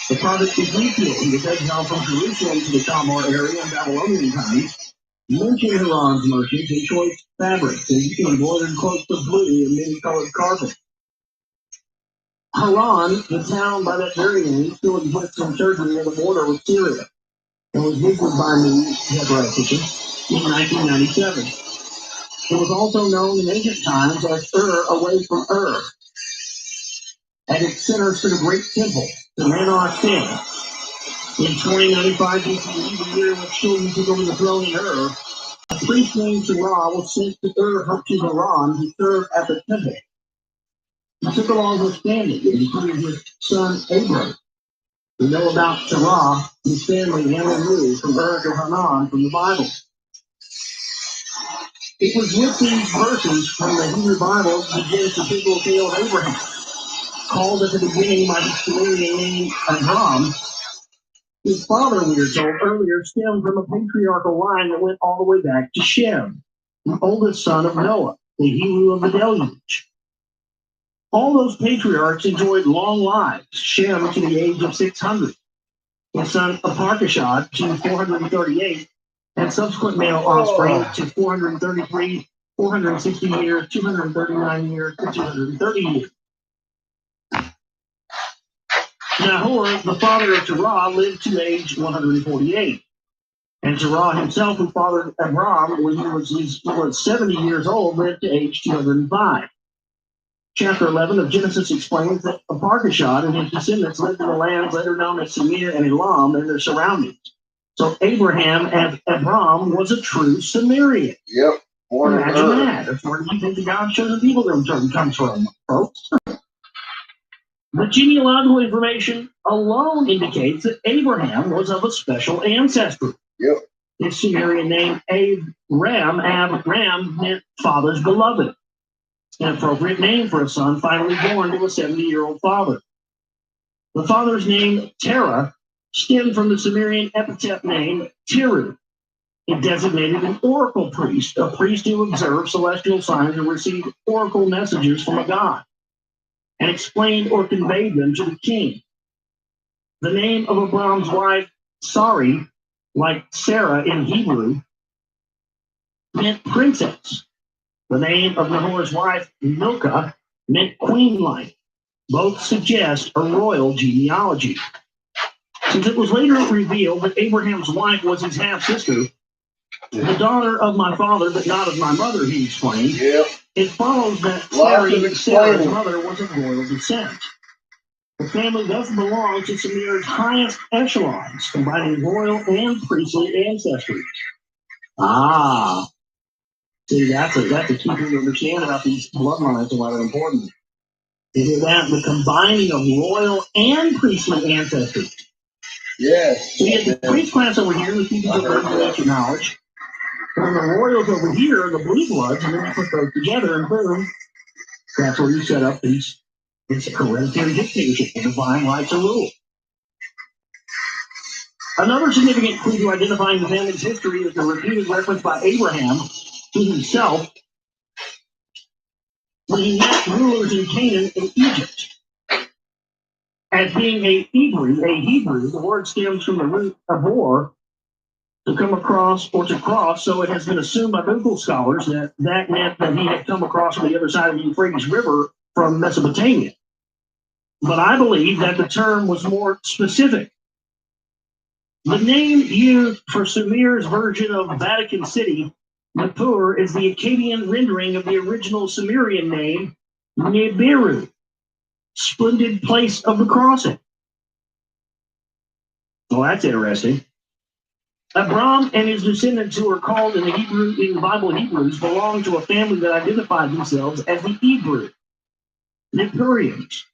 The prophet Ezekiel, who was exiled from Jerusalem to the Tamar area in Babylonian times, mentioned Haran's merchants and choice fabrics, and embroidered cloaks of blue and many-colored carpet. Haran, the town by that very name, still exists in Turkey near the border with Syria, and was visited by me, Hebraic, in 1997. It was also known in ancient times as Ur away from Ur. At its center stood a great temple, the Manar Sin. In 2095 BCE, the year in which Shilgi took over the throne in Ur, a priest named Sarah was sent to Ur up to Haran to serve at the temple. He took along his family, including his son Abram. We know about Sarah, his family, and Anu from Ur to Hanan from the Bible. It was with these verses from the Hebrew Bible that begins the biblical tale of Abraham, called at the beginning by the Sumerian name Abram, His father, we are told earlier, stemmed from a patriarchal line that went all the way back to Shem, the oldest son of Noah, the hero of the deluge. All those patriarchs enjoyed long lives, Shem to the age of 600, his son Aparkashad to 438, and subsequent male offspring to 433, 460 years, 239 years, and 230 years. Nahor, the father of Terah, lived to age 148. And Terah himself, who fathered Abram when he was 70 years old, lived to age 205. Chapter 11 of Genesis explains that Aparkashad and his descendants lived in the lands later known as Samir and Elam and their surroundings. So Abraham and Abram was a true Sumerian. Yep. Imagine that. That's where you think the God chosen people term comes from, folks. The genealogical information alone indicates that Abraham was of a special ancestry. Yep. His Sumerian name, Abram, meant father's beloved. An appropriate name for a son finally born to a 70-year-old father. The father's name, Terah, stemmed from the Sumerian epithet name, Tiru. It designated an oracle priest, a priest who observed celestial signs and received oracle messages from a god, and explained or conveyed them to the king. The name of Abram's wife, Sarai, like Sarah in Hebrew, meant princess. The name of Nahor's wife, Milcah, meant queen-like. Both suggest a royal genealogy. Since it was later revealed that Abraham's wife was his half-sister, the daughter of my father, but not of my mother, he explained, it follows that Sarah's mother was of royal descent. The family thus belonged to Sumer's highest echelons, combining royal and priestly ancestry. See, that's a key thing to understand about these bloodlines and why they're important. You hear that? The combining of royal and priestly ancestry. Yes. So you get the priest class over here, the people of ancient knowledge. And the royals over here, the blue bloods, and then you put those together, and boom, that's where you set up these. It's a hereditary dictatorship, the divine rights of rule. Another significant clue to identifying the family's history is the repeated reference by Abraham to himself when he met rulers in Canaan and Egypt. As being a Hebrew, the word stems from the root abor, to come across or to cross, so it has been assumed by biblical scholars that meant that he had come across on the other side of the Euphrates River from Mesopotamia. But I believe that the term was more specific. The name used for Sumer's version of Vatican City, Nippur, is the Akkadian rendering of the original Sumerian name, Nibiru, splendid place of the crossing. Well, that's interesting. Abram and his descendants, who are called in the Bible Hebrews, belong to a family that identified themselves as the Hebrew, Nippurians.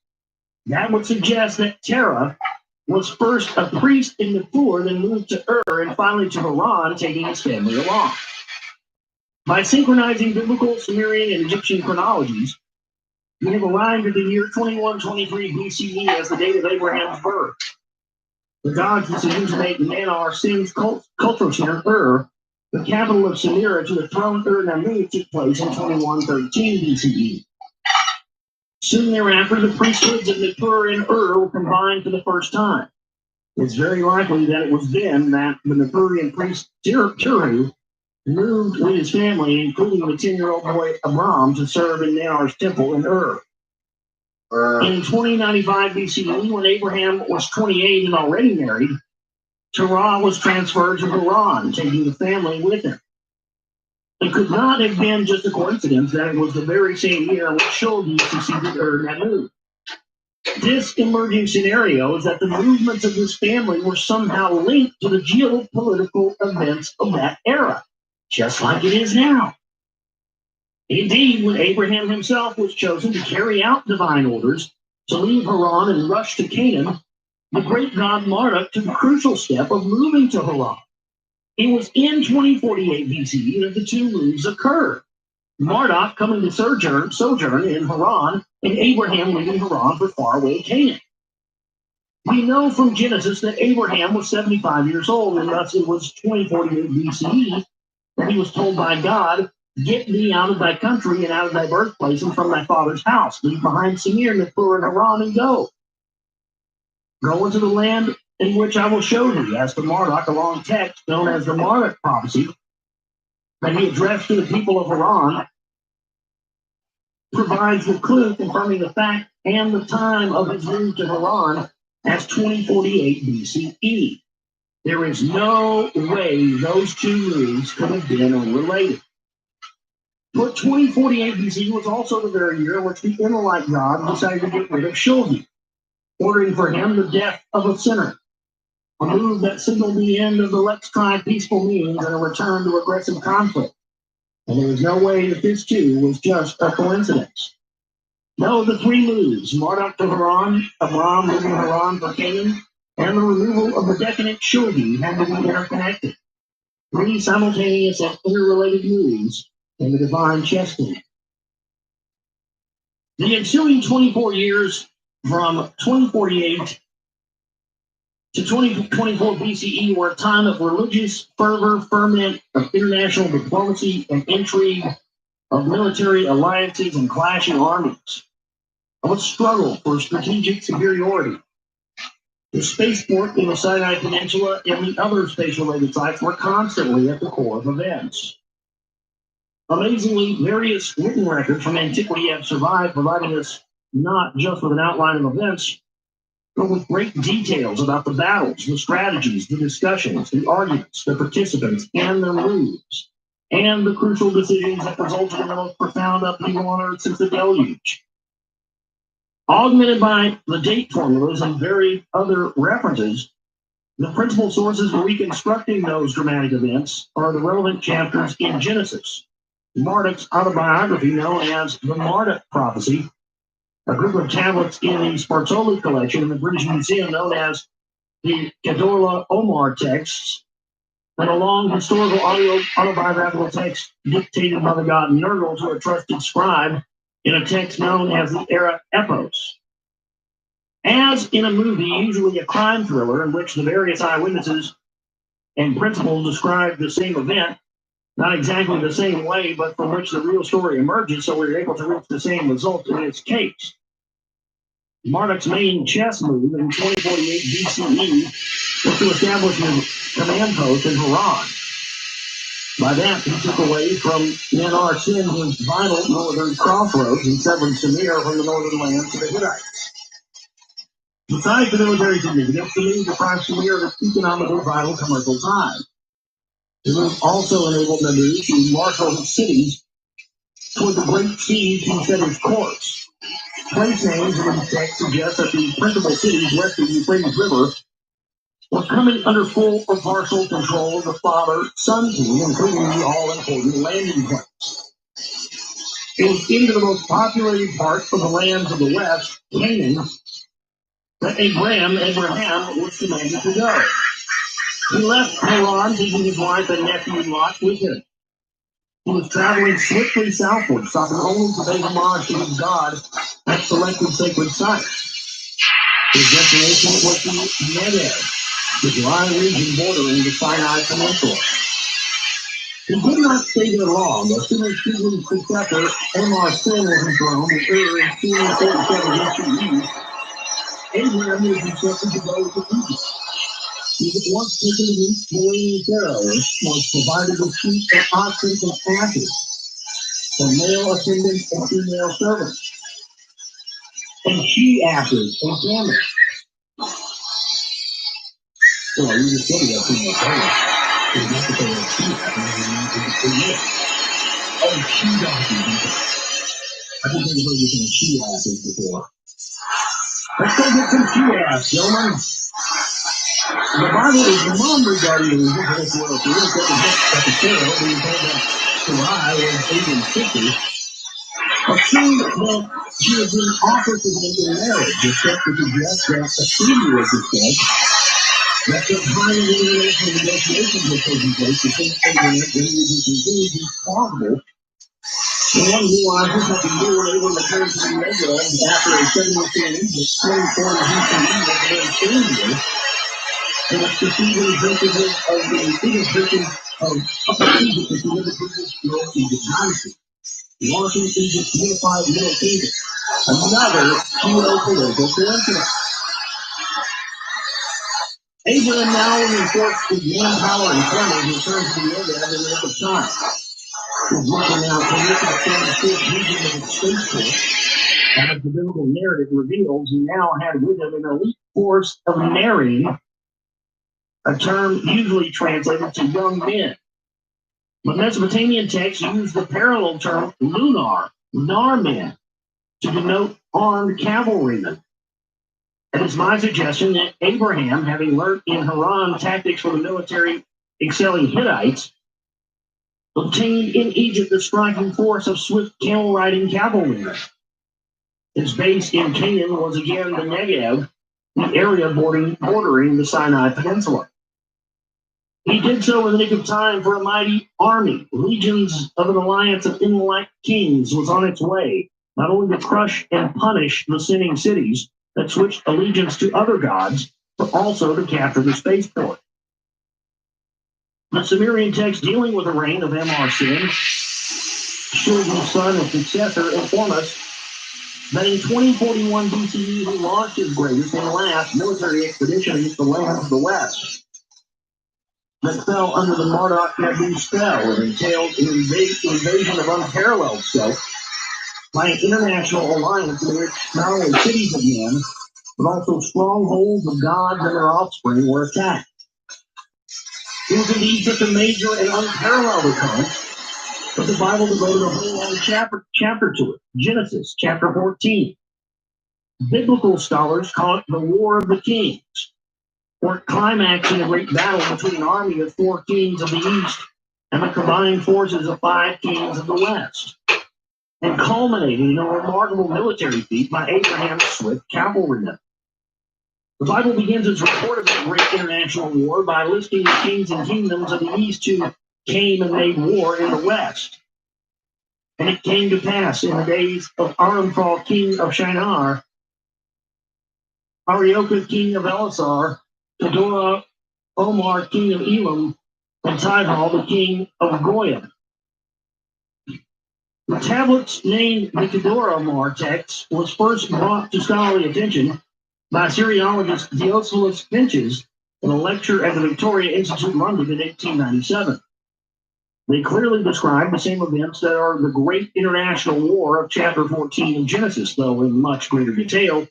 That would suggest that Terah was first a priest in Nippur, then moved to Ur, and finally to Haran, taking his family along. By synchronizing biblical, Sumerian, and Egyptian chronologies, we have arrived at the year 2123 BCE as the date of Abraham's birth. The gods' decision to make Nanar Sin's cultural center, Ur, the capital of Sumer, to the throne Ur-Nammu took place in 2113 BCE. Soon thereafter, the priesthoods of Nippur and Ur were combined for the first time. It's very likely that it was then that the Nippurian priest Tiru moved with his family, including the 10-year-old boy Abram, to serve in Nanar's temple in Ur. In 2095 BCE, when Abraham was 28 and already married, Terah was transferred to Haran, taking the family with him. It could not have been just a coincidence that it was the very same year in which Shogi succeeded Ur-Nammu. This emerging scenario is that the movements of this family were somehow linked to the geopolitical events of that era, just like it is now. Indeed, when Abraham himself was chosen to carry out divine orders to leave Haran and rush to Canaan, the great god Marduk took a crucial step of moving to Haran. It was in 2048 BCE that the two moves occurred. Marduk coming to sojourn in Haran, and Abraham leaving Haran for faraway Canaan. We know from Genesis that Abraham was 75 years old, and thus it was 2048 BCE that he was told by God, "Get thee out of thy country and out of thy birthplace and from thy father's house. Leave behind Samir and Nippur and Haran and go. Go into the land in which I will show thee." As to Marduk, a long text known as the Marduk prophecy that he addressed to the people of Haran provides the clue confirming the fact and the time of his move to Haran as 2048 BCE. There is no way those two moves could have been unrelated. But 2048 BC was also the very year in which the Israelite God decided to get rid of Shulgi, ordering for him the death of a sinner, a move that signaled the end of the Let's Try peaceful means and a return to aggressive conflict. And there is no way that this too was just a coincidence. No, the three moves, Marduk to Haran, Abram moving Haran for Canaan, and the removal of the decadent Shulgi had to be interconnected. Three simultaneous and interrelated moves in the divine chess game. The ensuing 24 years from 2048 to 2024 BCE were a time of religious fervor, ferment, of international diplomacy and intrigue, of military alliances and clashing armies, of a struggle for strategic superiority. The spaceport in the Sinai Peninsula and the other space-related sites were constantly at the core of events. Amazingly, various written records from antiquity have survived, providing us not just with an outline of events, but with great details about the battles, the strategies, the discussions, the arguments, the participants, and their moves, and the crucial decisions that resulted in the most profound upheaval on Earth since the deluge. Augmented by the date formulas and various other references, the principal sources for reconstructing those dramatic events are the relevant chapters in Genesis, Marduk's autobiography known as the Marduk Prophecy, a group of tablets in the Spartoli collection in the British Museum known as the Kedorla Omar texts, and a long historical autobiographical text dictated by the god Nergal to a trusted scribe in a text known as the Era Epos. As in a movie, usually a crime thriller in which the various eyewitnesses and principals describe the same event, not exactly the same way, but from which the real story emerges, so we're able to reach the same result in its case. Marduk's main chess move in 2048 BCE was to establish his command post in Haran. By that, he took away from Nanar Sin his vital northern crossroads and severed Samir from the northern lands to the Hittites. Besides the military significance, the move deprived Samir of its economically vital commercial ties. The move also enabled Nabu to marshal his cities toward the Great Sea to set his course. Place names in the text suggest that the principal cities west of the Euphrates River was coming under full or partial control of the father-son team, including the all-important landing place. It was into the most populated part of the lands of the West, Canaan, that Abraham was commanded to go. He left Haran, taking his wife and nephew Lot with him. He was traveling swiftly southward, stopping only to pay homage to his God at selected sacred sites. His destination was the Negev, the dry region bordering the Sinai Peninsula. He did not stay there long. As soon as Stephen's successor, Omar Sin, was enthroned in 247 BCE, Abraham was instructed to go to Egypt. He was at once taken to meet the Memphis Pharaohs, was provided with sheep and oxen and asses, for male attendants and female servants, and she-asses and camels. Well, you just said he got female servants. So you have to say that she-asses. Oh, she-donkeys. I didn't think about using she-asses before. Let's go get some she-ass, gentlemen. The Bible is mum regarding the reason for this world. If you look at the Pharaoh, being told that Sarai was 850, assumed that she had been offered to him in marriage, except to suggest that a treaty was discussed, that the time of the international negotiations were taking place between Abraham and he would be considered responsible One nuances that the year when able to return to the Negev after a 7-year in Egypt, 24 BCE was a very shame year, in which the season vintages of the biggest victims of Upper Egypt is the biggest Middle Egypt dynasty, launching Egypt's unified Middle Kingdom. Another geopolitical coincidence. Abraham now reinforced his manpower and family returns to the Negev in the nick of time. His working now connected to the fifth region of its space force, and as the biblical narrative reveals, he now had with him an elite force of Nerim, a term usually translated to young men. But Mesopotamian texts use the parallel term lunar, narmen, to denote armed cavalrymen. It is my suggestion that Abraham, having learned in Haran tactics for the military excelling Hittites, obtained in Egypt the striking force of swift camel-riding cavalrymen. His base in Canaan was again the Negev, the area bordering the Sinai Peninsula. He did so in the nick of time, for a mighty army, legions of an alliance of Inlite kings, was on its way, not only to crush and punish the sinning cities that switched allegiance to other gods, but also to capture the spaceport. The Sumerian text dealing with the reign of Sin, Shulgi's son and successor, inform us that in 2041 BCE he launched his greatest and last military expedition against the lands of the West that fell under the Marduk-Nabu spell and entailed an invasion of unparalleled scope by an international alliance in which not only cities of men, but also strongholds of gods and their offspring were attacked. It was indeed such a major and unparalleled occurrence that the Bible devoted a whole long chapter to it, Genesis chapter 14. Biblical scholars call it the War of the Kings, or climaxing a great battle between an army of 4 kings of the east and the combined forces of 5 kings of the west, and culminating in a remarkable military feat by Abraham's swift cavalrymen. The Bible begins its report of that great international war by listing the kings and kingdoms of the east who came and made war in the west. And it came to pass in the days of Aramphal, king of Shinar, Ariochah, king of Elasar, Kedorah, Omar, king of Elam, and Tibhal, the king of Goyim. The tablets named the Kedorah Omar text was first brought to scholarly attention by Syriologist Theophilus Finches in a lecture at the Victoria Institute, London in 1897. They clearly describe the same events that are the great international war of chapter 14 of Genesis, though in much greater detail.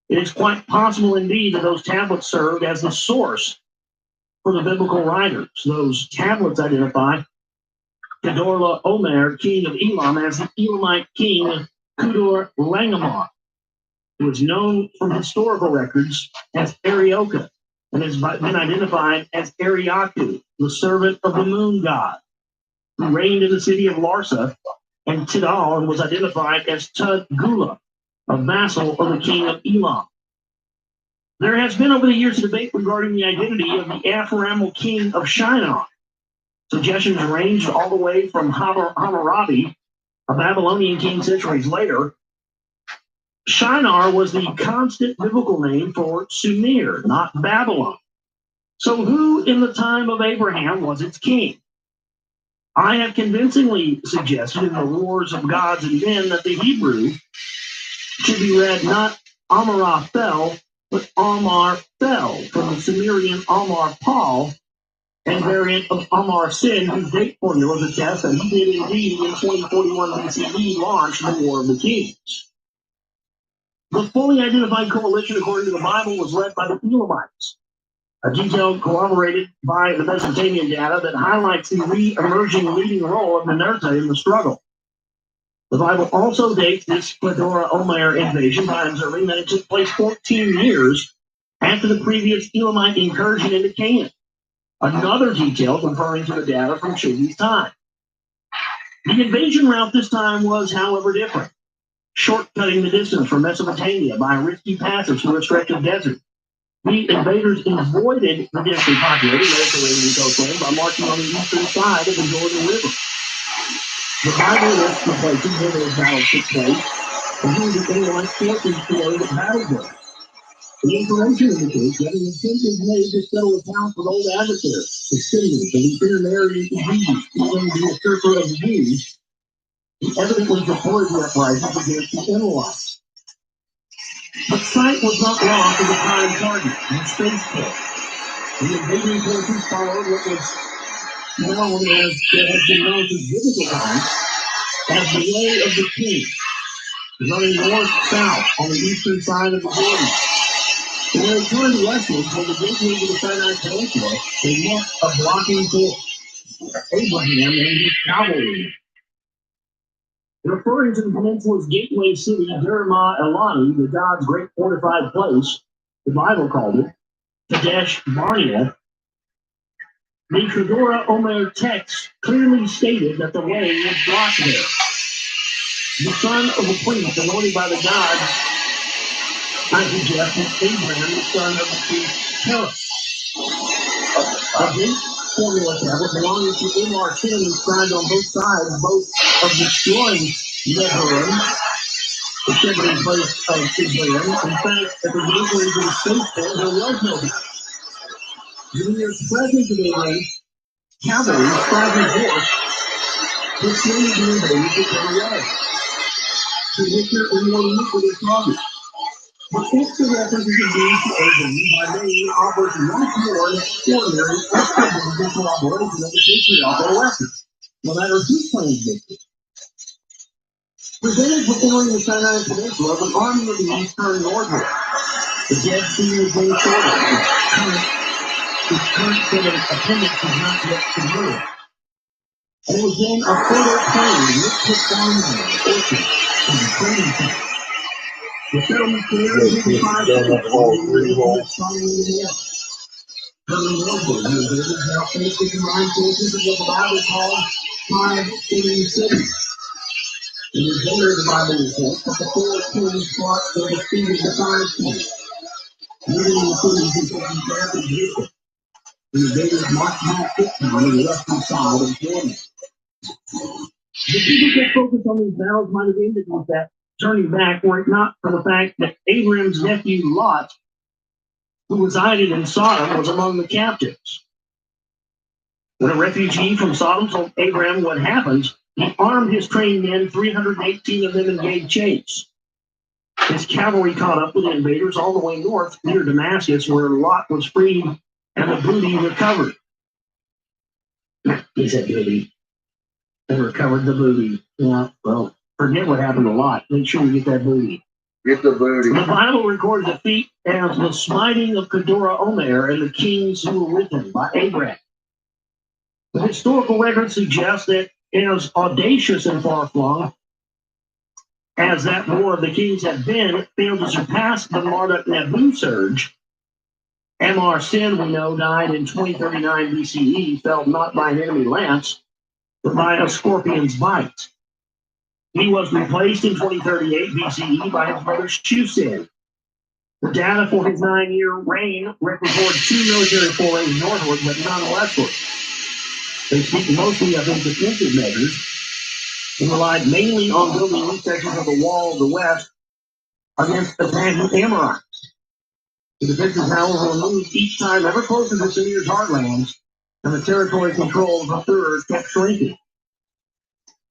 It is quite possible indeed that those tablets served as the source for the biblical writers. Those tablets identify Kedorah Omer, king of Elam, as the Elamite king Kedor Langamar, who is known from historical records as Ariochah, and has been identified as Ariaku, the servant of the moon god, who reigned in the city of Larsa and Tidal, and was identified as Tud-Gula, a vassal of the king of Elam. There has been over the years a debate regarding the identity of the Ephraimite king of Shinar. Suggestions ranged all the way from Hammurabi, a Babylonian king centuries later. Shinar was the constant biblical name for Sumer, not Babylon. So who in the time of Abraham was its king? I have convincingly suggested in the Wars of Gods and Men that the Hebrew should be read not Amaraphel, but Amar-Phel, from the Sumerian Amar-Pal, and variant of Amar-Sin, whose date formulas attest that he did indeed in 2041 BCE launch the War of the Kings. The fully identified coalition, according to the Bible, was led by the Elamites, a detail corroborated by the Mesopotamian data that highlights the re-emerging leading role of Ninurta in the struggle. The Bible also dates this Kedorah Omer invasion by observing that it took place 14 years after the previous Elamite incursion into Canaan, another detail conferring to the data from Shulgi's time. The invasion route this time was, however, different, shortcutting the distance from Mesopotamia by a risky passage through a stretch of desert. The invaders avoided the densely populated Mediterranean coastline by marching on the eastern side of the Jordan River. The Bible lists the places where those battles took place, and who the Israelites fought these created battles with. The information indicates that an attempt is made to settle accounts with old adversaries, the Syrians, and the intermarrying to Jews, even the usurper of the Jews, who evidently supported the uprisings against the Israelites. But sight was not lost of the prime target, the spaceport. The invading forces followed what was known as, that has been known since biblical times, as the Way of the King, running north-south on the eastern side of the Jordan. When they turned westward from the gateway to the Sinai Peninsula, they met a blocking force, Abraham and his cavalry. Referring to the peninsula's gateway city, Jeremiah Elani, the God's great fortified place, the Bible called it, Kadesh Barnea, the Kedora Omer text clearly stated that the way was blocked there. The son of a priest anointed by the gods, I suggest, was Abraham, the son of the priest Terah. A Greek formula tablet belonging to Umar Sin inscribed on both sides, both of destroying Neherim, the second place of Israel. In fact, at the gateway to the spaceport, there was no God. The mere presence of Abraham's cavalry, striking horse, persuaded the invaders to turn away. To Victor and more for their target. But extra references are being to Abraham by name offers once more an extraordinary extra-biblical corroboration of the patriarchal record, no matter who claims victory. Presented for entering the Sinai Peninsula, the army of the east turned northward. The Dead Sea was being shorter. Its current set of appendix was not yet submerged. And it was then a fertile plain mixed with farmland, orchards, and the trading camp. The settlement there is the 5 days of the following the hill. Turning northward, the invaders now faced the combined forces of what the Bible calls 5 city cities. In the later the Bible reports that the 4 kings fought and defeated the 5 kings. Leading the cities into the camp of Jacob. The invaders marched back this time on the western side of Jordan. The biblical focus on these battles might have ended with that turning back were it not for the fact that Abraham's nephew Lot, who resided in Sodom, was among the captives. When a refugee from Sodom told Abraham what happened, he armed his trained men, 318 of them, and gave chase. His cavalry caught up with the invaders all the way north near Damascus, where Lot was freed and the booty recovered. He said booty. They recovered the booty. Yeah, well, forget what happened to Lot. Make sure you get that booty. Get the booty. The Bible records the feat as the smiting of Kedora Omer and the kings who were with him by Abraham. The historical record suggests that as audacious and far-flung as that war of the kings had been, it failed to surpass the Marduk-Nebu surge. Amar Sin, we know, died in 2039 BCE, felled not by an enemy lance, but by a scorpion's bite. He was replaced in 2038 BCE by his brother Shusin. The data for his 9-year reign record 2 military forays northward, but none westward. They speak mostly of his defensive measures and relied mainly on building new sections of the wall of the west against attacking Amorites. The defenses, however, were moved each time ever closer to Semir's heartlands, and the territory control of the third kept shrinking.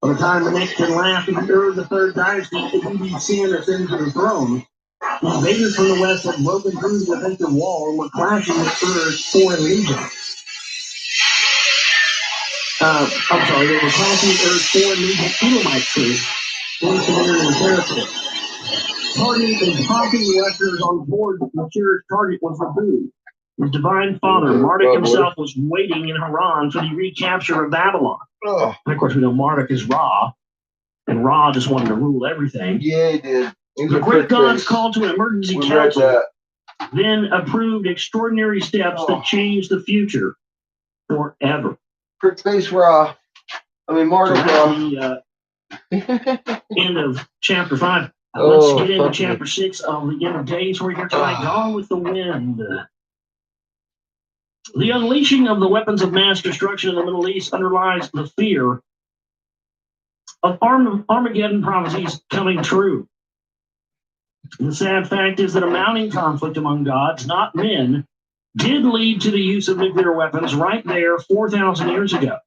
By the time the next and last of the third dynasty, Ibn Sin ascended to the throne, the invaders from the west had broken through the defensive wall and were clashing with Ur's foreign legions. They were clashing with Ur's foreign legion Edomite troops in Sumerian territory. Targeting and taunting the Westerners on board, the Assyrian target was the booty. His divine father, Marduk himself, was waiting in Haran for the recapture of Babylon. And of course, we know Marduk is Ra, and Ra just wanted to rule everything. Yeah, he did. The great gods called to an emergency council, then approved extraordinary steps that changed the future forever. Prick face Ra. Marduk Ra. The end of chapter 5. Let's get into chapter 6 of the End of Days. We're here tonight, Gone with the Wind. The unleashing of the weapons of mass destruction in the Middle East underlies the fear of Armageddon prophecies coming true. The sad fact is that a mounting conflict among gods, not men, did lead to the use of nuclear weapons right there 4,000 years ago.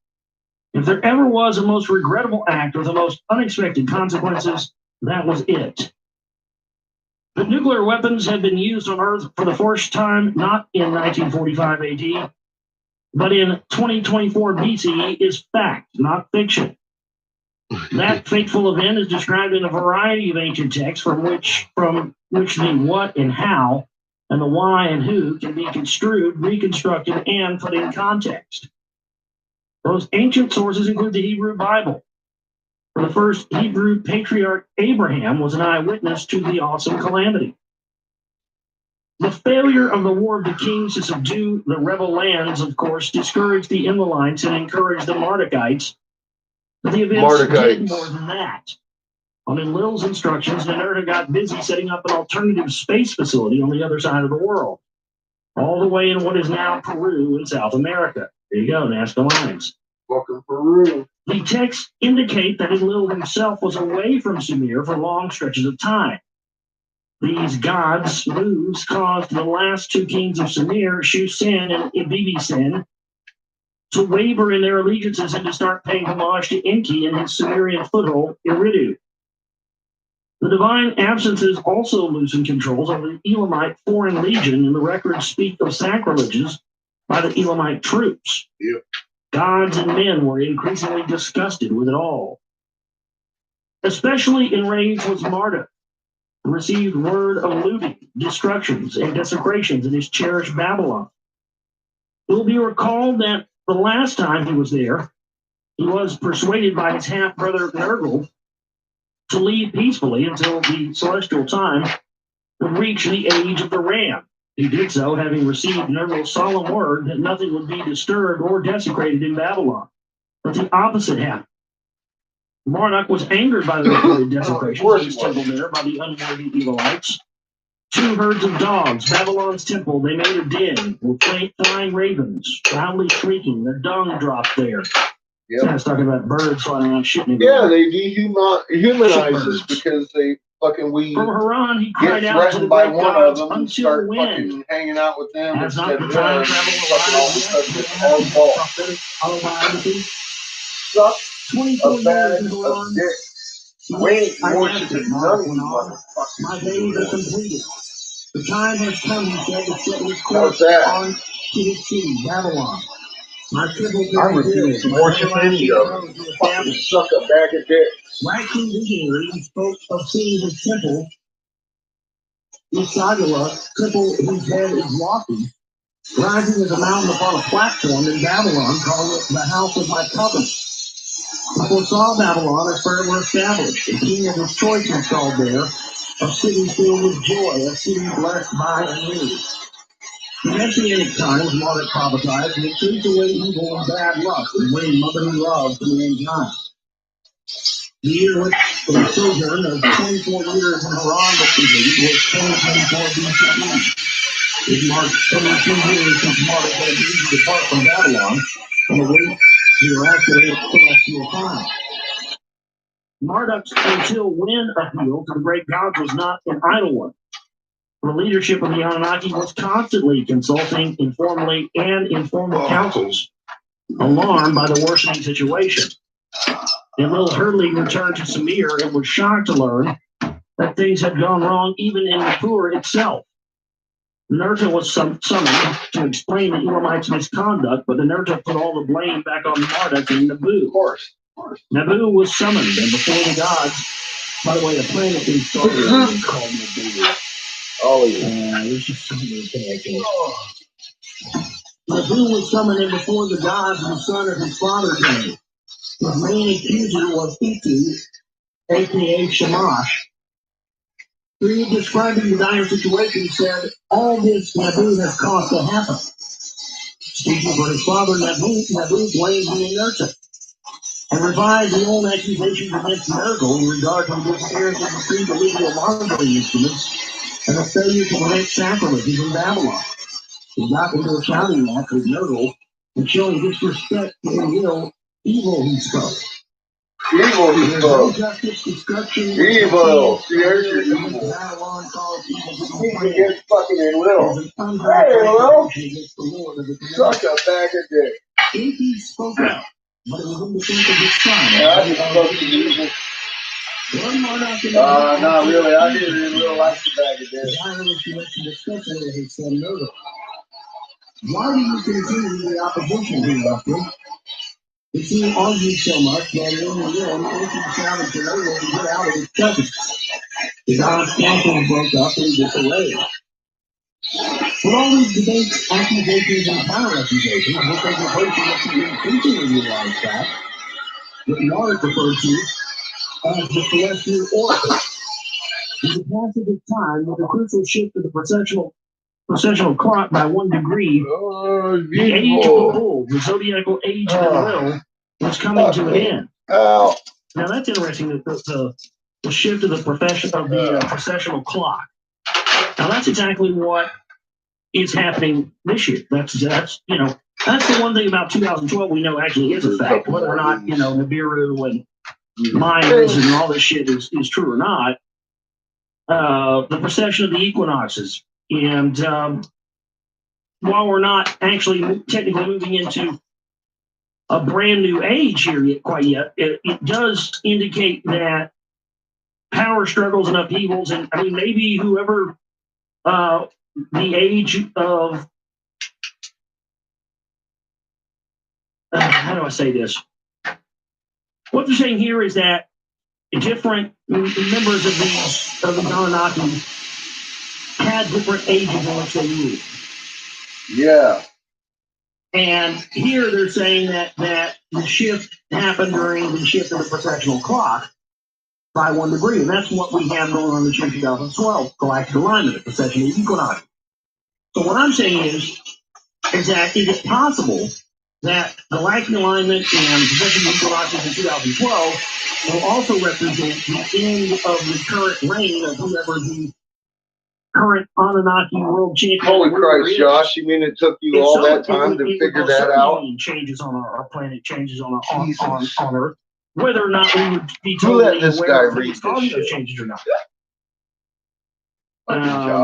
If there ever was a most regrettable act with the most unexpected consequences, that was it. But nuclear weapons had been used on Earth for the first time not in 1945 AD, but in 2024 BCE is fact, not fiction. That fateful event is described in a variety of ancient texts from which the what and how and the why and who can be construed, reconstructed, and put in context. Those ancient sources include the Hebrew Bible. For the first Hebrew patriarch, Abraham was an eyewitness to the awesome calamity. The failure of the War of the Kings to subdue the rebel lands, of course, discouraged the Israelites and encouraged the Mardochites. But the events did more than that. On Enlil's instructions, Ninurta got busy setting up an alternative space facility on the other side of the world, all the way in what is now Peru in South America. There you go, National Lines. Welcome, Peru. The texts indicate that Enlil himself was away from Sumir for long stretches of time. These gods' moves caused the last two kings of Sumir, Shu-Sen and Ibibi-Sen, to waver in their allegiances and to start paying homage to Enki and his Sumerian foothold, Eridu. The divine absences also loosened controls over the Elamite Foreign Legion, and the records speak of sacrileges by the Elamite troops. Yep. Gods and men were increasingly disgusted with it all. Especially enraged was Marduk, who received word of looting, destructions, and desecrations in his cherished Babylon. It will be recalled that the last time he was there, he was persuaded by his half-brother Nergal to leave peacefully until the celestial time would reach the age of the ram. He did so, having received Nergal's solemn word that nothing would be disturbed or desecrated in Babylon. But the opposite happened. Marduk was angered by the reported desecration of his temple there by the unworthy Evilites. 2 herds of dogs, Babylon's temple, they made a din with flying ravens, loudly shrieking. Their dung dropped there. Yep. I was talking about birds flying around shitting. Yeah, they dehumanize us because they fucking From Haran, he get cried out to the by great one gods, of them and until start when? fucking hanging out with them Has instead not of the time them. travel Fucking all of a sudden it's our fault. prophetic autobiography? Suck 24 a years bag in of Haran. dick. We ain't worshiping none of you motherfuckers. My days are completed. The time has come, he said, to set his course on to his city, Babylon. My temple I refuse to worship any of them. Fucking suck a bag of dicks. Waxing visionary, he spoke of seeing his temple, Isagala, temple whose head is lofty, rising as a mountain upon a platform in Babylon, calling it the house of my covenant. He foresaw Babylon as forever established, a king of his choice installed there, a city filled with joy, a city blessed by and new. The Messianic times, Marduk prophesied, will chase away evil and bad luck and bring motherly love to mankind. The year which the sojourn of 24 years in Haran was completed was 2024 BCE. It marked 72 years since Marduk had agreed to depart from Babylon and await the oracular celestial time. Marduk's until when appeal to the great gods was not an idle one. The leadership of the Anunnaki was constantly consulting informally and informal councils, alarmed by the worsening situation. Enlil Hurley returned to Sumir and was shocked to learn that things had gone wrong even in Nippur itself. Ninurta was summoned to explain the Elamites' misconduct, but Ninurta put all the blame back on Marduk and Nabu. Of course. Nabu was summoned, and before the gods, by the way, the planet being started is called Nabu. Oh, yeah. There's just so many connections. Nabu was summoned, and before the gods, the son of his father came. His main accuser was Itu, a.k.a. Shamash. He describing the dire situation said, all this Nabu has caused to happen. Speaking for his father, Nabu blamed the Ninurta and revived the old accusations against Nergal in regard to the disappearance of the 3 illegal monitoring instruments and the failure to prevent sacrileges in Babylon. He got into a shouting match with Nergal and showing disrespect to Enlil, evil he spoke. Evil, he spoke. Evil. See, there's your evil. He gets fucking in Will. Hey, Will. Such a bag of dick. He spoke out, but it was in defense of his son. Yeah, I just spoke to evil. Not really. I didn't really like the bag of dick. Why do you continue the opposition here, Upton? The team argued so much that in the end, Anthony shouted to Noah to get out of his cousin. The God's council broke up in disarray. With all these debates, accusations, and counter-accusations, we're taking place in the increasingly realized fact that the art referred to as the celestial oracle. In the passage of time, with a crucial shift of the processional clock by 1 degree, the age of the bull, the zodiacal age of the will, was coming to an end. Now that's interesting. The shift of the processional clock. Now that's exactly what is happening this year. That's the one thing about 2012 we know actually is a fact. Whether or not Nibiru and Mayans and all this shit is true or not. The precession of the equinoxes. And while we're not actually technically moving into a brand new age here quite yet, it does indicate that power struggles and upheavals, and I mean, maybe whoever the age of, how do I say this? What they're saying here is that different members of the Anunnaki had different ages in which they moved. Yeah. And here they're saying that the shift happened during the shift of the processional clock by 1 degree. And that's what we have going on in the year 2012, galactic alignment, the precession of equinox. So what I'm saying is that is it possible that galactic alignment and precession of equinoxes in 2012 will also represent the end of the current reign of whoever the current Anunnaki world champion. Holy Christ, Josh! You mean it took you all that time to figure that out? Changes on our planet, changes on Earth. Whether or not we would be totally aware of these changes or not.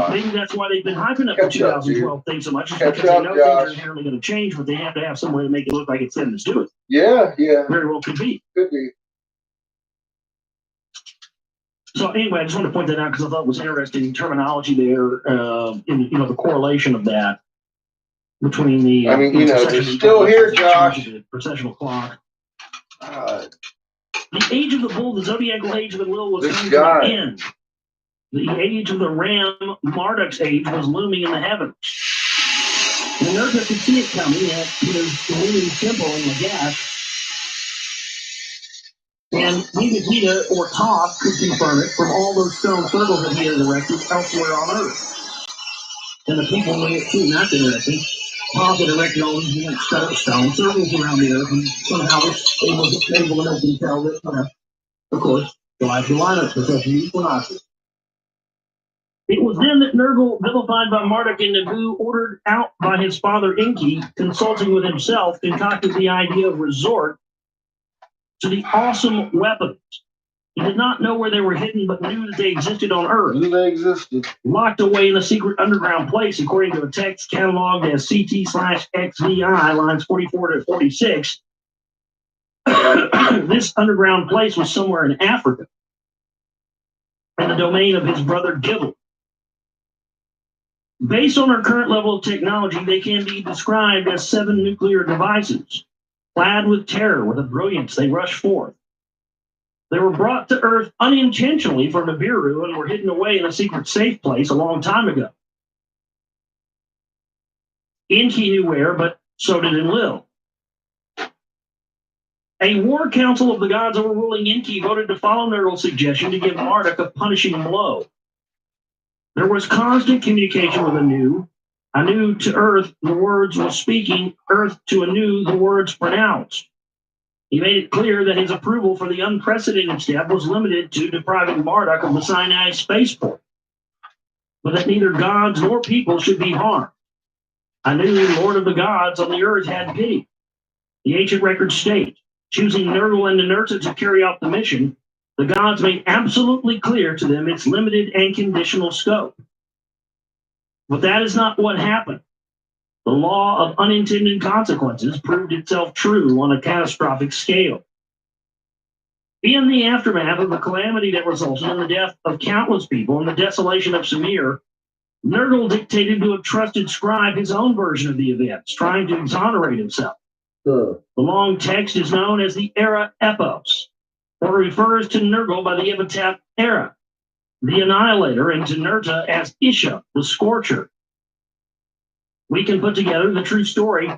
Maybe that's why they've been hyping up the 2012 thing so much. Because they know things are inherently going to change, but they have to have some way to make it look like it's them that's doing it. Yeah. Very well could be. Could be. So anyway, I just wanted to point that out because I thought it was interesting terminology there, in the correlation of that between the. They're still here, Josh. The processional clock. The age of the bull, the zodiacal age of the will, was coming to an end. The age of the ram, Marduk's age, was looming in the heavens. And Nerva could see it coming at his looming temple in Lagash. And neither or Toph could confirm it from all those stone circles that he had erected elsewhere on Earth. And the people knew it too, not interesting. Toph had erected all these stone circles around the Earth, and somehow they was able to make them tell that, of course, the life of Linus, procession of equinoxes. It was then that Nergal, vilified by Marduk and Nabu, ordered out by his father Enki, consulting with himself, concocted the idea of resort to the awesome weapons. He did not know where they were hidden, but knew that they existed on Earth. Knew they existed. Locked away in a secret underground place, according to a text cataloged as CT/XVI, lines 44 to 46. This underground place was somewhere in Africa, in the domain of his brother Gibble. Based on our current level of technology, they can be described as 7 nuclear devices. Clad with terror, with a brilliance, they rush forth. They were brought to Earth unintentionally from Nibiru and were hidden away in a secret safe place a long time ago. Enki knew where, but so did Enlil. A war council of the gods overruling Enki voted to follow Nergal's suggestion to give Marduk a punishing blow. There was constant communication with Anu. Anu to Earth, the words was speaking. Earth to Anu, the words pronounced. He made it clear that his approval for the unprecedented step was limited to depriving Marduk of the Sinai spaceport, but that neither gods nor people should be harmed. Anu, Lord of the gods on the earth, had pity. The ancient records state, Choosing Nergal and Ninurta to carry out the mission, the gods made absolutely clear to them its limited and conditional scope. But that is not what happened. The law of unintended consequences proved itself true on a catastrophic scale. In the aftermath of the calamity that resulted in the death of countless people and the desolation of Sumir, Nergal dictated to a trusted scribe his own version of the events, trying to exonerate himself. The long text is known as the Era Epos, or refers to Nergal by the epithet Era, the Annihilator, and to Ninurta as Isha, the Scorcher. We can put together the true story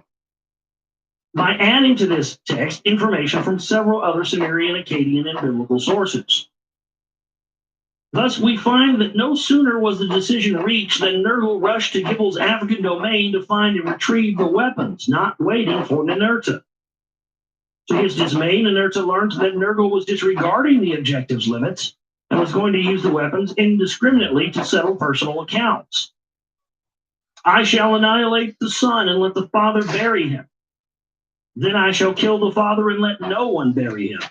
by adding to this text information from several other Sumerian, Akkadian, and biblical sources. Thus, we find that no sooner was the decision reached than Nergal rushed to Gibbel's African domain to find and retrieve the weapons, not waiting for Ninurta. To his dismay, Ninurta learned that Nergal was disregarding the objective's limits and was going to use the weapons indiscriminately to settle personal accounts. I shall annihilate the son and let the father bury him. Then I shall kill the father and let no one bury him,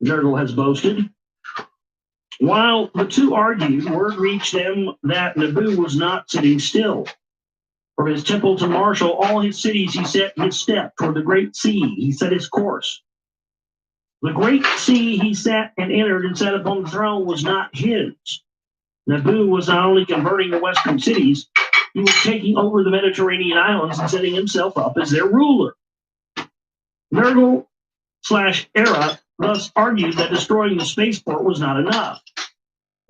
Nergal has boasted. While the two argued, word reached them that Nabu was not sitting still. From his temple to marshal all his cities, he set his step toward the great sea. He set his course. The great sea he sat and entered and sat upon the throne was not his. Nabu was not only converting the western cities, he was taking over the Mediterranean islands and setting himself up as their ruler. Nergal/Era thus argued that destroying the spaceport was not enough.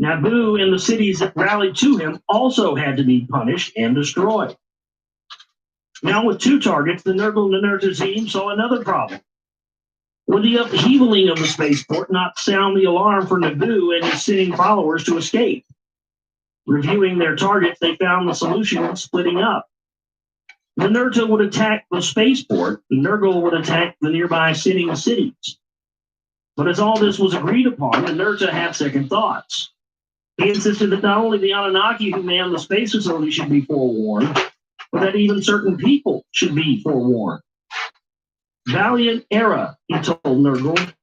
Nabu and the cities that rallied to him also had to be punished and destroyed. Now with two targets, the Nergal-Ninurta team saw another problem. Would the upheavaling of the spaceport not sound the alarm for Nabu and his sinning followers to escape? Reviewing their targets, they found the solution in splitting up. Ninurta would attack the spaceport, and Nergal would attack the nearby sinning cities. But as all this was agreed upon, Ninurta had second thoughts. He insisted that not only the Anunnaki who manned the space facility should be forewarned, but that even certain people should be forewarned. Valiant Era, he told Nergal,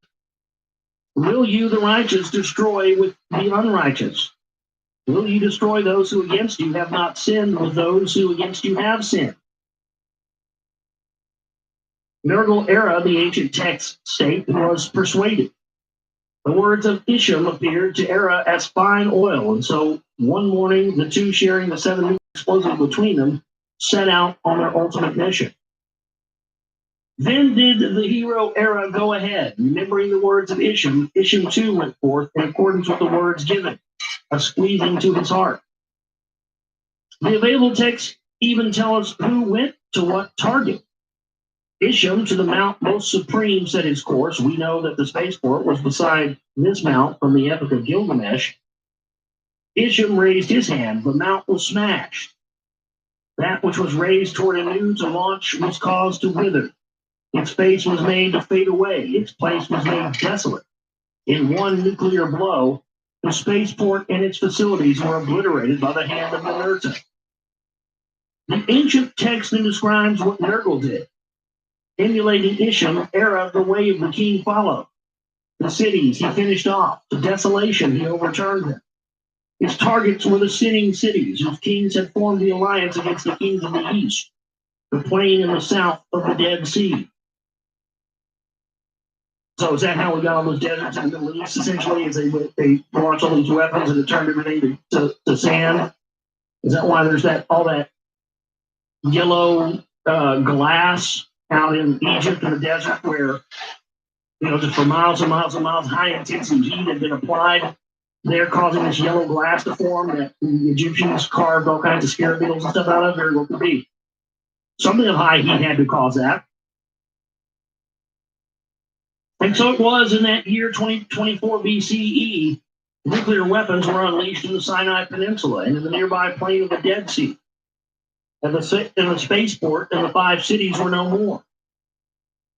will you, the righteous, destroy with the unrighteous? Will you destroy those who against you have not sinned with those who against you have sinned? Nergal-Era, the ancient text state, was persuaded. The words of Isham appeared to Era as fine oil, and so one morning, the two, sharing the 7 explosives between them, set out on their ultimate mission. Then did the hero Era go ahead, remembering the words of Isham. Isham too went forth in accordance with the words given, a squeezing to his heart. The available texts even tell us who went to what target. Isham to the mount most supreme set his course. We know that the spaceport was beside this mount from the Epic of Gilgamesh. Isham raised his hand. The mount was smashed. That which was raised toward Anu to launch was caused to wither. Its face was made to fade away. Its place was made desolate. In one nuclear blow, the spaceport and its facilities were obliterated by the hand of Ninurta. The ancient text then describes what Nergal did. Emulating Isham, Era, the way of the king followed. The cities he finished off. The desolation he overturned them. His targets were the sinning cities whose kings had formed the alliance against the kings of the east, the plain in the south of the Dead Sea. So is that how we got all those deserts in the Middle East, essentially? Is they launched all these weapons and it turned everything to sand? Is that why there's all that yellow glass out in Egypt in the desert where, just for miles and miles and miles, high intensity heat had been applied there, causing this yellow glass to form that the Egyptians carved all kinds of scarabäus and stuff out of? Very well could be. Something of high heat had to cause that. And so it was in that year 2024 BCE, nuclear weapons were unleashed in the Sinai Peninsula and in the nearby plain of the Dead Sea. And the spaceport and the 5 cities were no more.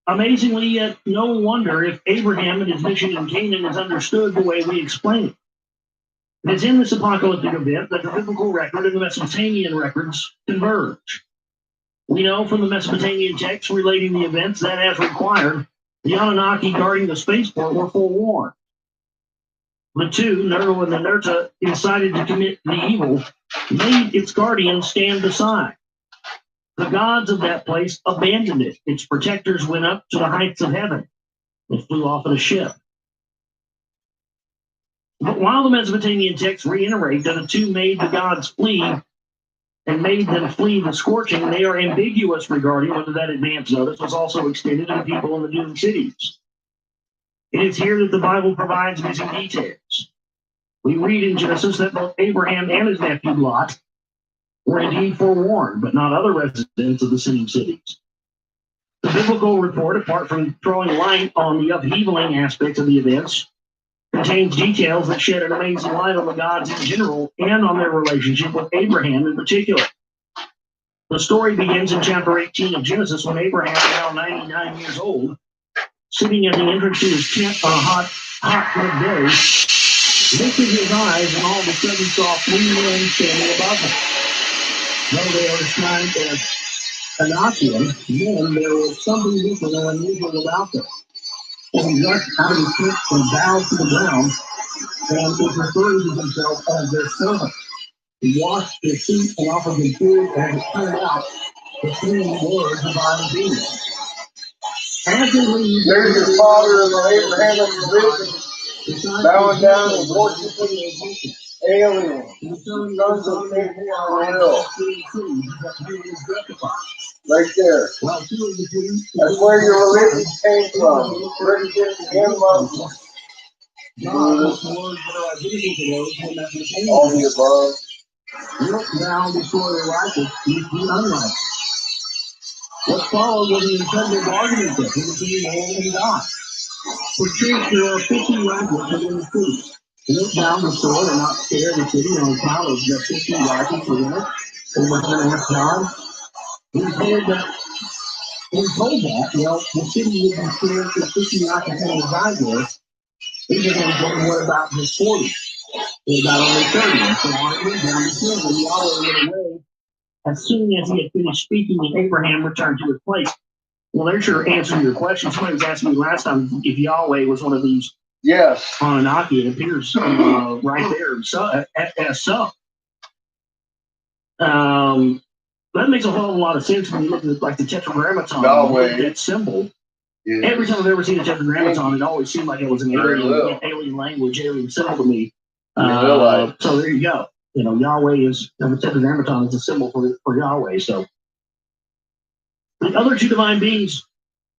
Amazingly, yet no wonder if Abraham and his mission in Canaan is understood the way we explain it. It is in this apocalyptic event that the biblical record and the Mesopotamian records converge. We know from the Mesopotamian texts relating the events that, as required, The Anunnaki guarding the spaceport were forewarned. The two, Nergal and the Nerta, decided to commit the evil, made its guardians stand aside. The gods of that place abandoned it. Its protectors went up to the heights of heaven. It flew off in a ship. But while the Mesopotamian texts reiterate that the two made the gods flee and made them flee the scorching, they are ambiguous regarding whether that advance notice was also extended to the people in the doomed cities. It is here that the Bible provides missing details. We read in Genesis that both Abraham and his nephew Lot were indeed forewarned, but not other residents of the same cities. The biblical report, apart from throwing light on the upheavaling aspects of the events, contains details that shed an amazing light on the gods in general and on their relationship with Abraham in particular. The story begins in chapter 18 of Genesis when Abraham, now 99 years old, sitting at the entrance to his tent on a hot day, lifted his eyes and all of a sudden saw three men standing above him. Though they are described as Anakian men, there was something different and unusual about them. So he rushed out of his tent and bowed to the ground and was referring to himself as their servant. He washed their feet and offered them food, and it turned out the three were divine beings. As they leave, there's your father and Abraham and his vision, bowing down and worshiping aliens. Sons of Satan are real. Right there. That's where your religion came from. Christian and Muslim. All the above. Look down before the righteous, you the unrighteous. What followed was an intended argument between man and God. For truth, there are 50 righteous within the city. Look down the sword and not spare the city on account of the 50 righteous within it. They were going to have God. He told that, the city would be spared for 50 righteous and died there. Abraham told him, what about his 40? They got only 30. And so on it went down the hill, and Yahweh went away as soon as he had finished speaking, and Abraham returned to his place. Well, there's your answer to your question. Somebody was asking me last time if Yahweh was one of these Anunnaki. It appears right there as so. That makes a whole lot of sense when you look at like the Tetragrammaton. Yahweh. That symbol. Yes. Every time I've ever seen a Tetragrammaton, it always seemed like it was an alien language, alien symbol to me. So there you go. Yahweh is, the Tetragrammaton is a symbol for Yahweh. So the other two divine beings,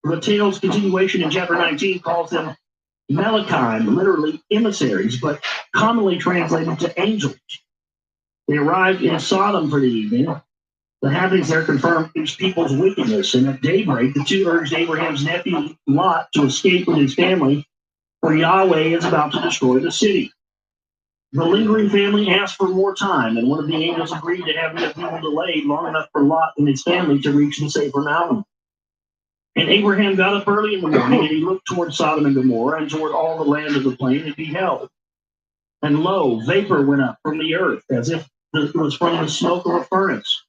the tale's continuation in chapter 19 calls them Melachim, literally emissaries, but commonly translated to angels. They arrived in Sodom for the evening. The happenings there confirmed each people's wickedness, and at daybreak, the two urged Abraham's nephew Lot to escape with his family, for Yahweh is about to destroy the city. The lingering family asked for more time, and one of the angels agreed to have the people delayed long enough for Lot and his family to reach the safer mountain. And Abraham got up early in the morning, and he looked toward Sodom and Gomorrah and toward all the land of the plain, and beheld. And lo, vapor went up from the earth, as if it was from the smoke of a furnace.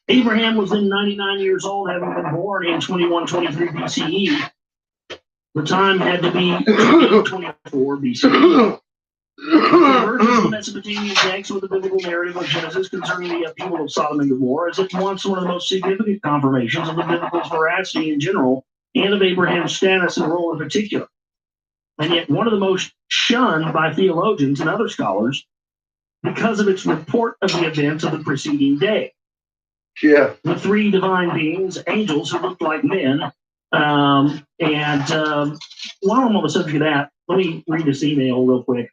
Abraham was then 99 years old, having been born in 2123 BCE. The time had to be 24 BCE. The convergence of the Mesopotamian text with the biblical narrative of Genesis concerning the upheaval of Sodom and Gomorrah is at once one of the most significant confirmations of the biblical veracity in general and of Abraham's status and role in particular. And yet one of the most shunned by theologians and other scholars because of its report of the events of the preceding day. Yeah. The three divine beings, angels who looked like men. While I'm on the subject of that, let me read this email real quick.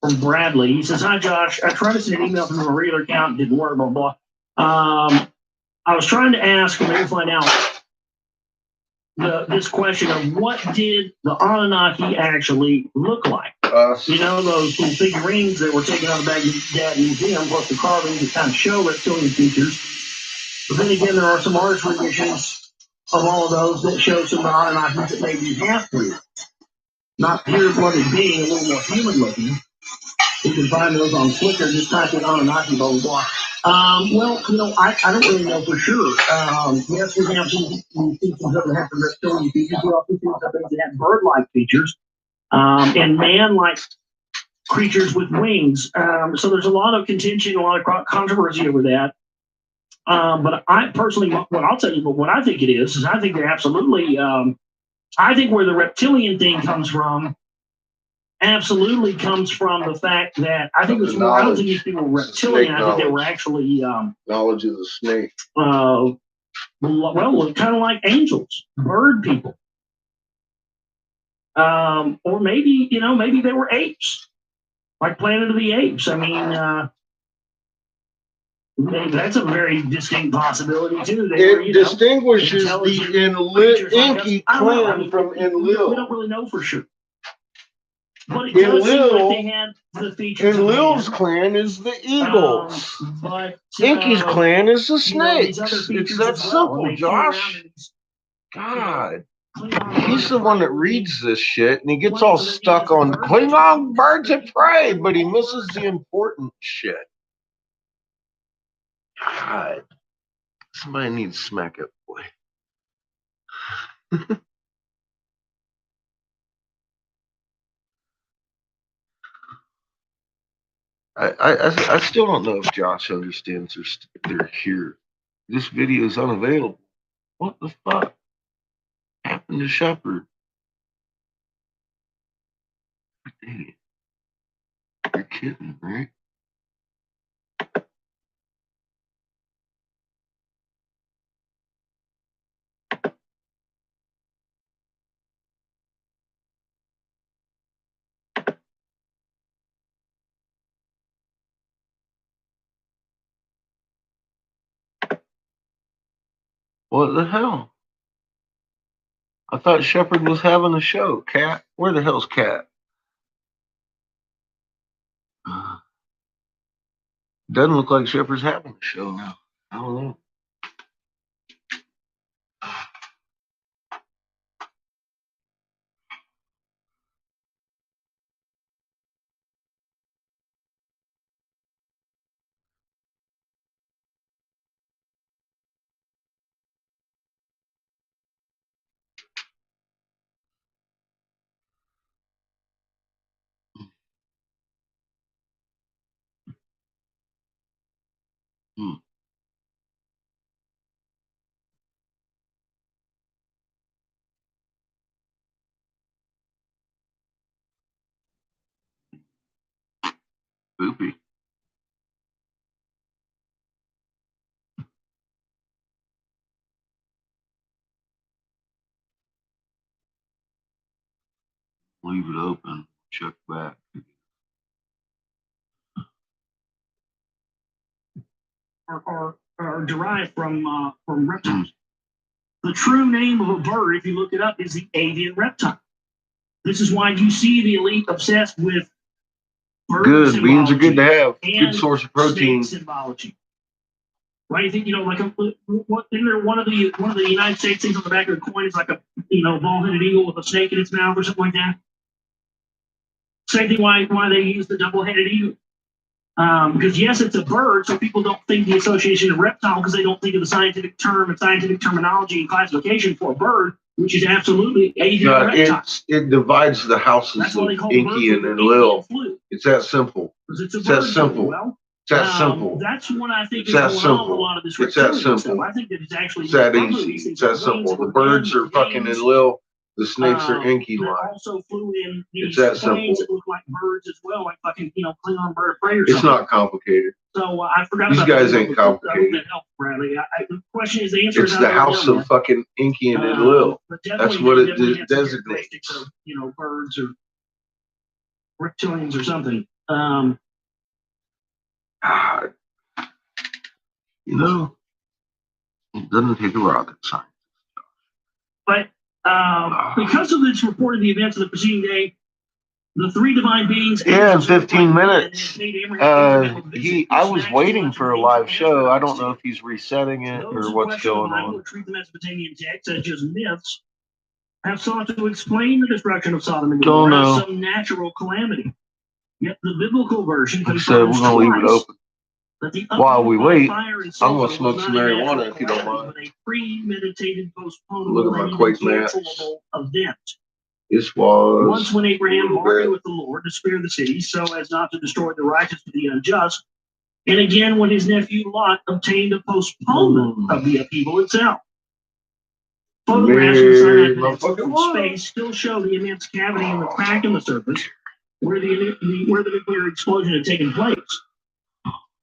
From Bradley. He says, hi, Josh. I tried to send an email from a regular account. It didn't work, blah, blah. I was trying to ask and maybe find out this question of what did the Anunnaki actually look like? Those little figurines that were taken out of the Baghdad Museum, plus the carvings that kind of show reptilian features. But then again, there are some artist renditions of all of those that show some Anunnaki that may be half-breed. Not pure-blooded being, a little more human-looking. You can find those on Flickr. Just type in Anunnaki, blah, blah, Well, I don't really know for sure. Yes, we have some features that have some reptilian features. We also see some things that have bird-like features, and man-like creatures with wings. So there's a lot of contention, a lot of controversy over that. But I personally, what I'll tell you, what I think it is I think they're absolutely. I think where the reptilian thing comes from absolutely comes from the fact that I think it was more. I don't think these people were reptilian. I think they were actually knowledge of the snake. Well, kind of like angels, bird people, or maybe maybe they were apes, like Planet of the Apes. I mean, that's a very distinct possibility too. It distinguishes the Inky clan from Enlil. We don't really know for sure. But it does seem like they had the features. Enlil's clan is the eagles. But Inky's clan is the snakes. It's that well. simple, Josh. God. He's the one that reads this shit and he gets all stuck on Klingon birds of prey, but he misses the important shit. God. Somebody needs to smack it, boy. I still don't know if Josh understands they're here. This video is unavailable. What the fuck happened to Shepard? Dang it. You're kidding, right? What the hell? I thought Shepard was having a show. Cat? Where the hell's Cat? Doesn't look like Shepard's having a show now. I don't know. Poopy. Leave it open. Check back. Are derived from reptiles. The true name of a bird, if you look it up, is the avian reptile. This is why you see the elite obsessed with bird Good. Beans are good to have. Good source of protein. Symbology. Right? You think, like isn't there one of the United States things on the back of the coin is like a ball-headed eagle with a snake in its mouth or something like that? Same thing why they use the double-headed eagle. Because yes, it's a bird, so people don't think the association of reptile because they don't think of the scientific term and scientific terminology and classification for a bird, which is absolutely avian reptile. It divides the houses of Inky and Enlil. It's that simple. It's that simple. It's that simple. That's what I think is going on with a lot of this. It's that simple. I think that it's actually it's that easy. It's that simple. The birds are fucking Enlil. The snakes are Inky like. Also flew in these planes that look like birds as well, like fucking Klingon bird of prey or something. It's not complicated. So I forgot these about guys ain't complicated. That helped, Bradley. The question is the answer. It's the house of fucking Inky and Enlil. That's what it designates. Of, birds or reptilians or something. God. It doesn't take a rocket science. But because of this report of the events of the preceding day, the three divine beings. Yeah, in 15 minutes. I was waiting for a live show. I don't know if he's resetting it or what's going on. Treat the Mesopotamian texts as just myths. Have sought to explain the destruction of Sodom and Gomorrah as some natural calamity. Yet the biblical version confirms we're gonna leave it open. While we wait, I'm gonna smoke some marijuana if you don't mind. A premeditated postponement. Look at my Quake match. Event. This was once when Abraham bargained with the Lord to spare the city so as not to destroy the righteous with the unjust, and again when his nephew Lot obtained a postponement of the upheaval itself. Photographs of the Sinai Peninsula from space still show the immense cavity in the crack in the surface where the nuclear explosion had taken place.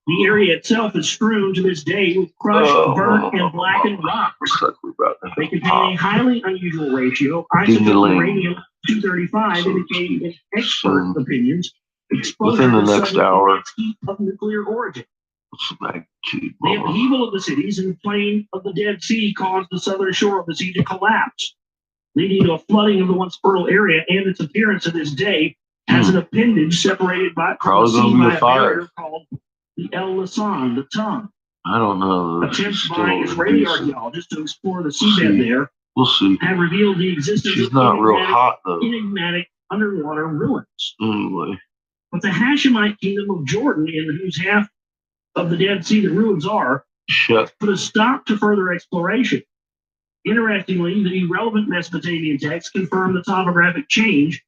The area itself is strewn to this day with crushed, burnt, and blackened rocks. They contain a highly unusual ratio, isotope uranium-235, indicating in expert opinions exposure within the next hour heat of nuclear origin. The upheaval of the cities in the plain of the Dead Sea caused the southern shore of the sea to collapse, leading to a flooding of the once fertile area and its appearance to this day as an appendage separated by the sea by a barrier called the El Lisan, the tongue. I don't know. Attempts by Israeli archaeologists to explore the seabed there have revealed the existence of enigmatic underwater ruins. Anyway. But the Hashemite kingdom of Jordan, in whose half of the Dead Sea the ruins are, put a stop to further exploration. Interestingly, the relevant Mesopotamian texts confirm the topographic change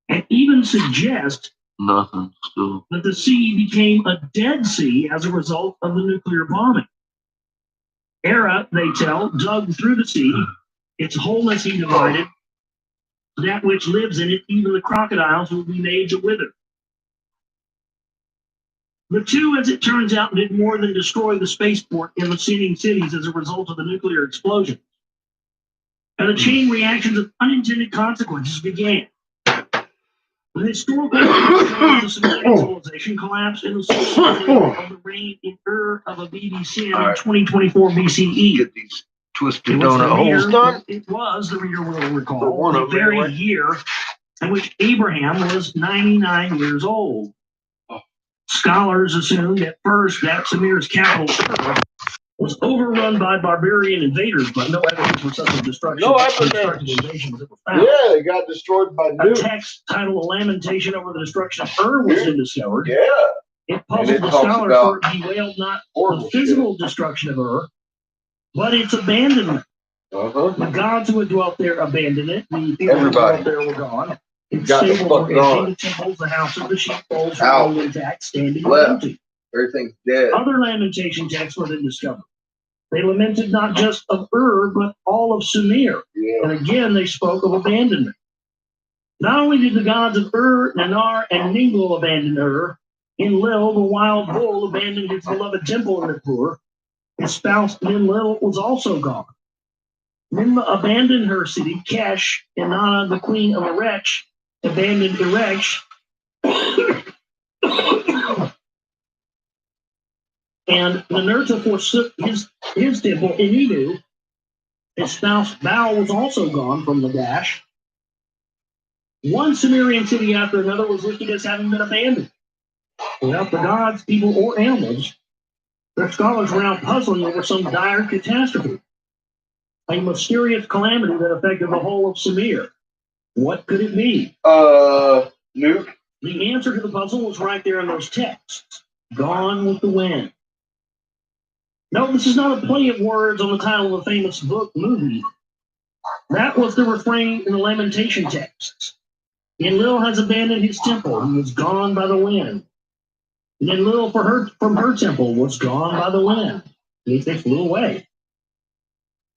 and even suggest that the sea became a Dead Sea as a result of the nuclear bombing. Era, they tell, dug through the sea, its wholeness he divided, that which lives in it, even the crocodiles, will be made to wither. The two, as it turns out, did more than destroy the spaceport and the seeming cities as a result of the nuclear explosion. And the chain reactions of unintended consequences began. The historical of the Sumerian civilization collapsed in the succession of the reign in Ur of Abidi-Sin in 2024 BCE. Get these twisted donut holes done. It was, the reader will recall, the very year in which Abraham was 99 years old. Scholars assumed at first that Sumer's capital was overrun by barbarian invaders, but no evidence for such a destruction. No evidence. Yeah, they got destroyed by nukes. A text titled "A Lamentation over the Destruction of Ur" was then discovered. Yeah. It puzzled the scholars for it bewailed not the physical destruction of Ur, but its abandonment. The gods who had dwelt there abandoned it. The people who dwelt there were gone. Its stables were empty. The temples, the houses, the sheepfolds were all intact, standing empty. Everything's dead. Other lamentation texts were then discovered. They lamented not just of Ur, but all of Sumer. Yeah. And again, they spoke of abandonment. Not only did the gods of Ur, Nanar, and Ningal abandon Ur, Enlil, the wild bull, abandoned his beloved temple in Nippur. His spouse, Ninlil, was also gone. Ninmah abandoned her city, Kesh, and Nana, the queen of Erech, abandoned Erech. And Ninurta forsook his temple, Enidu. His spouse, Baal, was also gone from Lagash. One Sumerian city after another was listed as having been abandoned. Without the gods, people, or animals, their scholars were now puzzling over some dire catastrophe. A mysterious calamity that affected the whole of Sumer. What could it be? Nuke? The answer to the puzzle was right there in those texts. Gone with the wind. No, this is not a play of words on the title of a famous movie. That was the refrain in the lamentation texts. Enlil has abandoned his temple. He was gone by the wind. And Enlil from her temple was gone by the wind. They flew away.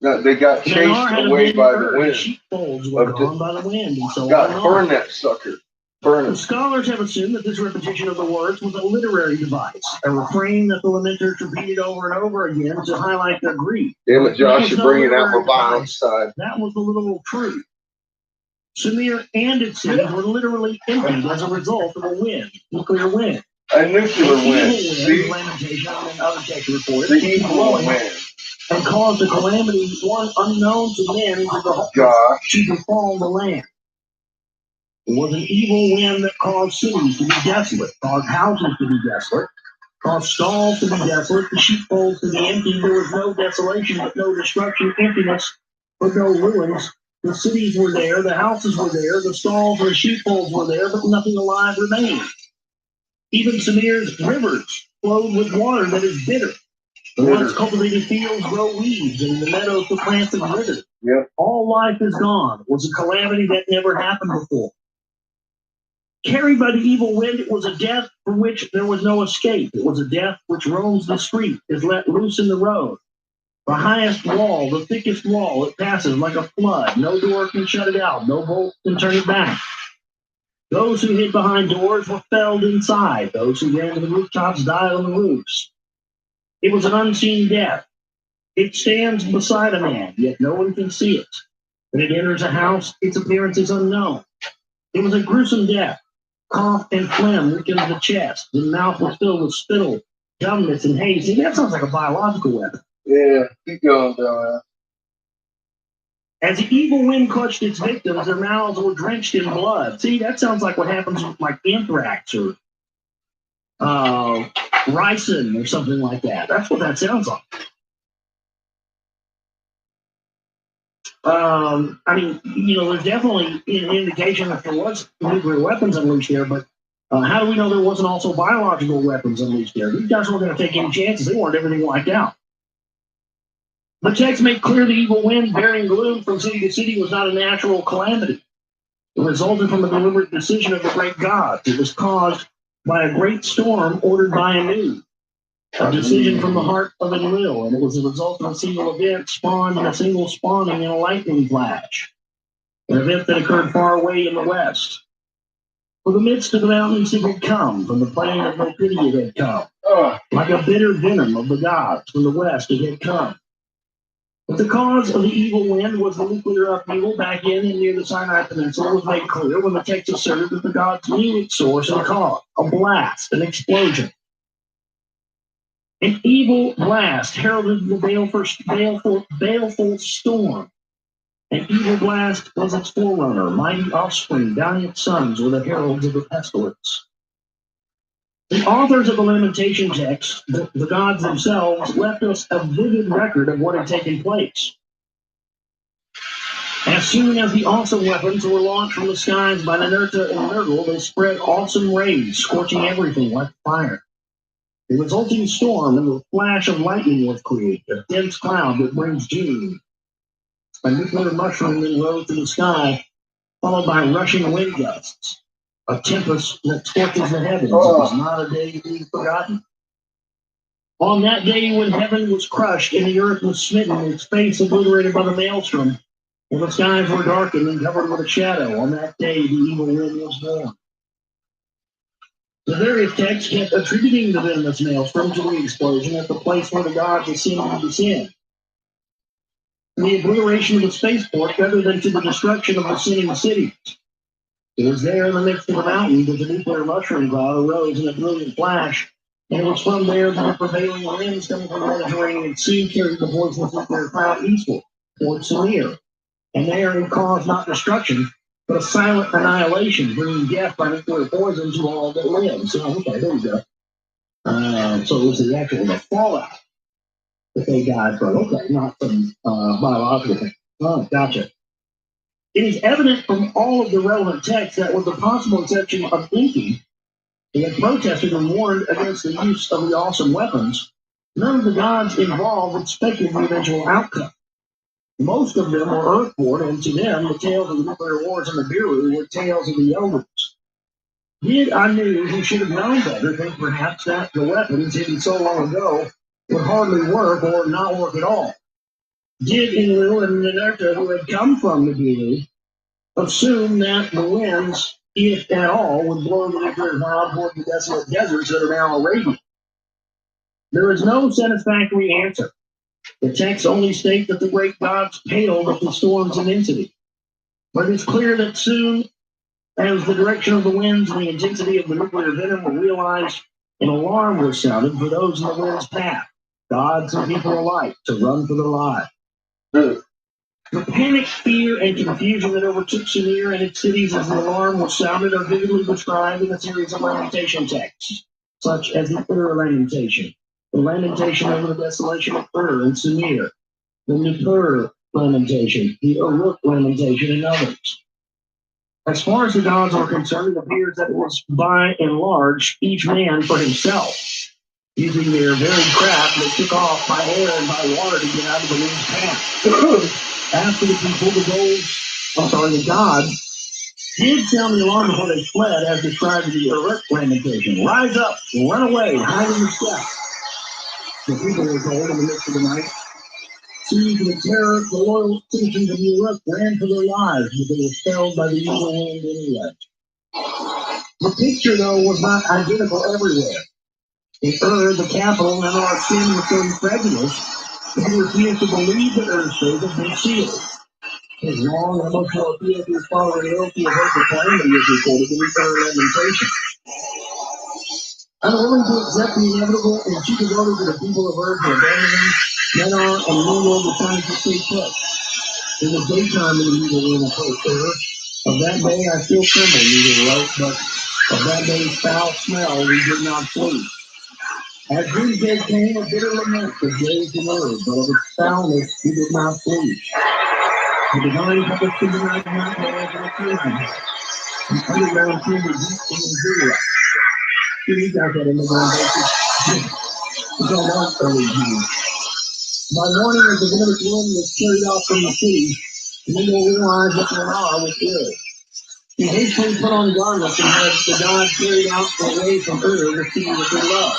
No, they got chased away by the wind. Sheepfolds were gone by the wind. And so got burn that sucker. Burn it. The scholars have assumed that this repetition of the words was a literary device, a refrain that the lamenters repeated over and over again to highlight their grief. Damn it, Josh, you're bringing out my violent side. That was the literal truth. Sumer and its cities were literally emptied as a result of a wind, nuclear wind. A nuclear wind. See? Lamentation and other text reports came blowing and caused a calamity one unknown to men to befall the land. It was an evil wind that caused cities to be desolate, caused houses to be desolate, caused stalls to be desolate, the sheepfolds to be empty. There was no desolation, but no destruction, emptiness, but no ruins. The cities were there, the houses were there, the stalls and the sheepfolds were there, but nothing alive remained. Even Samir's rivers flowed with water that is bitter. The once cultivated fields grow weeds, and the meadows the plants of wither. Yep. All life is gone. It was a calamity that never happened before. Carried by the evil wind, it was a death from which there was no escape. It was a death which roams the street, is let loose in the road. The highest wall, the thickest wall, it passes like a flood. No door can shut it out. No bolt can turn it back. Those who hid behind doors were felled inside. Those who ran to the rooftops died on the roofs. It was an unseen death. It stands beside a man, yet no one can see it. When it enters a house, its appearance is unknown. It was a gruesome death. Cough and phlegm weakened the chest. The mouth was filled with spittle, dumbness, and haze. See, that sounds like a biological weapon. Yeah, keep going, dumbass. As the evil wind clutched its victims, their mouths were drenched in blood. See, that sounds like what happens with like anthrax or ricin or something like that. That's what that sounds like. I mean, there's definitely an indication that there was nuclear weapons unleashed there, but how do we know there wasn't also biological weapons unleashed there? These guys weren't going to take any chances. They wanted everything wiped out. The text made clear the evil wind bearing gloom from city to city was not a natural calamity. It resulted from a deliberate decision of the great gods. It was caused by a great storm ordered by Anu, a decision from the heart of Enlil, and it was the result of a single event spawned in a single spawning in a lightning flash, an event that occurred far away in the west. From the midst of the mountains it had come, from the plain of no pity it had come, like a bitter venom of the gods, from the west it had come. But the cause of the evil wind was the nuclear upheaval back in and near the Sinai Peninsula was made clear when the text asserted that the gods knew its source and cause, a blast, an explosion. An evil blast heralded the baleful storm. An evil blast was its forerunner. Mighty offspring, valiant sons were the heralds of the pestilence. The authors of the Lamentation text, the gods themselves, left us a vivid record of what had taken place. As soon as the awesome weapons were launched from the skies by Ninurta and Nergal, they spread awesome rays, scorching everything like fire. The resulting storm and the flash of lightning was created, a dense cloud that brings doom. A nuclear mushroom then rose to the sky, followed by rushing wind gusts. A tempest that scorches the heavens. It was not a day to be forgotten. On that day when heaven was crushed and the earth was smitten, its face obliterated by the maelstrom, and the skies were darkened and covered with a shadow, on that day the evil wind was born. The various texts kept attributing the venomous maelstrom to the explosion at the place where the gods ascended to descend. The obliteration of the spaceport rather than to the destruction of the sinning cities. It was there in the midst of the mountain that the nuclear mushroom cloud arose in a brilliant flash, and it was from there that the prevailing winds coming from the Mediterranean Sea carried the poisonous nuclear cloud eastward towards Samir. And there it caused not destruction, but a silent annihilation, bringing death by nuclear poison to all that live. So, okay, there we go. So it was the fallout that they died from. Okay, not from biological thing. Oh, gotcha. It is evident from all of the relevant texts that, with the possible exception of Enki, who had protested and warned against the use of the awesome weapons, none of the gods involved expected the eventual outcome. Most of them were earthborn, and to them, the tales of the nuclear wars and the Biru were tales of the elders. Did Anu, who should have known better, think perhaps that the weapons hidden so long ago would hardly work or not work at all? Did Enlil and Ninurta, who had come from the Biru, assume that the winds, if at all, would blow the nuclear cloud toward the desolate deserts that are now Arabia? There is no satisfactory answer. The texts only state that the great gods paled at the storm's immensity. But it is clear that soon as the direction of the winds and the intensity of the nuclear venom were realized, an alarm was sounded for those in the wind's path, gods and people alike, to run for their lives. The panic, fear, and confusion that overtook Samir and its cities as the alarm was sounded are vividly described in a series of lamentation texts, such as the Ur lamentation, the lamentation over the desolation of Ur and Samir, the Nippur lamentation, the Uruk lamentation, and others. As far as the gods are concerned, it appears that it was by and large each man for himself. Using their very craft, they took off by air and by water to get out of the wind's path. After the people, the gods did sound the alarm before they fled, as described in the Uruk lamentation. Rise up, run away, hide in the steppes. The people were told in the midst of the night. Seized with terror, the loyal citizens of Uruk ran for their lives, but they were felled by the evil wind anyway. The picture, though, was not identical everywhere. In the capital, and our sin was so incredulous, they refused to believe that Ur's fate had been sealed. His long and emotional appeal to his father and loyalty of hope for calamity is recorded in the lamentation. Unwilling to accept the inevitable and she devoted to the people of Earth to abandon them, Menar and Nimrod decided to stay put. It was daytime in the evil wind approached Earth. Of that day I still tremble, Nimrod wrote, but of that day's foul smell we did not flee. As doomsday came, a bitter lament was raised in Earth, but of its foulness we did not flee. The divine purpose to deny not knowledge and occasion. The underground tomb was deep in Nigeria. 2 weeks after the underground basis, it's all on early June. By morning, as the Memphis wind was carried off from the city, Nimrod realized that Menar was ill. He hastily put on garments and had the god carried out away from the city that they loved.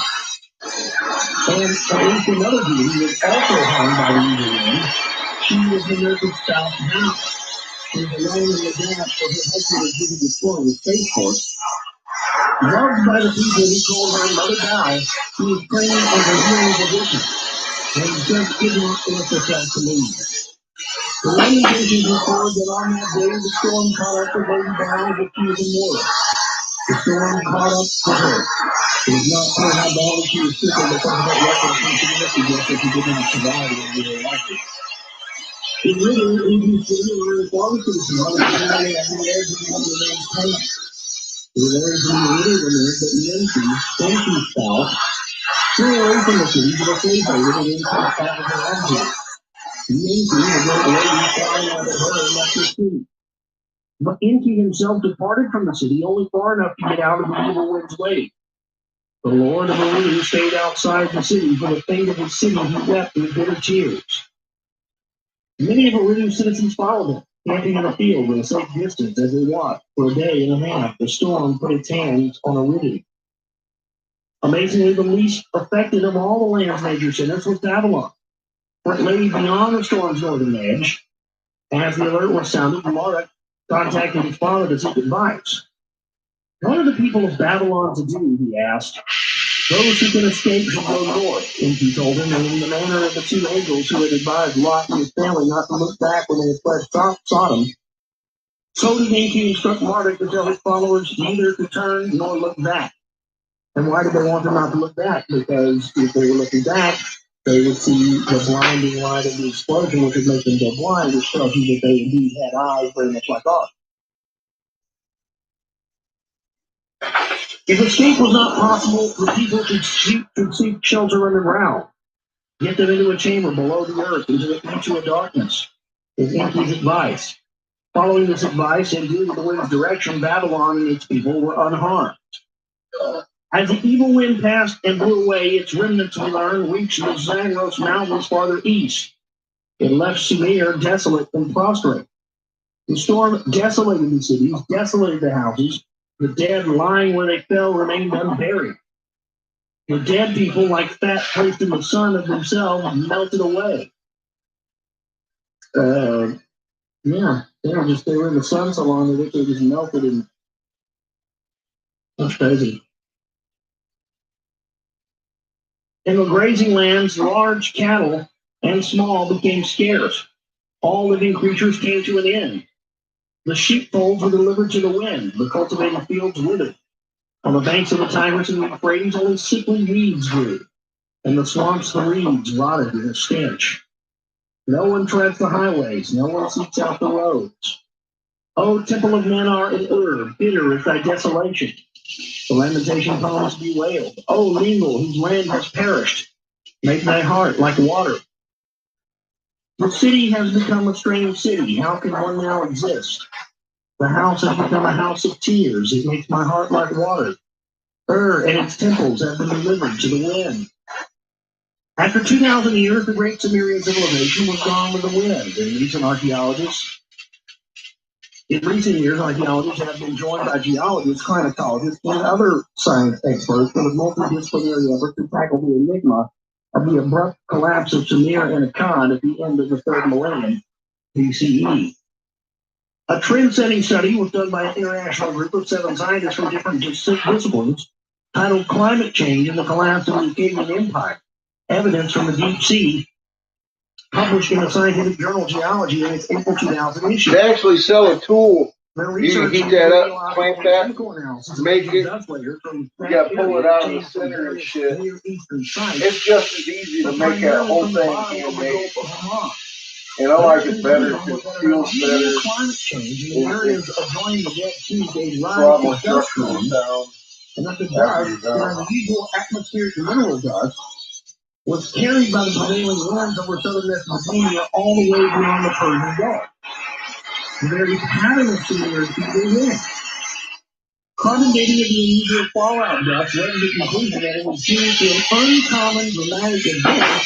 And at least another beauty was also harmed by the evil wind. She was the nurse's spouse now. She was alone in the gap for her husband was busy destroying the spaceport. Loved by the people who called her Mother Bow, she was praying for her healing position, and just did not force herself to leave. The lamentations record that on that day the storm caught up with Lady Bow as she was immortal. The storm caught up with her. It is not clear how badly she was sick, but that reference to suggest that she did not survive when we were elected. In Ritter, Indian City, where the water citizen on the area at the edge of the remains payment. The areas in the Ritter remains that Yankee South, threw away from the city to the slave boat and into the top of their engine. The Yankee, the great lady, flying out of her and left the city. But Enki himself departed from the city only far enough to get out of the evil wind's way. The Lord of Uru stayed outside the city, for the fate of his city he wept with bitter tears. Many of Uru's citizens followed him, camping in a field at a safe distance as they watched. For a day and a half, the storm put its hands on Uru. Amazingly, the least affected of all the land's major centers was Babylon, for it lay beyond the storm's northern edge. As the alert was sounded, Marduk contacted his father to seek advice. What are the people of Babylon to do, he asked. Those who can escape should go north, Enki told him, and in the manner of the 2 angels who had advised Lot and his family not to look back when they had fled Sodom, so did Enki instruct Marduk to tell his followers neither to turn nor look back. And why did they want them not to look back? Because if they were looking back, they would see the blinding light of the explosion, which would make them go blind, which tells you that they indeed had eyes very much like ours. If escape was not possible, the people should seek shelter underground. Get them into a chamber below the earth, into a darkness, is Enki's advice. Following this advice and due to the wind's direction, Babylon and its people were unharmed. As the evil wind passed and blew away, its remnants, we learned, reached the Zagros Mountains farther east. It left Sumer desolate and prostrate. The storm desolated the cities, desolated the houses. The dead lying where they fell remained unburied. The dead people, like fat placed in the sun of themselves, melted away. They were in the sun so long that they just melted, and that's crazy. In the grazing lands, large cattle and small became scarce. All living creatures came to an end. The sheepfolds were delivered to the wind. The cultivated fields withered. On the banks of the Tigris and the Euphrates, only sickly weeds grew, and the swamps, the reeds, rotted in a stench. No one treads the highways. No one seeks out the roads. O temple of Menar and bitter is thy desolation. The lamentation poems bewailed. O Ningal, whose land has perished, make thy heart like water. The city has become a strange city. How can one now exist? The house has become a house of tears. It makes my heart like water. And its temples have been delivered to the wind. After 2,000 years, the great Sumerian civilization was gone with the wind. In recent years, archaeologists have been joined by geologists, climatologists, and other science experts in a multidisciplinary effort to tackle the enigma of the abrupt collapse of Sumer and Akkad at the end of the 3rd millennium BCE. A trend-setting study was done by an international group of 7 scientists from different disciplines titled Climate Change and the Collapse of the Akkadian Empire. Evidence from the Deep Sea, published in the scientific journal Geology in its April 2000 issue. They actually sell a tool. You can heat that up, clamp that, make it. You got to pull it out of the center and shit. It's just as easy to make that whole thing handmade. And I like it better because it feels better. Climate change in areas adjoining the Dead Sea gave It's a rise lot to more dust structural storms, sound. and that the dust, the unusual atmospheric mineral dust, was carried by the prevailing winds over southern Mesopotamia all the way beyond the Persian Gulf. The very pattern of similarity is in. Carbon dating of the unusual fallout dust led to the conclusion that it was due to an uncommon dramatic event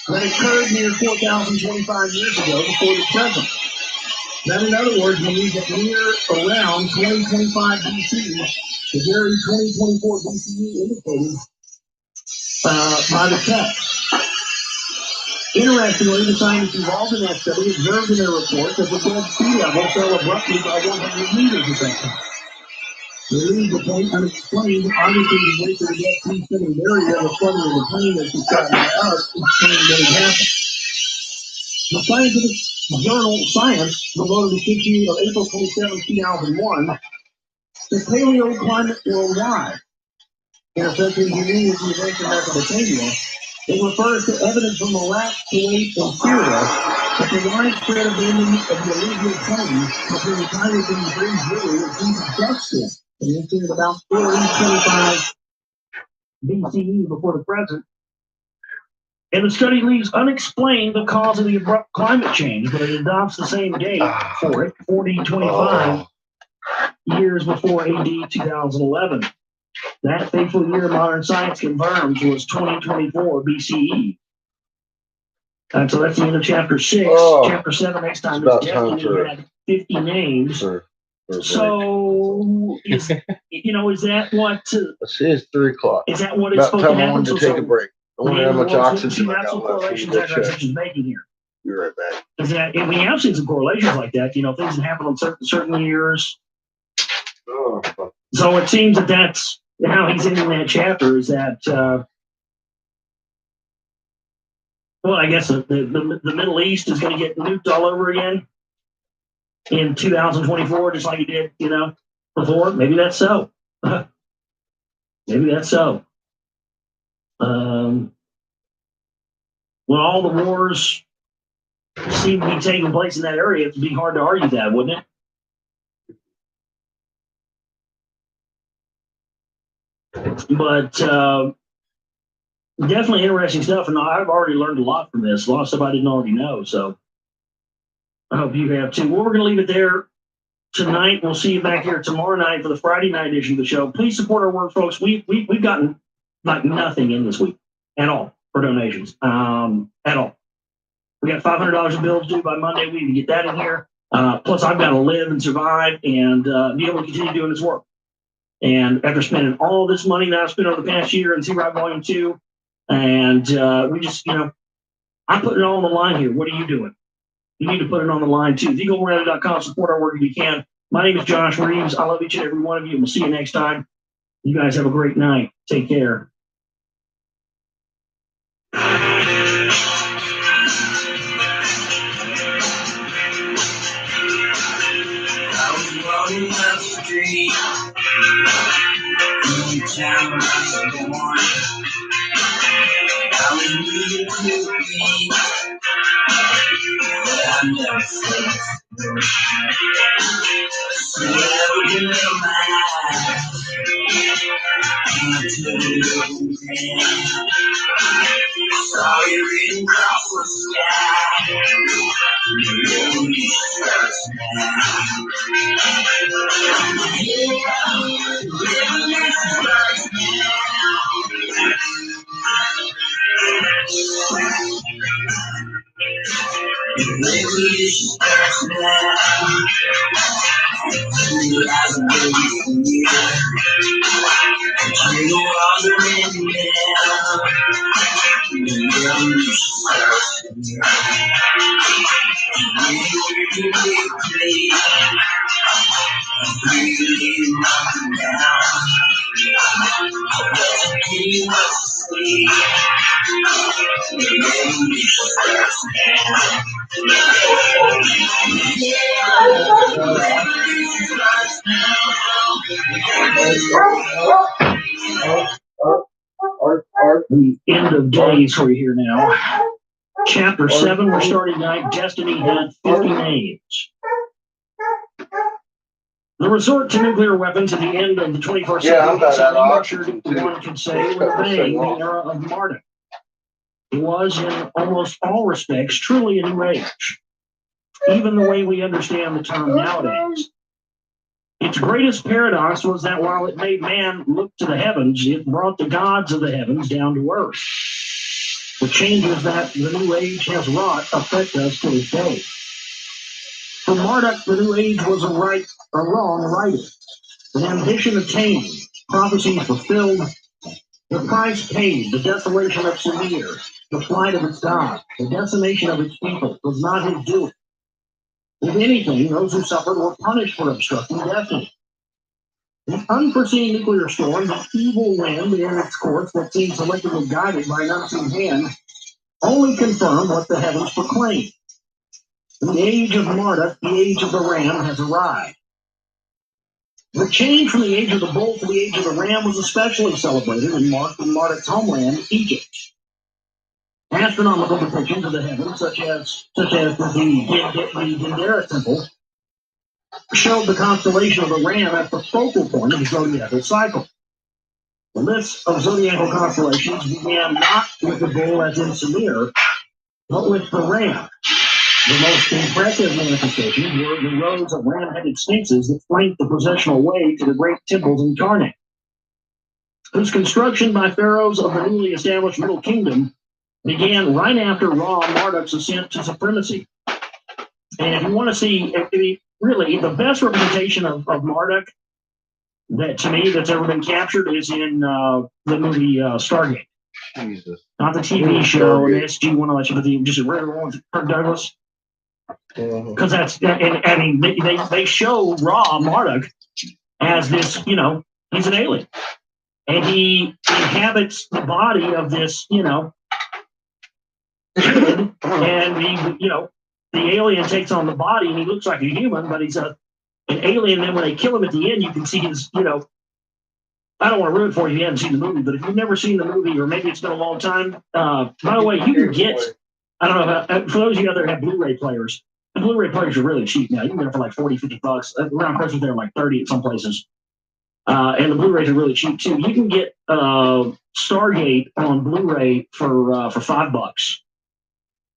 that occurred near 4,025 years ago before the present. That, in other words, means that near around 2025 BC, the very 2024 BCE indicated by the text. Interestingly, the scientists involved in that study observed in their report that the Dead Sea level fell abruptly by 100 meters at that time. They leave the point unexplained. Obviously, the weight of the Dead Sea sitting area of the flooding of the plain that's described by us explains what had happened. The scientific journal Science, devoted the issue of April 27, 2001, the paleoclimate worldwide, in effect engineering the events in Mesopotamia. It refers to evidence from Iraq, Kuwait, and Syria that the widespread abandonment of the alluvial plains between the Tigris and the Great River was due to dust storms. And this is about 425 BCE before the present. And the study leaves unexplained the cause of the abrupt climate change, but it adopts the same date for it, 4025 years before AD 2011. That fateful year modern science confirms was 2024 BCE. And so that's the end of chapter 6. Chapter 7 next time is Destiny. We had 50 names. So, is that what? It's 3 o'clock. Is that what it's supposed to happen? I wanted to take a break. I wonder how much oxygen I got left. Correlations making here. You're right back. Is that, and we have seen some correlations like that. Things that happen on certain years. So it seems that that's how he's ending that chapter. Is that well, I guess the Middle East is going to get nuked all over again in 2024, just like it did, before. Maybe that's so. Maybe that's so. Well, all the wars seem to be taking place in that area. It'd be hard to argue that, wouldn't it? But definitely interesting stuff, and I've already learned a lot from this. A lot of stuff I didn't already know, so I hope you have too. Well, we're going to leave it there tonight. We'll see you back here tomorrow night for the Friday night edition of the show. Please support our work, folks. We've gotten like nothing in this week at all for donations, at all. We got $500 in bills due by Monday. We need to get that in here. Plus, I've got to live and survive and be able to continue doing this work. And after spending all this money that I've spent over the past year in Zero Volume 2, and we just, I'm putting it all on the line here. What are you doing? You need to put it on the line too. TheGoldRadar.com. Support our work if you can. My name is Josh Reeves. I love each and every one of you. We'll see you next time. You guys have a great night. Take care. Walking up the street in the town I was born. I was moving quickly, but I never felt before. So I opened up my eyes and I took a look around. Saw you reading across the sky. The road starts The end of days we're here now. Chapter 7, we're starting tonight. Destiny had 50 names. The resort to nuclear weapons at the end of the 21st century ushered, one could say, with a bang, the era of Marduk. It was, in almost all respects, truly a new age, even the way we understand the term nowadays. Its greatest paradox was that while it made man look to the heavens, it brought the gods of the heavens down to earth. The changes that the new age has wrought affect us to this day. For Marduk, the new age was a right or wrong writing, an ambition attained, prophecies fulfilled, the price paid, the desolation of Sumir, the flight of its god, the decimation of its people was not his doing. If anything, those who suffered were punished for obstructing destiny. The unforeseen nuclear storm, the evil wind in its course that seemed selectively guided by an unseen hand, only confirmed what the heavens proclaimed. The age of Marduk, the age of the ram, has arrived. The change from the age of the bull to the age of the ram was especially celebrated and marked in Marduk's homeland, Egypt. Astronomical depictions of the heavens, such as the Dendera temple, showed the constellation of the ram at the focal point of the zodiacal cycle. The list of zodiacal constellations began not with the bull as in Samir, but with the ram. The most impressive manifestations were the rows of ram-headed sphinxes that flanked the processional way to the great temples in Karnak, whose construction by pharaohs of the newly established Middle Kingdom began right after Marduk's ascent to supremacy. And if you want to see, really, the best representation of Marduk that to me that's ever been captured is in the movie Stargate. Jesus. Not the TV show and the SG-1 election, but just a regular one with Kirk Douglas. Because that's, and I mean, they show Marduk as this, he's an alien. And he inhabits the body of this, kid, and he, the alien takes on the body and he looks like a human, but he's an alien. And then when they kill him at the end, you can see his, I don't want to ruin it for you if you haven't seen the movie, but if you've never seen the movie, or maybe it's been a long time, by the way, you can get, I don't know, for those of you out there who have Blu-ray players, the Blu-ray players are really cheap now. You can get them for like $40, $50. Around Christmas, they're like 30 at some places. And the Blu-rays are really cheap too. You can get Stargate on Blu-ray for $5.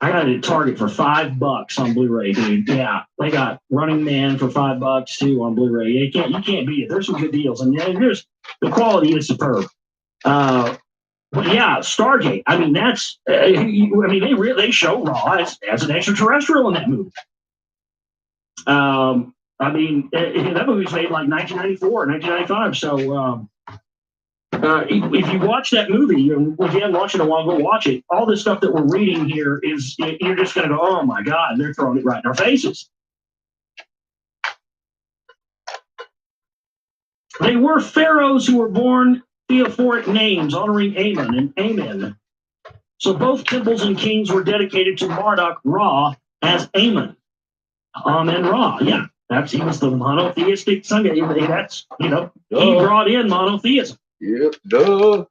I got it at Target for $5 on Blu-ray, dude. Yeah, they got Running Man for $5 too on Blu-ray. You can't beat it. There's some good deals, and the quality is superb. But yeah, Stargate. I mean, that's. They show Raw as an extraterrestrial in that movie. That movie was made like 1994, 1995. So. If you watch that movie, if you haven't watched it in a while, go watch it. All this stuff that we're reading here is, you're just going to go, oh my God, they're throwing it right in our faces. They were pharaohs who were born theophoric names honoring Amun and Amen. So both temples and kings were dedicated to Marduk Ra as Amun. Amen Ra, yeah. He was the monotheistic sun god. That's, he brought in monotheism. Yep, duh.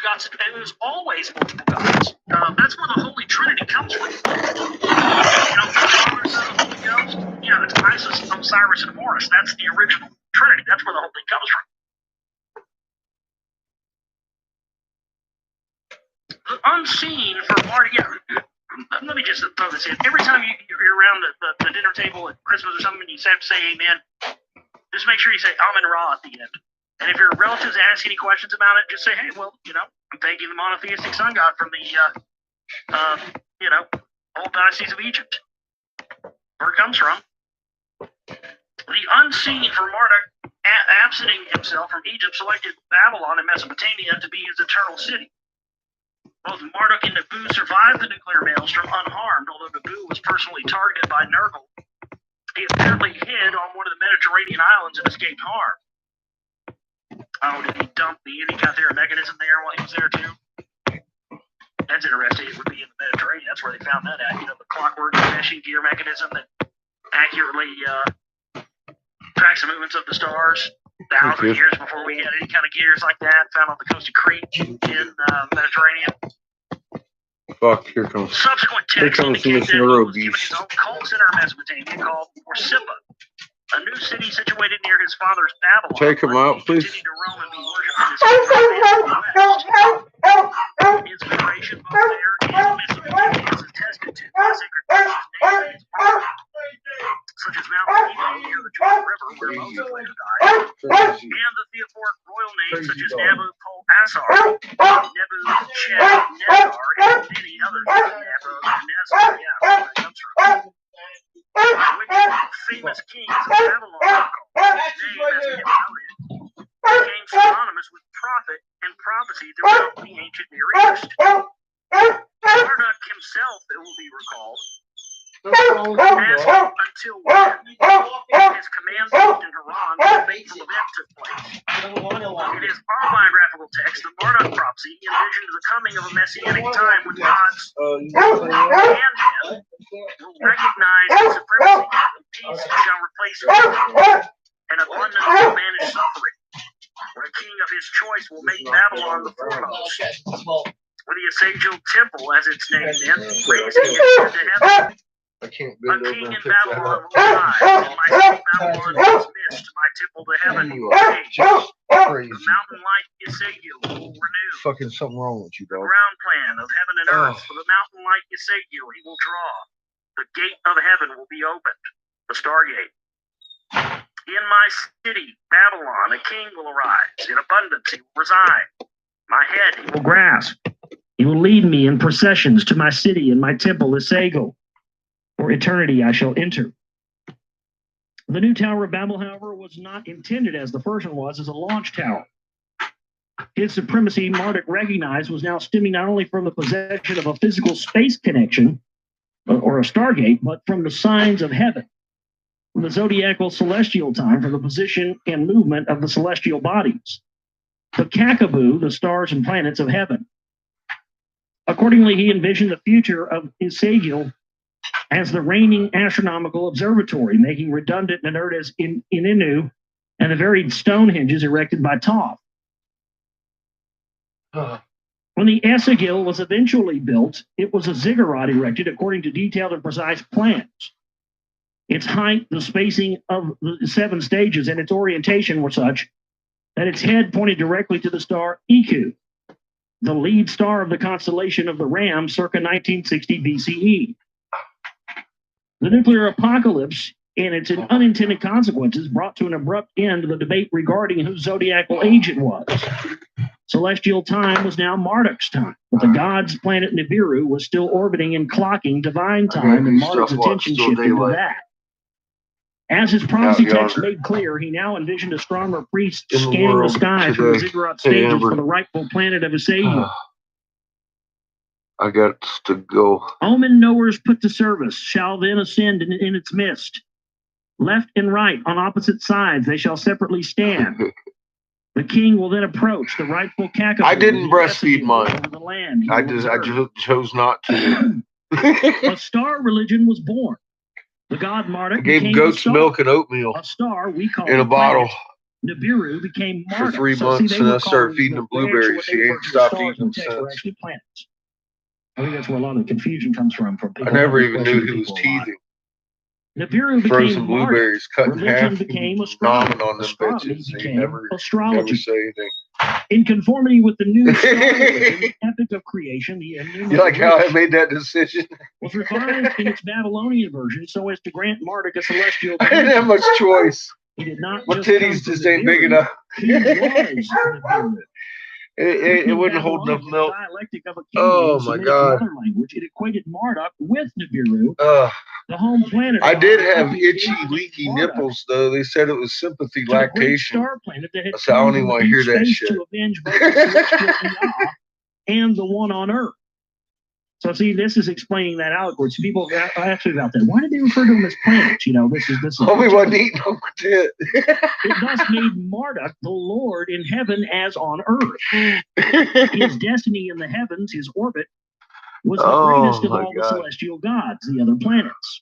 Gods, and there's always multiple gods. That's where the Holy Trinity comes from. The Father, Son, and Holy Ghost. It's Isis, Osiris, and Horus. That's the original Trinity. That's where the whole thing comes from. The unseen for Marduk. let me just throw this in. Every time you're around the dinner table at Christmas or something, and you have to say amen, just make sure you say Amen Ra at the end. And if your relatives ask any questions about it, just say, hey, well, I'm thanking the monotheistic sun god from the, old dynasties of Egypt. Where it comes from. The unseen for Marduk absenting himself from Egypt selected Babylon and Mesopotamia to be his eternal city. Both Marduk and Nabu survived the nuclear maelstrom unharmed, although Nabu was personally targeted by Nergal. He apparently hid on one of the Mediterranean islands and escaped harm. Oh, did he dump the Anti-Cathera mechanism there while he was there too? That's interesting. It would be in the Mediterranean. That's where they found that at. The clockwork meshing gear mechanism that accurately tracks the movements of the stars. Thousands of years before we had any kind of gears like that, found on the coast of Crete in the Mediterranean. Fuck, here comes. Subsequent texts indicate that he was given his own cult center in Mesopotamia called Borsippa, a new city situated near his father's Babylon. Take him out, please. He continued to roam and be worshipped in his His veneration both there and Mesopotamia is attested to by sacred places such as Mount Nebo near the Jordan River, where Moses later died, and the theophoric royal names such as Nabu Pol Assar, Nebu Shed Nezar, and many others like Nabu and Nezar. Yeah, where that comes from. Which famous kings of Babylon are called. His name, as we have noted, became synonymous with prophet and prophecy throughout the ancient Near East. Marduk himself, it will be recalled, asked until when his command post in Haran when a fateful event took place. In his autobiographical text, the Marduk prophecy envisioned the coming of a messianic time when God's handman will recognize the supremacy of peace shall replace war, and abundance will banish suffering, when a king of his choice will make Babylon the foremost. With the Asagil temple, as its name meant, raising it to heaven. I can't A king in Babylon will rise, and my city Babylon is missed, my temple to heaven will change. Crazy. The mountain like Asagil will renew. Fucking something wrong with you, The dog. ground plan of heaven and earth, for the mountain like Asagil he will draw. The gate of heaven will be opened, the Stargate. In my city, Babylon, a king will arise. In abundance he will reside. My head he will grasp. He will lead me in processions to my city and my temple, Asagil. For eternity I shall enter. The new Tower of Babel, however, was not intended, as the first one was, as a launch tower. His supremacy, Marduk recognized, was now stemming not only from the possession of a physical space connection, or a Stargate, but from the signs of heaven, from the zodiacal celestial time, from the position and movement of the celestial bodies, the Kakaboo, the stars and planets of heaven. Accordingly, he envisioned the future of Asagil as the reigning astronomical observatory, making redundant and inert as Inu and the varied stone hinges erected by Thoth. When the Asagil was eventually built, it was a ziggurat erected according to detailed and precise plans. Its height, the spacing of the 7 stages, and its orientation were such that its head pointed directly to the star Iku, the lead star of the constellation of the Ram circa 1960 BCE. The nuclear apocalypse and its unintended consequences brought to an abrupt end the debate regarding whose zodiacal age it was. Celestial time was now Marduk's time, but the god's planet Nibiru was still orbiting and clocking divine time, and Marduk's attention shifted to that. As his prophecy text made clear, he now envisioned astronomer priests scanning the sky through the ziggurat stages for the rightful planet of Asagil. I got to go. Omen knowers put to service shall then ascend in its midst. Left and right on opposite sides they shall separately stand. The king will then approach the rightful Kakaboo. I didn't breastfeed mine. The land I just chose not to. A star religion was born. The god Marduk I gave goat's milk and oatmeal a star we call in a bottle. Nibiru became Marduk. For 3 months, and I started feeding them blueberries. He ain't stopped eating them since. Planets. I think that's where a lot of the confusion comes from. I never even knew he was teething. Nibiru Throw became some blueberries, cut in half, became nomming on them bitches. So you never say anything. In conformity with the new epic of creation, the You like how I made that decision? Was revised in its Babylonian version so as to grant Marduk a celestial I didn't have much choice. He did not. My titties just ain't big enough. He was Nibiru. It wouldn't hold enough milk. Dialectic of a Oh my God! Language. It equated Marduk with Nibiru, the home planet. I did have itchy, leaky nipples though. They said it was sympathy lactation. Star planet that had I don't even want to hear that shit. To avenge both the celestial Ea and the one on Earth. So see, this is explaining that allegory. So people ask me about that. Why did they refer to them as planets? You know, this is. Homie wasn't eating no tit. It thus made Marduk the Lord in heaven as on earth. His destiny in the heavens, his orbit, was the greatest of all the celestial gods, the other planets.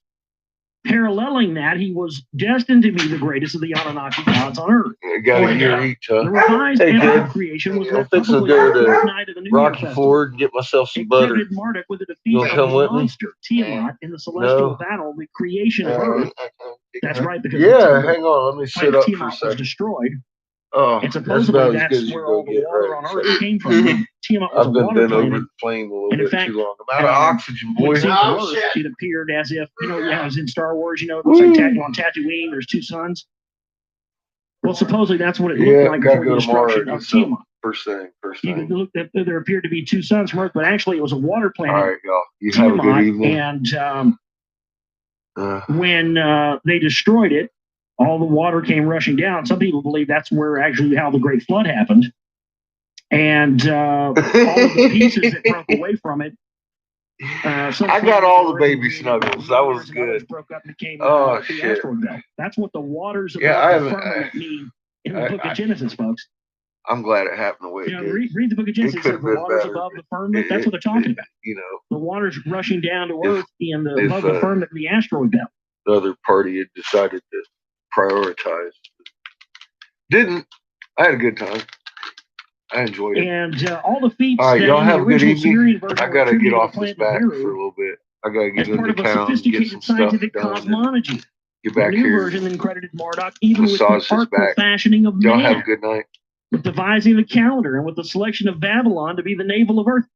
Paralleling that, he was destined to be the greatest of the Anunnaki gods on Earth. Got a year each, huh? The revised epic creation was I'm fixing to go to Rocky Ford and get myself some butter. Marduk with a defeat of the monster Tiamat in the celestial battle, the creation of Earth. That's right, because hang on, let me sit up for a second. Was destroyed. Oh, and supposedly that's where all the water on Earth came from. Tiamat was I've been bent over the flame a little bit too long. I'm out of oxygen, boys. It appeared as if, as in Star Wars, it looks like on Tatooine, there's two suns. Well, supposedly that's what it looked like before the destruction of Tiamat. First thing. There appeared to be two suns from Earth, but actually it was a water planet. All right, y'all. You have a good evening. And when they destroyed it, all the water came rushing down. Some people believe that's where actually how the Great Flood happened. And all of the pieces that broke away from it. I got all the baby snuggles. That was good. Broke up and became, shit. That's what the waters of the firmament mean in the book of Genesis, folks. I'm glad it happened the way it did. Read the book of Genesis. It says the waters above the firmament. That's what they're talking about. The waters rushing down to Earth and above the firmament in the asteroid belt. The other party had decided to prioritize. Didn't. I had a good time. I enjoyed it. And all the feats. All right, y'all have a good evening. I gotta get off this back for a little bit. I gotta get into town and get some stuff done. Cosmology. Get back the new here. Version then credited Marduk even with the artful fashioning of man. Y'all have a good night. With devising the calendar and with the selection of Babylon to be the navel of Earth.